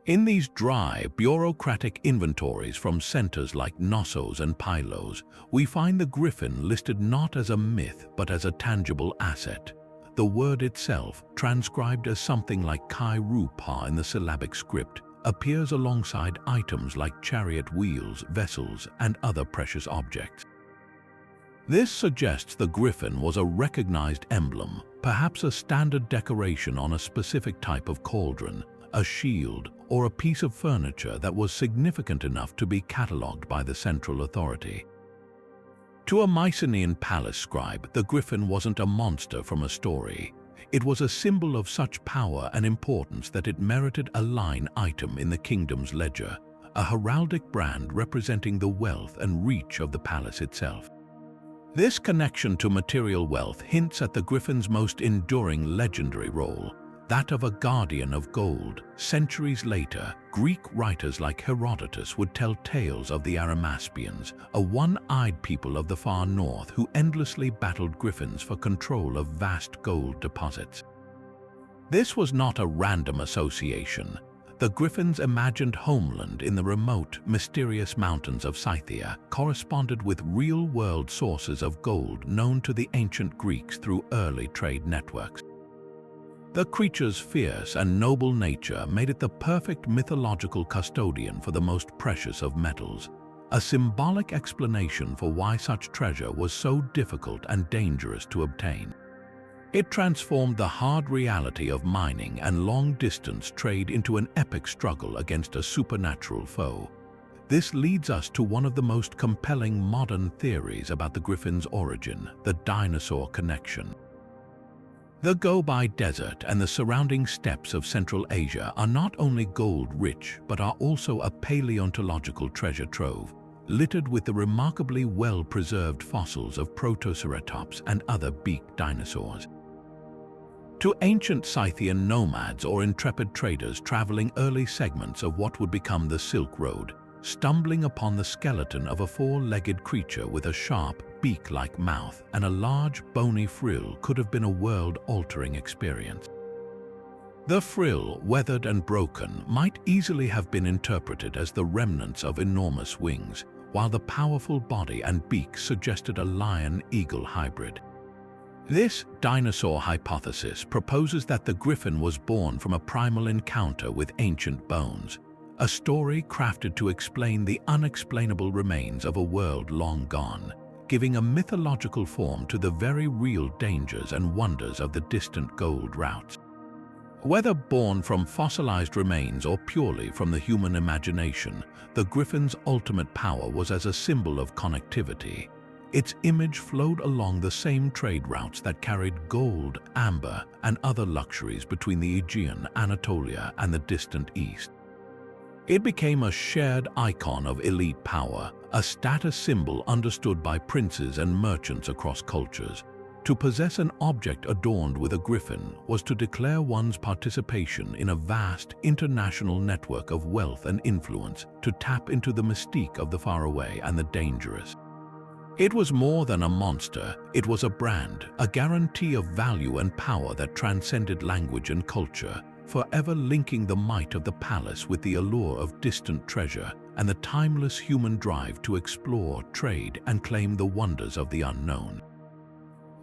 In these dry, bureaucratic inventories from centers like Knossos and Pylos, we find the griffin listed not as a myth but as a tangible asset. The word itself, transcribed as something like Kai-Ru-Pa in the syllabic script, appears alongside items like chariot wheels, vessels, and other precious objects. This suggests the griffin was a recognized emblem, perhaps a standard decoration on a specific type of cauldron, a shield, or a piece of furniture that was significant enough to be catalogued by the central authority. To a Mycenaean palace scribe, the griffin wasn't a monster from a story. It was a symbol of such power and importance that it merited a line item in the kingdom's ledger, a heraldic brand representing the wealth and reach of the palace itself. This connection to material wealth hints at the griffin's most enduring legendary role, that of a guardian of gold. Centuries later, Greek writers like Herodotus would tell tales of the Arimaspians, a one-eyed people of the far north who endlessly battled griffins for control of vast gold deposits. This was not a random association. The griffin's imagined homeland in the remote, mysterious mountains of Scythia corresponded with real-world sources of gold known to the ancient Greeks through early trade networks. The creature's fierce and noble nature made it the perfect mythological custodian for the most precious of metals, a symbolic explanation for why such treasure was so difficult and dangerous to obtain. It transformed the hard reality of mining and long-distance trade into an epic struggle against a supernatural foe. This leads us to one of the most compelling modern theories about the griffin's origin, the dinosaur connection. The Gobi Desert and the surrounding steppes of Central Asia are not only gold-rich but are also a paleontological treasure trove, littered with the remarkably well-preserved fossils of Protoceratops and other beaked dinosaurs. To ancient Scythian nomads or intrepid traders traveling early segments of what would become the Silk Road, stumbling upon the skeleton of a four-legged creature with a sharp, beak-like mouth and a large, bony frill could have been a world-altering experience. The frill, weathered and broken, might easily have been interpreted as the remnants of enormous wings, while the powerful body and beak suggested a lion-eagle hybrid. This dinosaur hypothesis proposes that the griffin was born from a primal encounter with ancient bones, a story crafted to explain the unexplainable remains of a world long gone, giving a mythological form to the very real dangers and wonders of the distant gold routes. Whether born from fossilized remains or purely from the human imagination, the griffin's ultimate power was as a symbol of connectivity. Its image flowed along the same trade routes that carried gold, amber, and other luxuries between the Aegean, Anatolia, and the distant East. It became a shared icon of elite power, a status symbol understood by princes and merchants across cultures. To possess an object adorned with a griffin was to declare one's participation in a vast international network of wealth and influence, to tap into the mystique of the faraway and the dangerous. It was more than a monster, it was a brand, a guarantee of value and power that transcended language and culture, forever linking the might of the palace with the allure of distant treasure and the timeless human drive to explore, trade, and claim the wonders of the unknown.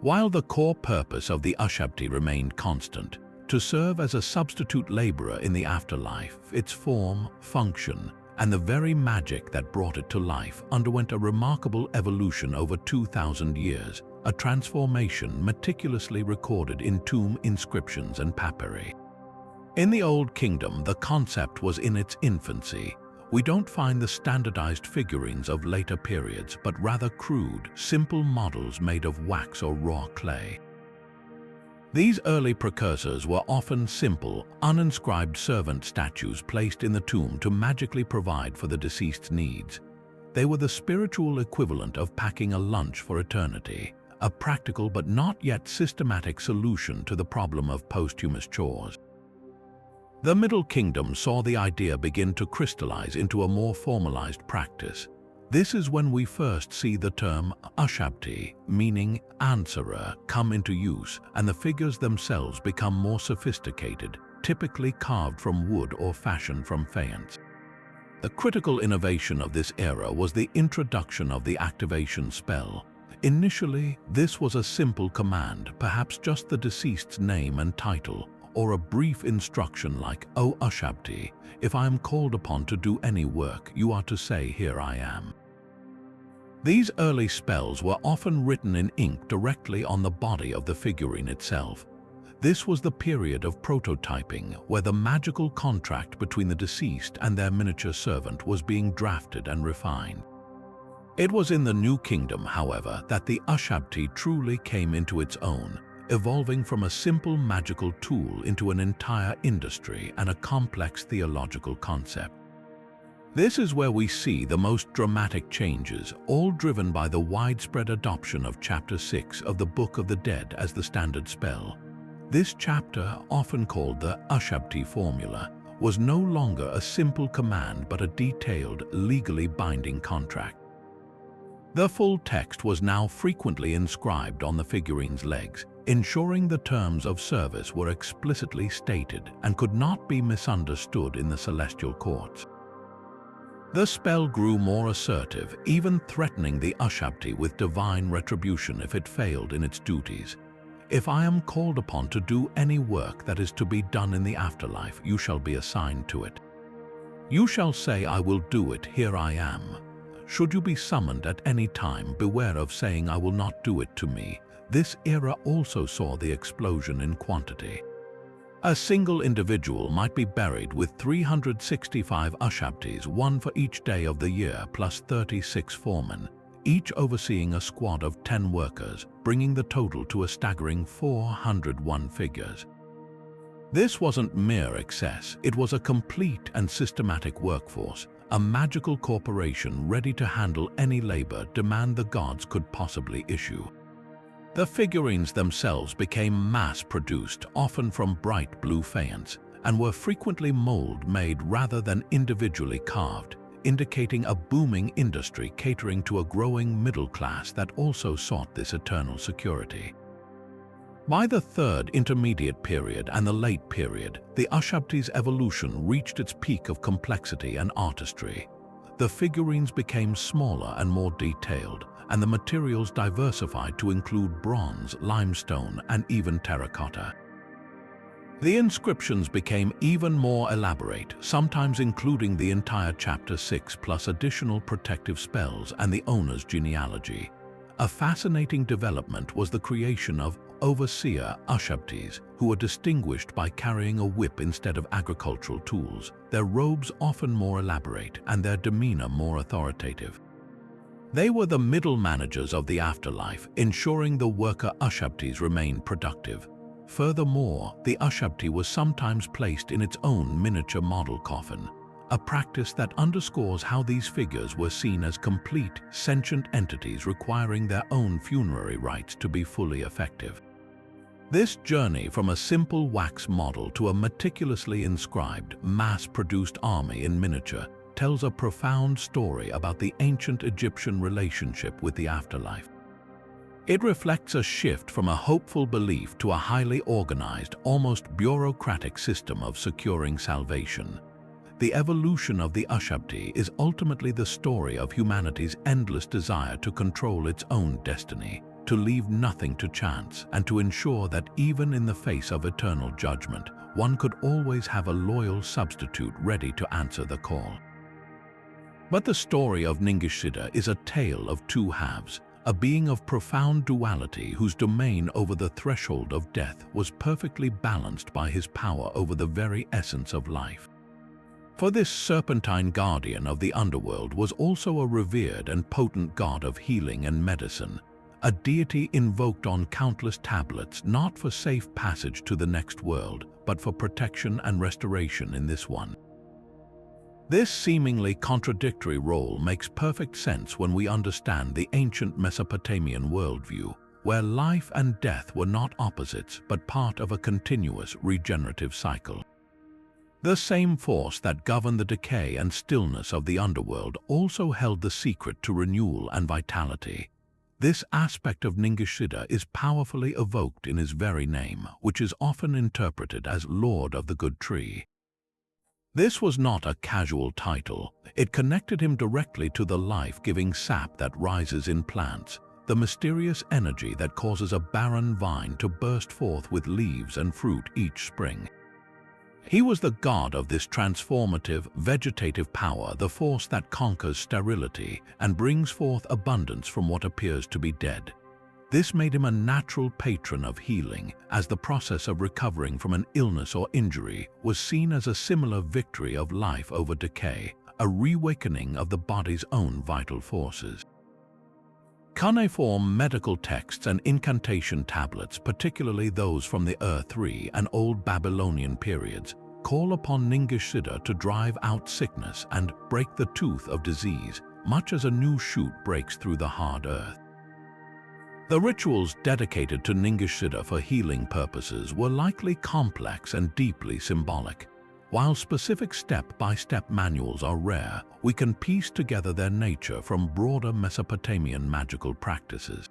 While the core purpose of the Ushabti remained constant, to serve as a substitute laborer in the afterlife, its form, function, and the very magic that brought it to life underwent a remarkable evolution over 2,000 years, a transformation meticulously recorded in tomb inscriptions and papyri. In the Old Kingdom, the concept was in its infancy. We don't find the standardized figurines of later periods, but rather crude, simple models made of wax or raw clay. These early precursors were often simple, uninscribed servant statues placed in the tomb to magically provide for the deceased's needs. They were the spiritual equivalent of packing a lunch for eternity, a practical but not yet systematic solution to the problem of posthumous chores. The Middle Kingdom saw the idea begin to crystallize into a more formalized practice. This is when we first see the term Ushabti, meaning answerer, come into use, and the figures themselves become more sophisticated, typically carved from wood or fashioned from faience. The critical innovation of this era was the introduction of the activation spell. Initially, this was a simple command, perhaps just the deceased's name and title, or a brief instruction like, "O Ushabti, if I am called upon to do any work, you are to say, 'Here I am.'" These early spells were often written in ink directly on the body of the figurine itself. This was the period of prototyping, where the magical contract between the deceased and their miniature servant was being drafted and refined. It was in the New Kingdom, however, that the Ushabti truly came into its own, evolving from a simple magical tool into an entire industry and a complex theological concept. This is where we see the most dramatic changes, all driven by the widespread adoption of Chapter 6 of the Book of the Dead as the standard spell. This chapter, often called the Ushabti formula, was no longer a simple command but a detailed, legally binding contract. The full text was now frequently inscribed on the figurine's legs, ensuring the terms of service were explicitly stated and could not be misunderstood in the celestial courts. The spell grew more assertive, even threatening the Ushabti with divine retribution if it failed in its duties. "If I am called upon to do any work that is to be done in the afterlife, you shall be assigned to it. You shall say, 'I will do it, here I am.' Should you be summoned at any time, beware of saying, 'I will not do it to me.'" This era also saw the explosion in quantity. A single individual might be buried with 365 Ushabtis, one for each day of the year, plus 36 foremen, each overseeing a squad of 10 workers, bringing the total to a staggering 401 figures. This wasn't mere excess, it was a complete and systematic workforce, a magical corporation ready to handle any labor demand the gods could possibly issue. The figurines themselves became mass-produced, often from bright blue faience, and were frequently mold-made rather than individually carved, indicating a booming industry catering to a growing middle class that also sought this eternal security. By the Third Intermediate Period and the Late Period, the Ushabti's evolution reached its peak of complexity and artistry. The figurines became smaller and more detailed, and the materials diversified to include bronze, limestone, and even terracotta. The inscriptions became even more elaborate, sometimes including the entire Chapter 6 plus additional protective spells and the owner's genealogy. A fascinating development was the creation of overseer Ushabtis, who were distinguished by carrying a whip instead of agricultural tools, their robes often more elaborate and their demeanor more authoritative. They were the middle managers of the afterlife, ensuring the worker Ushabtis remained productive. Furthermore, the Ushabti was sometimes placed in its own miniature model coffin, a practice that underscores how these figures were seen as complete, sentient entities requiring their own funerary rites to be fully effective. This journey from a simple wax model to a meticulously inscribed, mass-produced army in miniature tells a profound story about the ancient Egyptian relationship with the afterlife. It reflects a shift from a hopeful belief to a highly organized, almost bureaucratic system of securing salvation. The evolution of the Ushabti is ultimately the story of humanity's endless desire to control its own destiny, to leave nothing to chance, and to ensure that even in the face of eternal judgment, one could always have a loyal substitute ready to answer the call. But the story of Ningishzida is a tale of two halves, a being of profound duality whose domain over the threshold of death was perfectly balanced by his power over the very essence of life. For this serpentine guardian of the underworld was also a revered and potent god of healing and medicine, a deity invoked on countless tablets not for safe passage to the next world, but for protection and restoration in this one. This seemingly contradictory role makes perfect sense when we understand the ancient Mesopotamian worldview, where life and death were not opposites but part of a continuous regenerative cycle. The same force that governed the decay and stillness of the underworld also held the secret to renewal and vitality. This aspect of Ningishida is powerfully evoked in his very name, which is often interpreted as Lord of the Good Tree. This was not a casual title. It connected him directly to the life-giving sap that rises in plants, the mysterious energy that causes a barren vine to burst forth with leaves and fruit each spring. He was the god of this transformative, vegetative power, the force that conquers sterility and brings forth abundance from what appears to be dead. This made him a natural patron of healing, as the process of recovering from an illness or injury was seen as a similar victory of life over decay, a reawakening of the body's own vital forces. Cuneiform medical texts and incantation tablets, particularly those from the Ur-3 and Old Babylonian periods, call upon Ningishida to drive out sickness and break the tooth of disease, much as a new shoot breaks through the hard earth. The rituals dedicated to Ningishida for healing purposes were likely complex and deeply symbolic. While specific step-by-step manuals are rare, we can piece together their nature from broader Mesopotamian magical practices.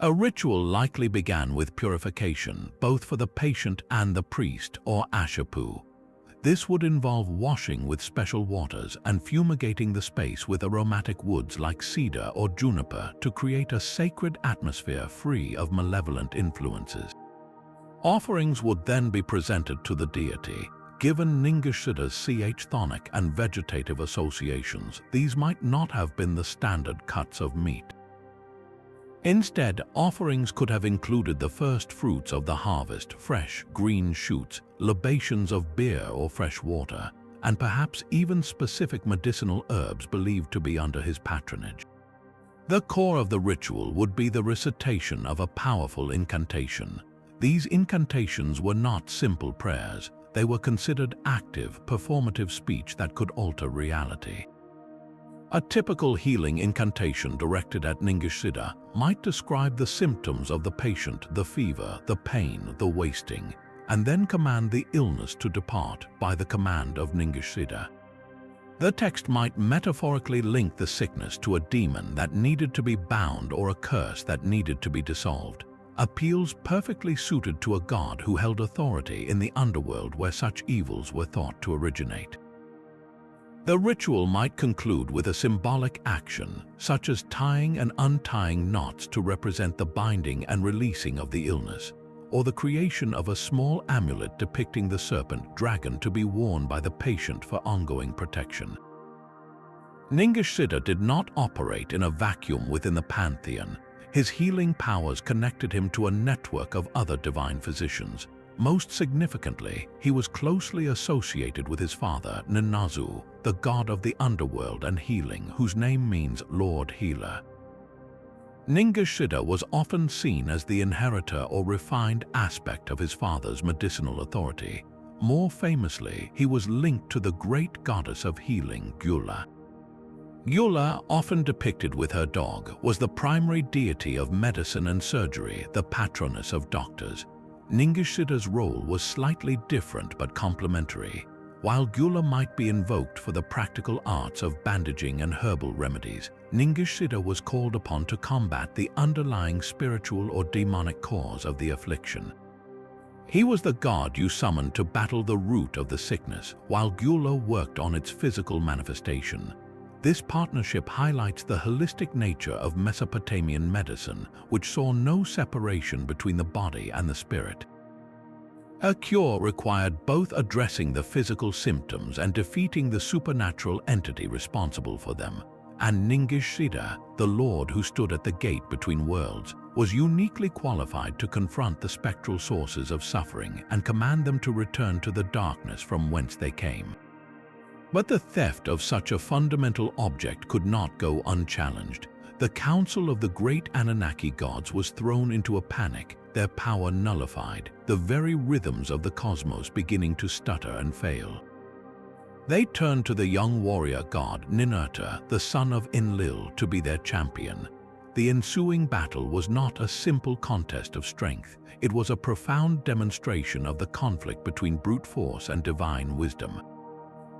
A ritual likely began with purification, both for the patient and the priest, or ashapu. This would involve washing with special waters and fumigating the space with aromatic woods like cedar or juniper to create a sacred atmosphere free of malevolent influences. Offerings would then be presented to the deity. Given Ningishida's chthonic and vegetative associations, these might not have been the standard cuts of meat. Instead, offerings could have included the first fruits of the harvest, fresh, green shoots, libations of beer or fresh water, and perhaps even specific medicinal herbs believed to be under his patronage. The core of the ritual would be the recitation of a powerful incantation. These incantations were not simple prayers. They were considered active, performative speech that could alter reality. A typical healing incantation directed at Ningishida might describe the symptoms of the patient, the fever, the pain, the wasting, and then command the illness to depart by the command of Ningishida. The text might metaphorically link the sickness to a demon that needed to be bound or a curse that needed to be dissolved, appeals perfectly suited to a god who held authority in the underworld where such evils were thought to originate. The ritual might conclude with a symbolic action, such as tying and untying knots to represent the binding and releasing of the illness, or the creation of a small amulet depicting the serpent dragon to be worn by the patient for ongoing protection. Ningishida did not operate in a vacuum within the pantheon. His healing powers connected him to a network of other divine physicians. Most significantly, he was closely associated with his father, Ninazu, the god of the underworld and healing, whose name means Lord Healer. Ningishida was often seen as the inheritor or refined aspect of his father's medicinal authority. More famously, he was linked to the great goddess of healing, Gyula. Gyula, often depicted with her dog, was the primary deity of medicine and surgery, the patroness of doctors. Ningishida's role was slightly different but complementary. While Gyula might be invoked for the practical arts of bandaging and herbal remedies, Ningishida was called upon to combat the underlying spiritual or demonic cause of the affliction. He was the god you summoned to battle the root of the sickness, while Gyula worked on its physical manifestation. This partnership highlights the holistic nature of Mesopotamian medicine, which saw no separation between the body and the spirit. A cure required both addressing the physical symptoms and defeating the supernatural entity responsible for them. And Ningishida, the lord who stood at the gate between worlds, was uniquely qualified to confront the spectral sources of suffering and command them to return to the darkness from whence they came. But the theft of such a fundamental object could not go unchallenged. The council of the great Anunnaki gods was thrown into a panic, their power nullified, the very rhythms of the cosmos beginning to stutter and fail. They turned to the young warrior god Ninurta, the son of Enlil, to be their champion. The ensuing battle was not a simple contest of strength. It was a profound demonstration of the conflict between brute force and divine wisdom.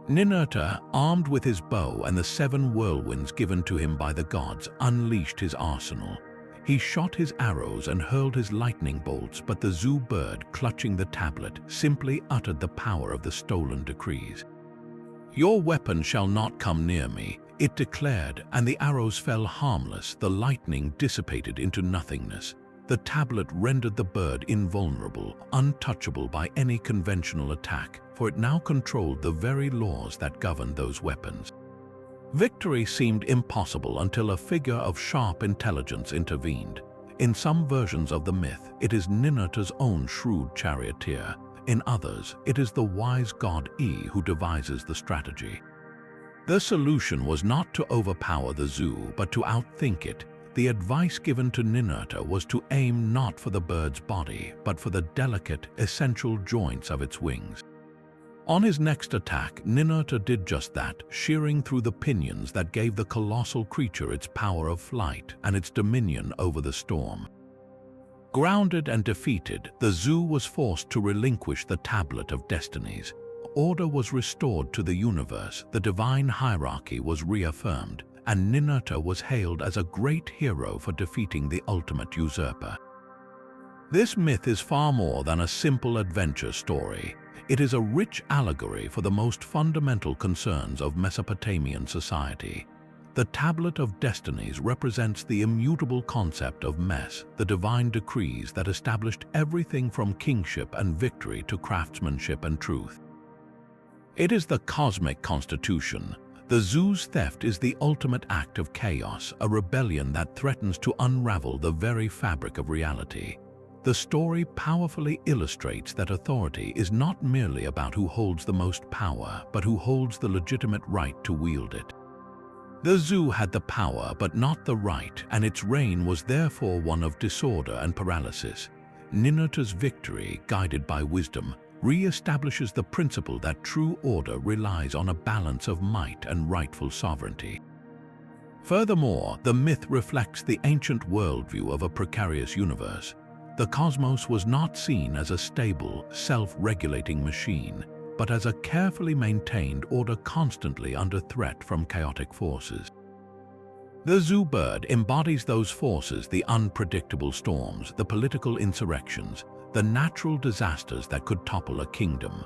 Ninurta, armed with his bow and the 7 whirlwinds given to him by the gods, unleashed his arsenal. He shot his arrows and hurled his lightning bolts, but the Zu bird, clutching the tablet, simply uttered the power of the stolen decrees. "Your weapon shall not come near me," it declared, and the arrows fell harmless, the lightning dissipated into nothingness. The tablet rendered the bird invulnerable, untouchable by any conventional attack, for it now controlled the very laws that governed those weapons. Victory seemed impossible until a figure of sharp intelligence intervened. In some versions of the myth, it is Ninurta's own shrewd charioteer. In others, it is the wise god E who devises the strategy. The solution was not to overpower the Zu, but to outthink it. The advice given to Ninurta was to aim not for the bird's body, but for the delicate, essential joints of its wings. On his next attack, Ninurta did just that, shearing through the pinions that gave the colossal creature its power of flight and its dominion over the storm. Grounded and defeated, the Zu was forced to relinquish the Tablet of Destinies. Order was restored to the universe, the divine hierarchy was reaffirmed, and Ninurta was hailed as a great hero for defeating the ultimate usurper. This myth is far more than a simple adventure story. It is a rich allegory for the most fundamental concerns of Mesopotamian society. The Tablet of Destinies represents the immutable concept of Mes, the divine decrees that established everything from kingship and victory to craftsmanship and truth. It is the cosmic constitution. The Zu's theft is the ultimate act of chaos, a rebellion that threatens to unravel the very fabric of reality. The story powerfully illustrates that authority is not merely about who holds the most power, but who holds the legitimate right to wield it. The Zu had the power but not the right, and its reign was therefore one of disorder and paralysis. Ninurta's victory, guided by wisdom, re-establishes the principle that true order relies on a balance of might and rightful sovereignty. Furthermore, the myth reflects the ancient worldview of a precarious universe. The cosmos was not seen as a stable, self-regulating machine, but as a carefully maintained order constantly under threat from chaotic forces. The Zu bird embodies those forces: the unpredictable storms, the political insurrections, the natural disasters that could topple a kingdom.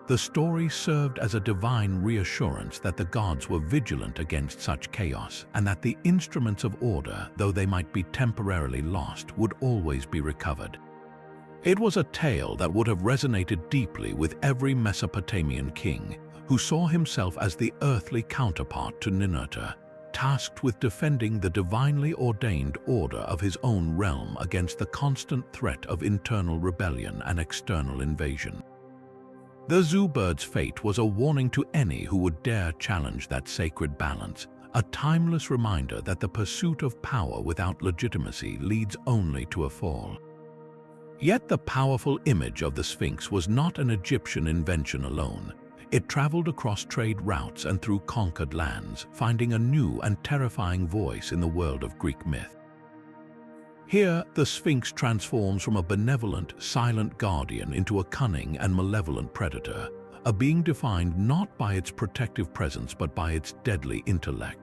The story served as a divine reassurance that the gods were vigilant against such chaos, and that the instruments of order, though they might be temporarily lost, would always be recovered. It was a tale that would have resonated deeply with every Mesopotamian king, who saw himself as the earthly counterpart to Ninurta, tasked with defending the divinely ordained order of his own realm against the constant threat of internal rebellion and external invasion. The Zu bird's fate was a warning to any who would dare challenge that sacred balance, a timeless reminder that the pursuit of power without legitimacy leads only to a fall. Yet the powerful image of the Sphinx was not an Egyptian invention alone. It traveled across trade routes and through conquered lands, finding a new and terrifying voice in the world of Greek myth. Here, the Sphinx transforms from a benevolent, silent guardian into a cunning and malevolent predator, a being defined not by its protective presence but by its deadly intellect.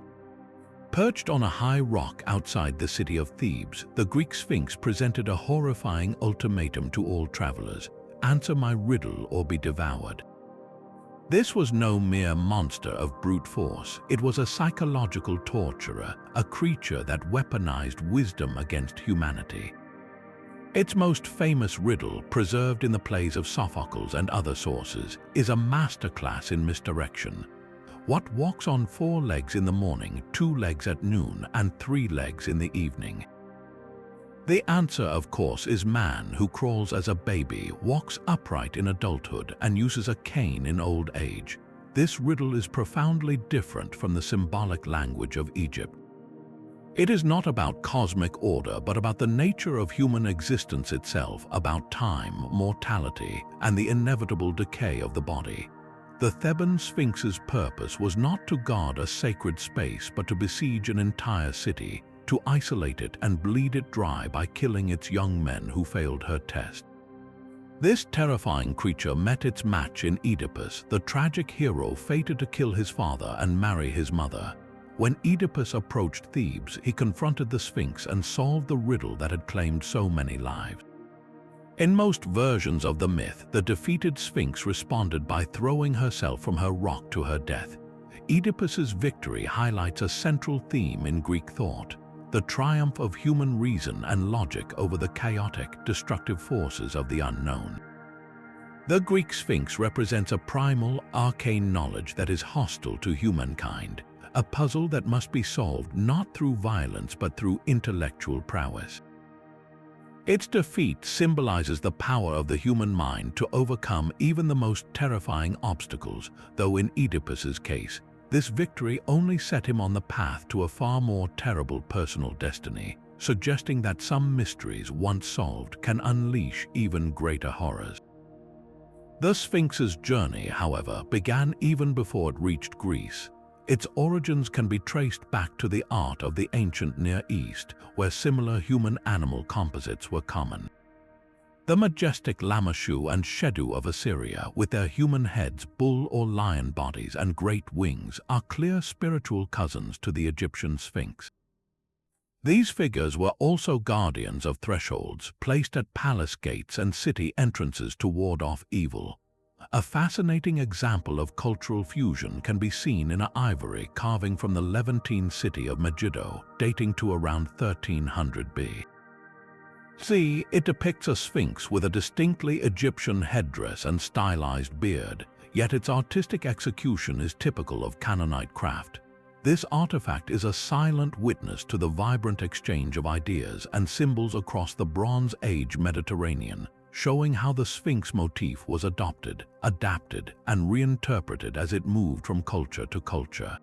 Perched on a high rock outside the city of Thebes, the Greek Sphinx presented a horrifying ultimatum to all travelers: answer my riddle or be devoured. This was no mere monster of brute force. It was a psychological torturer, a creature that weaponized wisdom against humanity. Its most famous riddle, preserved in the plays of Sophocles and other sources, is a masterclass in misdirection. What walks on 4 legs in the morning, 2 legs at noon, and 3 legs in the evening? The answer, of course, is man, who crawls as a baby, walks upright in adulthood, and uses a cane in old age. This riddle is profoundly different from the symbolic language of Egypt. It is not about cosmic order, but about the nature of human existence itself, about time, mortality, and the inevitable decay of the body. The Theban Sphinx's purpose was not to guard a sacred space, but to besiege an entire city, to isolate it and bleed it dry by killing its young men who failed her test. This terrifying creature met its match in Oedipus, the tragic hero fated to kill his father and marry his mother. When Oedipus approached Thebes, he confronted the Sphinx and solved the riddle that had claimed so many lives. In most versions of the myth, the defeated Sphinx responded by throwing herself from her rock to her death. Oedipus's victory highlights a central theme in Greek thought: the triumph of human reason and logic over the chaotic, destructive forces of the unknown. The Greek Sphinx represents a primal, arcane knowledge that is hostile to humankind, a puzzle that must be solved not through violence but through intellectual prowess. Its defeat symbolizes the power of the human mind to overcome even the most terrifying obstacles, though in Oedipus's case, this victory only set him on the path to a far more terrible personal destiny, suggesting that some mysteries once solved can unleash even greater horrors. The Sphinx's journey, however, began even before it reached Greece. Its origins can be traced back to the art of the ancient Near East, where similar human-animal composites were common. The majestic Lamassu and Shedu of Assyria, with their human heads, bull or lion bodies, and great wings, are clear spiritual cousins to the Egyptian Sphinx. These figures were also guardians of thresholds, placed at palace gates and city entrances to ward off evil. A fascinating example of cultural fusion can be seen in an ivory carving from the Levantine city of Megiddo, dating to around 1300 BC. It depicts a sphinx with a distinctly Egyptian headdress and stylized beard, yet its artistic execution is typical of Canaanite craft. This artifact is a silent witness to the vibrant exchange of ideas and symbols across the Bronze Age Mediterranean, showing how the Sphinx motif was adopted, adapted, and reinterpreted as it moved from culture to culture.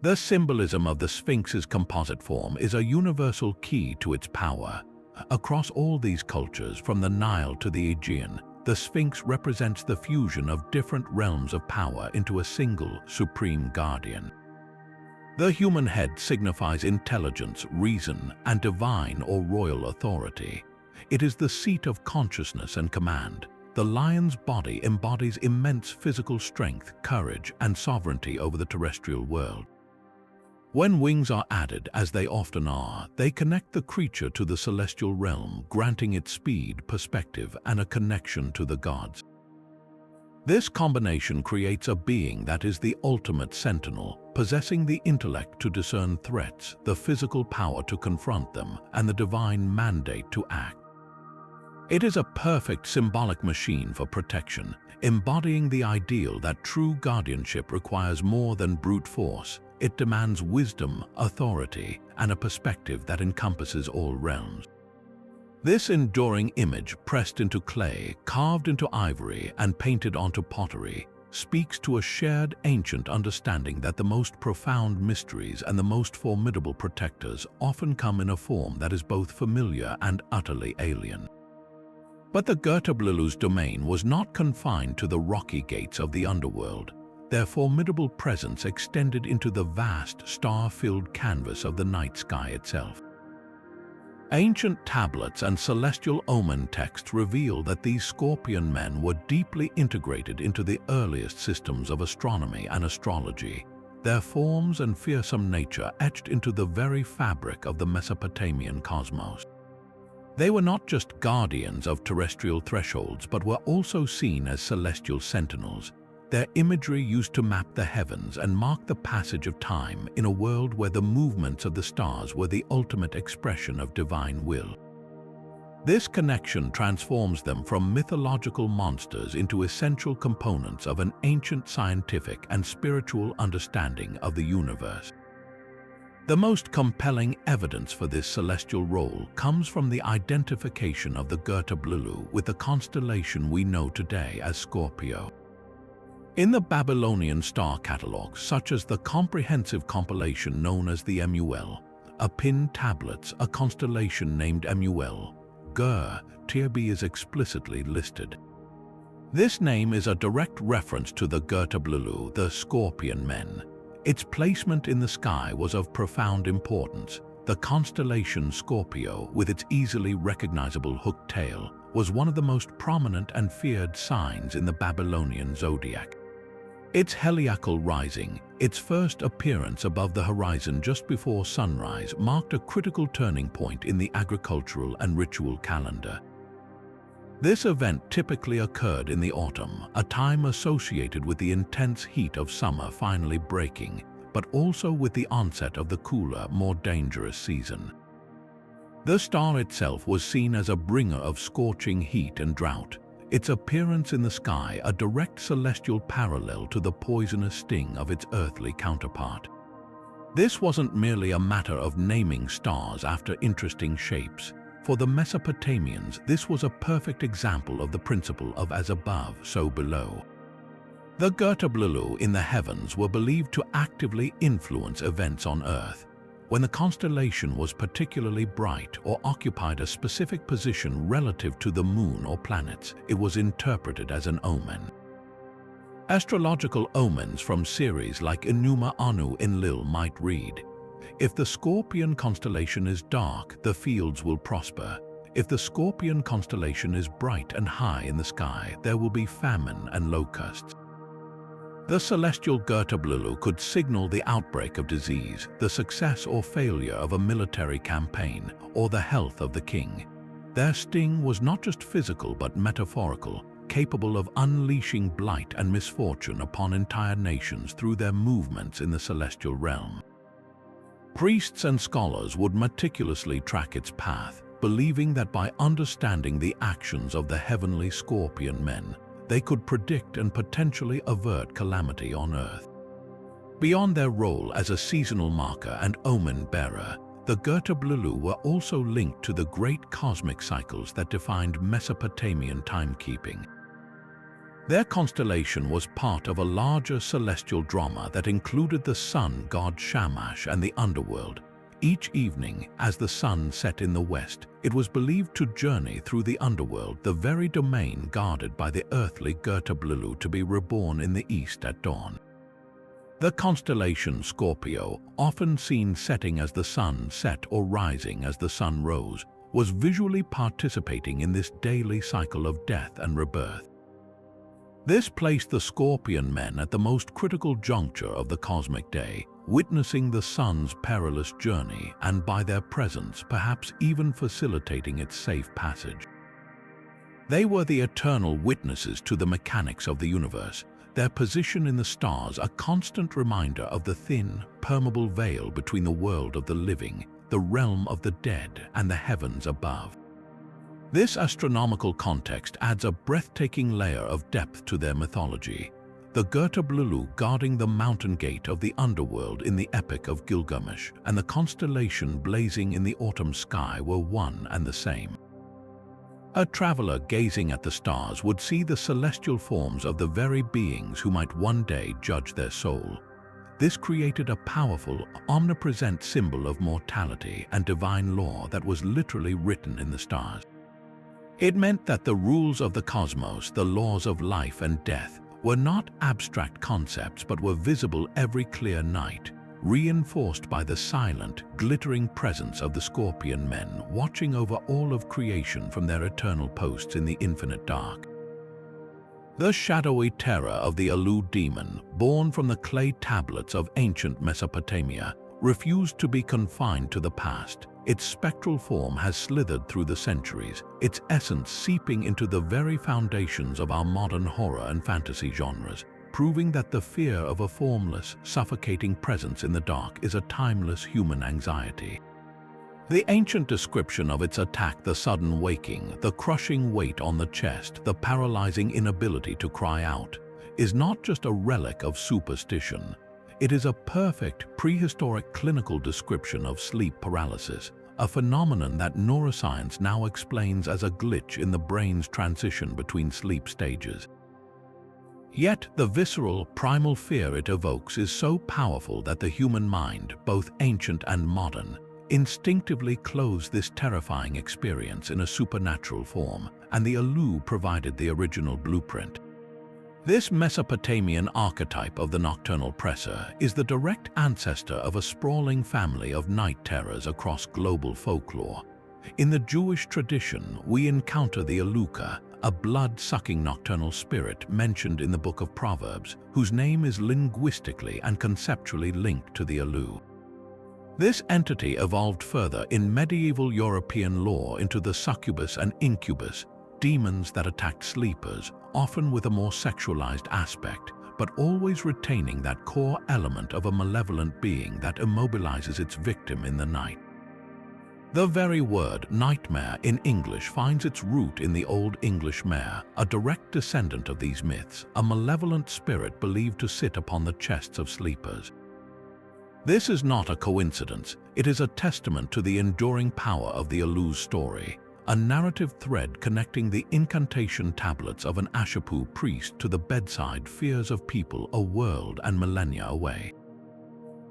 The symbolism of the Sphinx's composite form is a universal key to its power. Across all these cultures, from the Nile to the Aegean, the Sphinx represents the fusion of different realms of power into a single, supreme guardian. The human head signifies intelligence, reason, and divine or royal authority. It is the seat of consciousness and command. The lion's body embodies immense physical strength, courage, and sovereignty over the terrestrial world. When wings are added, as they often are, they connect the creature to the celestial realm, granting it speed, perspective, and a connection to the gods. This combination creates a being that is the ultimate sentinel, possessing the intellect to discern threats, the physical power to confront them, and the divine mandate to act. It is a perfect symbolic machine for protection, embodying the ideal that true guardianship requires more than brute force. It demands wisdom, authority, and a perspective that encompasses all realms. This enduring image, pressed into clay, carved into ivory, and painted onto pottery, speaks to a shared ancient understanding that the most profound mysteries and the most formidable protectors often come in a form that is both familiar and utterly alien. But the Girtablilu's domain was not confined to the rocky gates of the underworld. Their formidable presence extended into the vast, star-filled canvas of the night sky itself. Ancient tablets and celestial omen texts reveal that these scorpion men were deeply integrated into the earliest systems of astronomy and astrology, their forms and fearsome nature etched into the very fabric of the Mesopotamian cosmos. They were not just guardians of terrestrial thresholds, but were also seen as celestial sentinels, their imagery used to map the heavens and mark the passage of time in a world where the movements of the stars were the ultimate expression of divine will. This connection transforms them from mythological monsters into essential components of an ancient scientific and spiritual understanding of the universe. The most compelling evidence for this celestial role comes from the identification of the Girtablilu with the constellation we know today as Scorpio. In the Babylonian star catalogues, such as the comprehensive compilation known as the Emuel, Apin tablets, a constellation named Emuel, Tir-B is explicitly listed. This name is a direct reference to the Girtablilu, the scorpion men. Its placement in the sky was of profound importance. The constellation Scorpio, with its easily recognizable hooked tail, was one of the most prominent and feared signs in the Babylonian zodiac. Its heliacal rising, its first appearance above the horizon just before sunrise, marked a critical turning point in the agricultural and ritual calendar. This event typically occurred in the autumn, a time associated with the intense heat of summer finally breaking, but also with the onset of the cooler, more dangerous season. The star itself was seen as a bringer of scorching heat and drought, its appearance in the sky a direct celestial parallel to the poisonous sting of its earthly counterpart. This wasn't merely a matter of naming stars after interesting shapes. For the Mesopotamians, this was a perfect example of the principle of as above, so below. The Girtablilu in the heavens were believed to actively influence events on Earth. When the constellation was particularly bright or occupied a specific position relative to the moon or planets, it was interpreted as an omen. Astrological omens from series like Enuma Anu Enlil might read, "If the Scorpion constellation is dark, the fields will prosper. If the Scorpion constellation is bright and high in the sky, there will be famine and locusts." The celestial Girtablilu could signal the outbreak of disease, the success or failure of a military campaign, or the health of the king. Their sting was not just physical but metaphorical, capable of unleashing blight and misfortune upon entire nations through their movements in the celestial realm. Priests and scholars would meticulously track its path, believing that by understanding the actions of the heavenly Scorpion men, they could predict and potentially avert calamity on Earth. Beyond their role as a seasonal marker and omen bearer, the Girtablilu were also linked to the great cosmic cycles that defined Mesopotamian timekeeping. Their constellation was part of a larger celestial drama that included the sun god Shamash and the underworld. Each evening, as the sun set in the west, it was believed to journey through the underworld, the very domain guarded by the earthly Girtablilu, to be reborn in the east at dawn. The constellation Scorpio, often seen setting as the sun set or rising as the sun rose, was visually participating in this daily cycle of death and rebirth. This placed the Scorpion men at the most critical juncture of the cosmic day, witnessing the sun's perilous journey and by their presence perhaps even facilitating its safe passage. They were the eternal witnesses to the mechanics of the universe, their position in the stars a constant reminder of the thin, permeable veil between the world of the living, the realm of the dead, and the heavens above. This astronomical context adds a breathtaking layer of depth to their mythology. The Girtablilu guarding the mountain gate of the underworld in the Epic of Gilgamesh and the constellation blazing in the autumn sky were one and the same. A traveler gazing at the stars would see the celestial forms of the very beings who might one day judge their soul. This created a powerful, omnipresent symbol of mortality and divine law that was literally written in the stars. It meant that the rules of the cosmos, the laws of life and death, were not abstract concepts but were visible every clear night, reinforced by the silent, glittering presence of the Scorpion men watching over all of creation from their eternal posts in the infinite dark. The shadowy terror of the Allu demon, born from the clay tablets of ancient Mesopotamia, refused to be confined to the past. Its spectral form has slithered through the centuries, its essence seeping into the very foundations of our modern horror and fantasy genres, proving that the fear of a formless, suffocating presence in the dark is a timeless human anxiety. The ancient description of its attack, the sudden waking, the crushing weight on the chest, the paralyzing inability to cry out, is not just a relic of superstition. It is a perfect prehistoric clinical description of sleep paralysis, a phenomenon that neuroscience now explains as a glitch in the brain's transition between sleep stages. Yet the visceral, primal fear it evokes is so powerful that the human mind, both ancient and modern, instinctively clothes this terrifying experience in a supernatural form, and the Allu provided the original blueprint. This Mesopotamian archetype of the nocturnal presser is the direct ancestor of a sprawling family of night terrors across global folklore. In the Jewish tradition, we encounter the Aluka, a blood-sucking nocturnal spirit mentioned in the Book of Proverbs, whose name is linguistically and conceptually linked to the Alu. This entity evolved further in medieval European lore into the succubus and incubus, demons that attacked sleepers, often with a more sexualized aspect, but always retaining that core element of a malevolent being that immobilizes its victim in the night. The very word nightmare in English finds its root in the Old English mare, a direct descendant of these myths, a malevolent spirit believed to sit upon the chests of sleepers. This is not a coincidence, it is a testament to the enduring power of the Alu's story, a narrative thread connecting the incantation tablets of an Ashapu priest to the bedside fears of people a world and millennia away.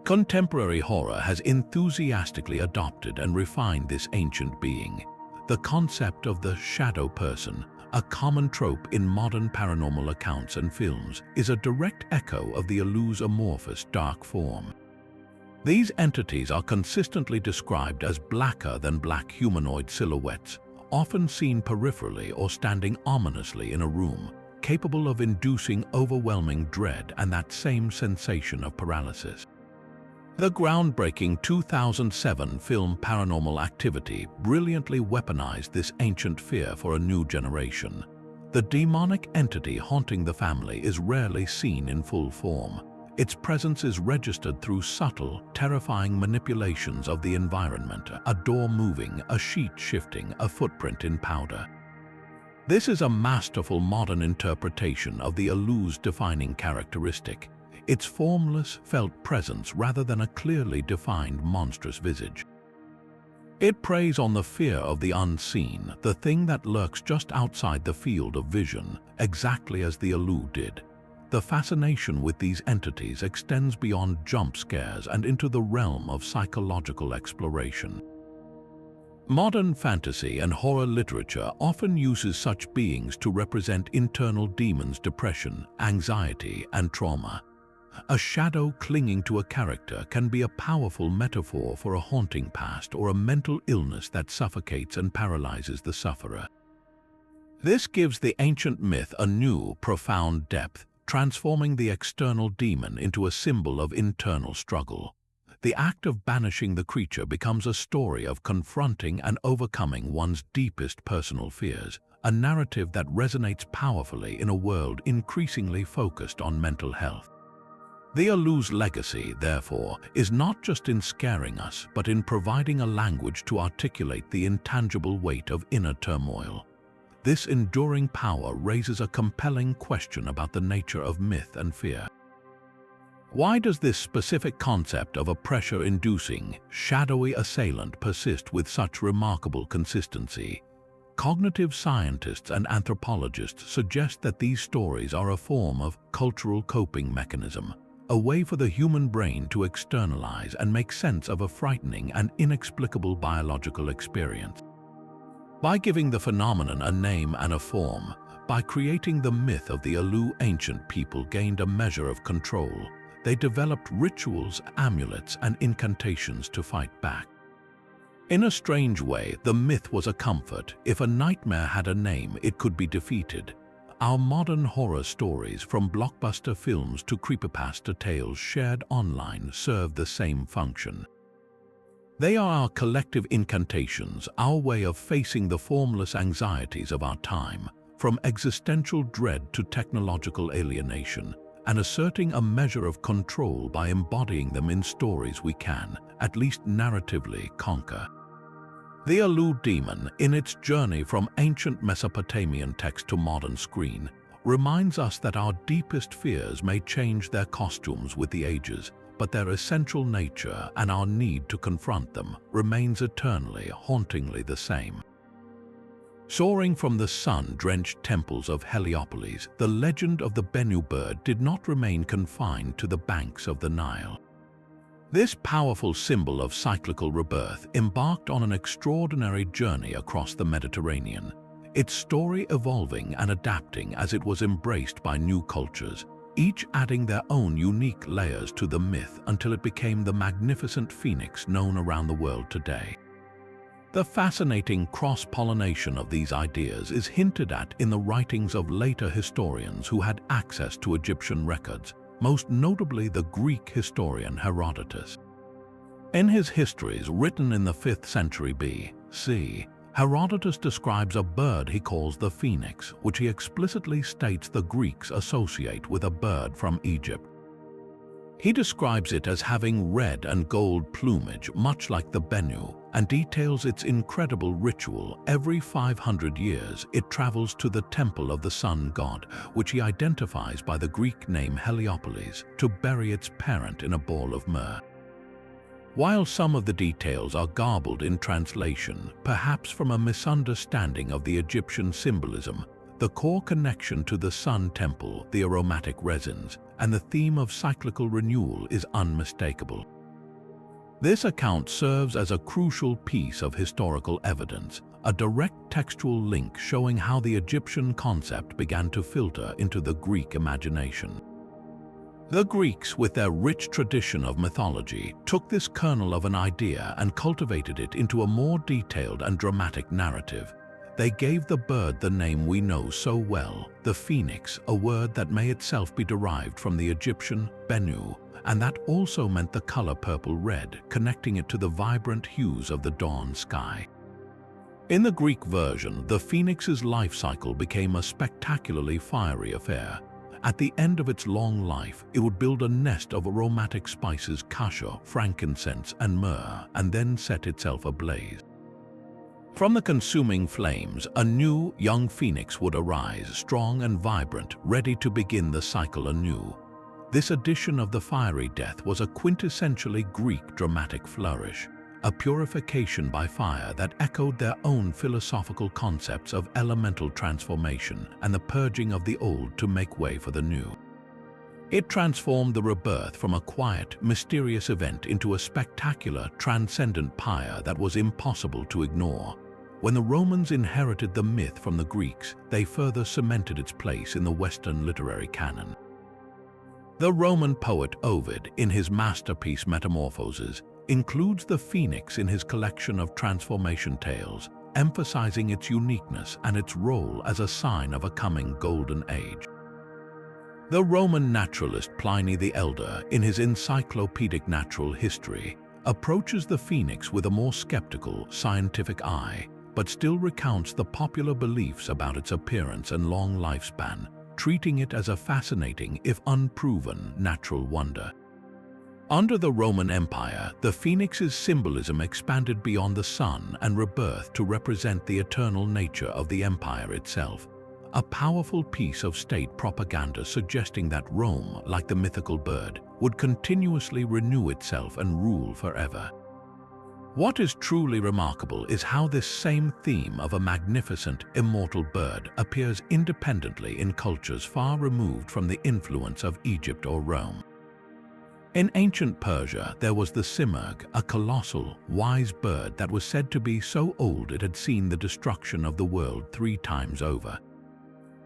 Contemporary horror has enthusiastically adopted and refined this ancient being. The concept of the shadow person, a common trope in modern paranormal accounts and films, is a direct echo of the Alu's amorphous dark form. These entities are consistently described as blacker than black humanoid silhouettes, often seen peripherally or standing ominously in a room, capable of inducing overwhelming dread and that same sensation of paralysis. The groundbreaking 2007 film Paranormal Activity brilliantly weaponized this ancient fear for a new generation. The demonic entity haunting the family is rarely seen in full form. Its presence is registered through subtle, terrifying manipulations of the environment, a door moving, a sheet shifting, a footprint in powder. This is a masterful modern interpretation of the Alu's defining characteristic, its formless, felt presence rather than a clearly defined monstrous visage. It preys on the fear of the unseen, the thing that lurks just outside the field of vision, exactly as the Alu did. The fascination with these entities extends beyond jump scares and into the realm of psychological exploration. Modern fantasy and horror literature often uses such beings to represent internal demons, depression, anxiety, and trauma. A shadow clinging to a character can be a powerful metaphor for a haunting past or a mental illness that suffocates and paralyzes the sufferer. This gives the ancient myth a new, profound depth, transforming the external demon into a symbol of internal struggle. The act of banishing the creature becomes a story of confronting and overcoming one's deepest personal fears, a narrative that resonates powerfully in a world increasingly focused on mental health. The Alu's legacy, therefore, is not just in scaring us, but in providing a language to articulate the intangible weight of inner turmoil. This enduring power raises a compelling question about the nature of myth and fear. Why does this specific concept of a pressure-inducing, shadowy assailant persist with such remarkable consistency? Cognitive scientists and anthropologists suggest that these stories are a form of cultural coping mechanism, a way for the human brain to externalize and make sense of a frightening and inexplicable biological experience. By giving the phenomenon a name and a form, by creating the myth of the Alu, ancient people gained a measure of control. They developed rituals, amulets, and incantations to fight back. In a strange way, the myth was a comfort. If a nightmare had a name, it could be defeated. Our modern horror stories, from blockbuster films to creepypasta tales shared online, serve the same function. They are our collective incantations, our way of facing the formless anxieties of our time, from existential dread to technological alienation, and asserting a measure of control by embodying them in stories we can, at least narratively, conquer. The Alu demon, in its journey from ancient Mesopotamian text to modern screen, reminds us that our deepest fears may change their costumes with the ages, but their essential nature and our need to confront them remains eternally, hauntingly the same. Soaring from the sun-drenched temples of Heliopolis, the legend of the Bennu bird did not remain confined to the banks of the Nile. This powerful symbol of cyclical rebirth embarked on an extraordinary journey across the Mediterranean. its story evolving and adapting as it was embraced by new cultures, each adding their own unique layers to the myth until it became the magnificent phoenix known around the world today. The fascinating cross-pollination of these ideas is hinted at in the writings of later historians who had access to Egyptian records, most notably the Greek historian Herodotus. In his histories written in the 5th century B.C., Herodotus describes a bird he calls the phoenix, which he explicitly states the Greeks associate with a bird from Egypt. He describes it as having red and gold plumage, much like the Bennu, and details its incredible ritual. Every 500 years, it travels to the temple of the sun god, which he identifies by the Greek name Heliopolis, to bury its parent in a ball of myrrh. While some of the details are garbled in translation, perhaps from a misunderstanding of the Egyptian symbolism, the core connection to the sun temple, the aromatic resins, and the theme of cyclical renewal is unmistakable. This account serves as a crucial piece of historical evidence, a direct textual link showing how the Egyptian concept began to filter into the Greek imagination. The Greeks, with their rich tradition of mythology, took this kernel of an idea and cultivated it into a more detailed and dramatic narrative. They gave the bird the name we know so well, the phoenix, a word that may itself be derived from the Egyptian Bennu, and that also meant the color purple-red, connecting it to the vibrant hues of the dawn sky. In the Greek version, the phoenix's life cycle became a spectacularly fiery affair. At the end of its long life, it would build a nest of aromatic spices, cassia, frankincense, and myrrh, and then set itself ablaze. From the consuming flames, a new, young phoenix would arise, strong and vibrant, ready to begin the cycle anew. This edition of the fiery death was a quintessentially Greek dramatic flourish, a purification by fire that echoed their own philosophical concepts of elemental transformation and the purging of the old to make way for the new. It transformed the rebirth from a quiet, mysterious event into a spectacular, transcendent pyre that was impossible to ignore. When the Romans inherited the myth from the Greeks, they further cemented its place in the Western literary canon. The Roman poet Ovid, in his masterpiece Metamorphoses, includes the phoenix in his collection of transformation tales, emphasizing its uniqueness and its role as a sign of a coming golden age. The Roman naturalist Pliny the Elder, in his encyclopedic Natural History, approaches the phoenix with a more skeptical, scientific eye, but still recounts the popular beliefs about its appearance and long lifespan, treating it as a fascinating, if unproven, natural wonder. Under the Roman Empire, the phoenix's symbolism expanded beyond the sun and rebirth to represent the eternal nature of the empire itself, a powerful piece of state propaganda suggesting that Rome, like the mythical bird, would continuously renew itself and rule forever. What is truly remarkable is how this same theme of a magnificent, immortal bird appears independently in cultures far removed from the influence of Egypt or Rome. In ancient Persia, there was the simurgh, a colossal, wise bird that was said to be so old it had seen the destruction of the world 3 times over.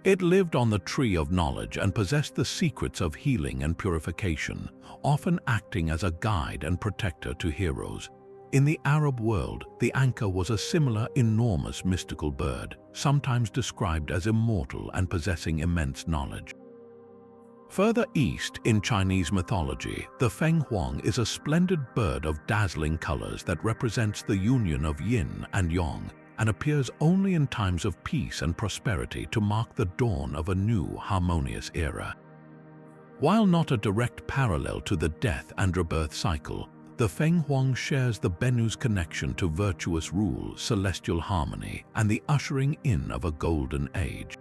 It lived on the tree of knowledge and possessed the secrets of healing and purification, often acting as a guide and protector to heroes. In the Arab world, the anka was a similar enormous mystical bird, sometimes described as immortal and possessing immense knowledge. Further east in Chinese mythology, the feng huang is a splendid bird of dazzling colors that represents the union of yin and yang and appears only in times of peace and prosperity to mark the dawn of a new, harmonious era. While not a direct parallel to the death and rebirth cycle, the feng huang shares the Bennu's connection to virtuous rule, celestial harmony, and the ushering in of a golden age.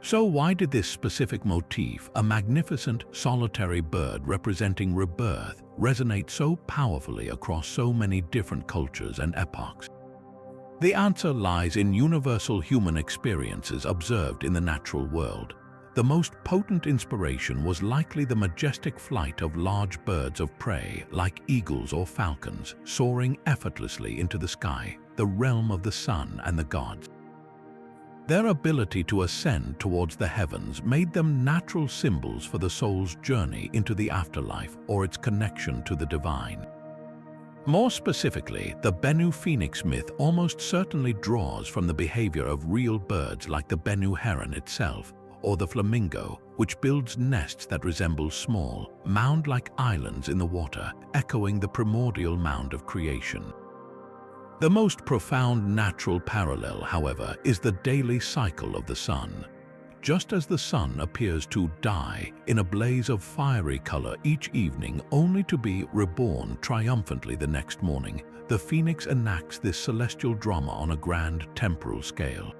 So why did this specific motif, a magnificent, solitary bird representing rebirth, resonate so powerfully across so many different cultures and epochs? The answer lies in universal human experiences observed in the natural world. The most potent inspiration was likely the majestic flight of large birds of prey like eagles or falcons, soaring effortlessly into the sky, the realm of the sun and the gods. Their ability to ascend towards the heavens made them natural symbols for the soul's journey into the afterlife or its connection to the divine. More specifically, the Bennu phoenix myth almost certainly draws from the behavior of real birds like the Bennu heron itself, or the flamingo, which builds nests that resemble small, mound-like islands in the water, echoing the primordial mound of creation. The most profound natural parallel, however, is the daily cycle of the sun. Just as the sun appears to die in a blaze of fiery color each evening only to be reborn triumphantly the next morning, the phoenix enacts this celestial drama on a grand temporal scale.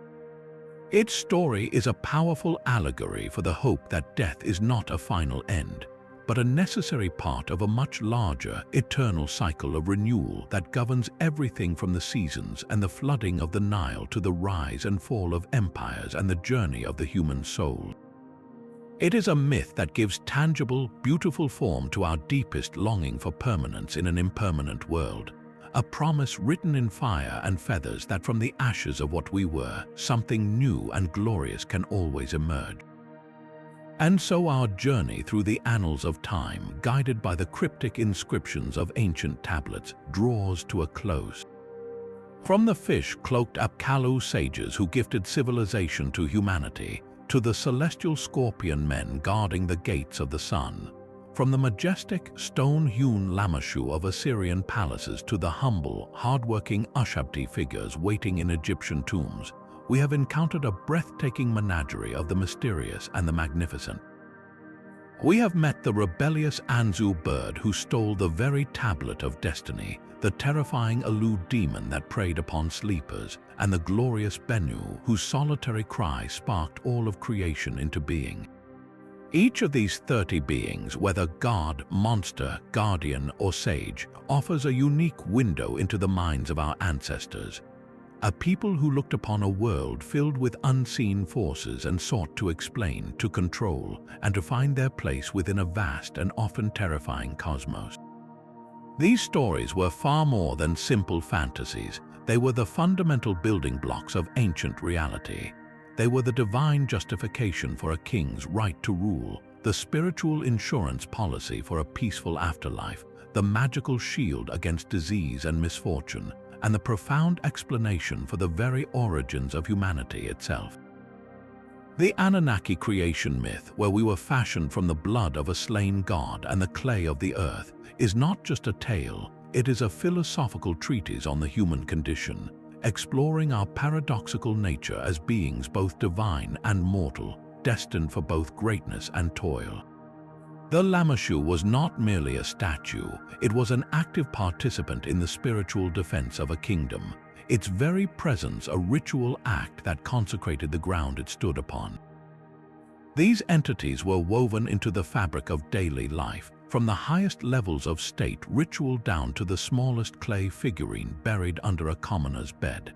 Its story is a powerful allegory for the hope that death is not a final end, but a necessary part of a much larger, eternal cycle of renewal that governs everything from the seasons and the flooding of the Nile to the rise and fall of empires and the journey of the human soul. It is a myth that gives tangible, beautiful form to our deepest longing for permanence in an impermanent world. A promise written in fire and feathers that from the ashes of what we were, something new and glorious can always emerge. And so our journey through the annals of time, guided by the cryptic inscriptions of ancient tablets, draws to a close. From the fish-cloaked Apkallu sages who gifted civilization to humanity, to the celestial scorpion men guarding the gates of the sun, from the majestic, stone-hewn Lamassu of Assyrian palaces to the humble, hard-working Ushabti figures waiting in Egyptian tombs, we have encountered a breathtaking menagerie of the mysterious and the magnificent. We have met the rebellious Anzu bird who stole the very tablet of destiny, the terrifying Alu demon that preyed upon sleepers, and the glorious Bennu whose solitary cry sparked all of creation into being. Each of these 30 beings, whether god, monster, guardian, or sage, offers a unique window into the minds of our ancestors. A people who looked upon a world filled with unseen forces and sought to explain, to control, and to find their place within a vast and often terrifying cosmos. These stories were far more than simple fantasies. They were the fundamental building blocks of ancient reality. They were the divine justification for a king's right to rule, the spiritual insurance policy for a peaceful afterlife, the magical shield against disease and misfortune, and the profound explanation for the very origins of humanity itself. The Anunnaki creation myth, where we were fashioned from the blood of a slain god and the clay of the earth, is not just a tale, it is a philosophical treatise on the human condition, exploring our paradoxical nature as beings both divine and mortal, destined for both greatness and toil. The Lamassu was not merely a statue, it was an active participant in the spiritual defense of a kingdom, its very presence a ritual act that consecrated the ground it stood upon. These entities were woven into the fabric of daily life, from the highest levels of state ritual down to the smallest clay figurine buried under a commoner's bed.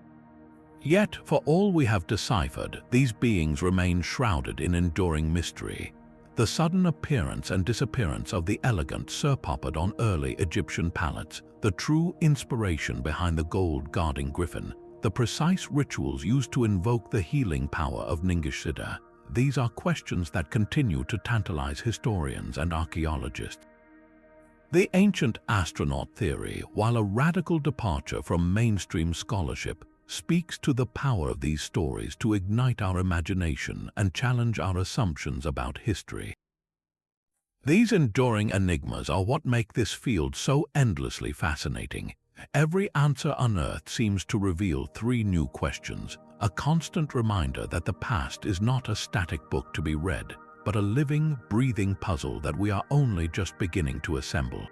Yet, for all we have deciphered, these beings remain shrouded in enduring mystery. The sudden appearance and disappearance of the elegant serpopod on early Egyptian palettes, the true inspiration behind the gold guarding griffin, the precise rituals used to invoke the healing power of Ningishida, these are questions that continue to tantalize historians and archaeologists. The ancient astronaut theory, while a radical departure from mainstream scholarship, speaks to the power of these stories to ignite our imagination and challenge our assumptions about history. These enduring enigmas are what make this field so endlessly fascinating. Every answer unearthed seems to reveal 3 new questions, a constant reminder that the past is not a static book to be read, but a living, breathing puzzle that we are only just beginning to assemble.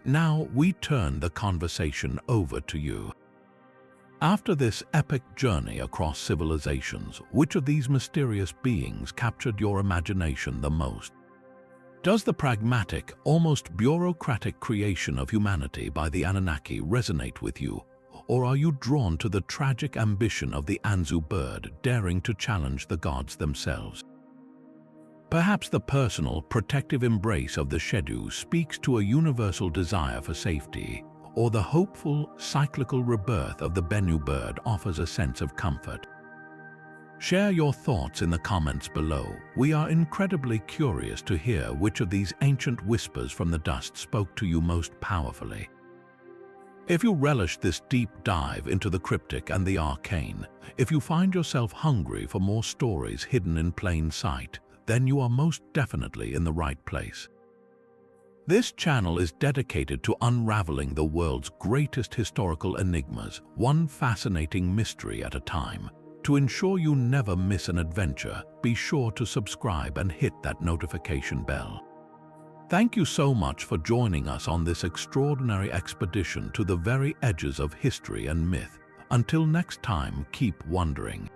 Now we turn the conversation over to you. After this epic journey across civilizations, which of these mysterious beings captured your imagination the most? Does the pragmatic, almost bureaucratic creation of humanity by the Anunnaki resonate with you? Or are you drawn to the tragic ambition of the Anzu bird daring to challenge the gods themselves? Perhaps the personal, protective embrace of the Shedu speaks to a universal desire for safety, or the hopeful, cyclical rebirth of the Bennu bird offers a sense of comfort. Share your thoughts in the comments below. We are incredibly curious to hear which of these ancient whispers from the dust spoke to you most powerfully. If you relish this deep dive into the cryptic and the arcane, if you find yourself hungry for more stories hidden in plain sight, then you are most definitely in the right place. This channel is dedicated to unraveling the world's greatest historical enigmas, one fascinating mystery at a time. To ensure you never miss an adventure, be sure to subscribe and hit that notification bell. Thank you so much for joining us on this extraordinary expedition to the very edges of history and myth. Until next time, keep wondering.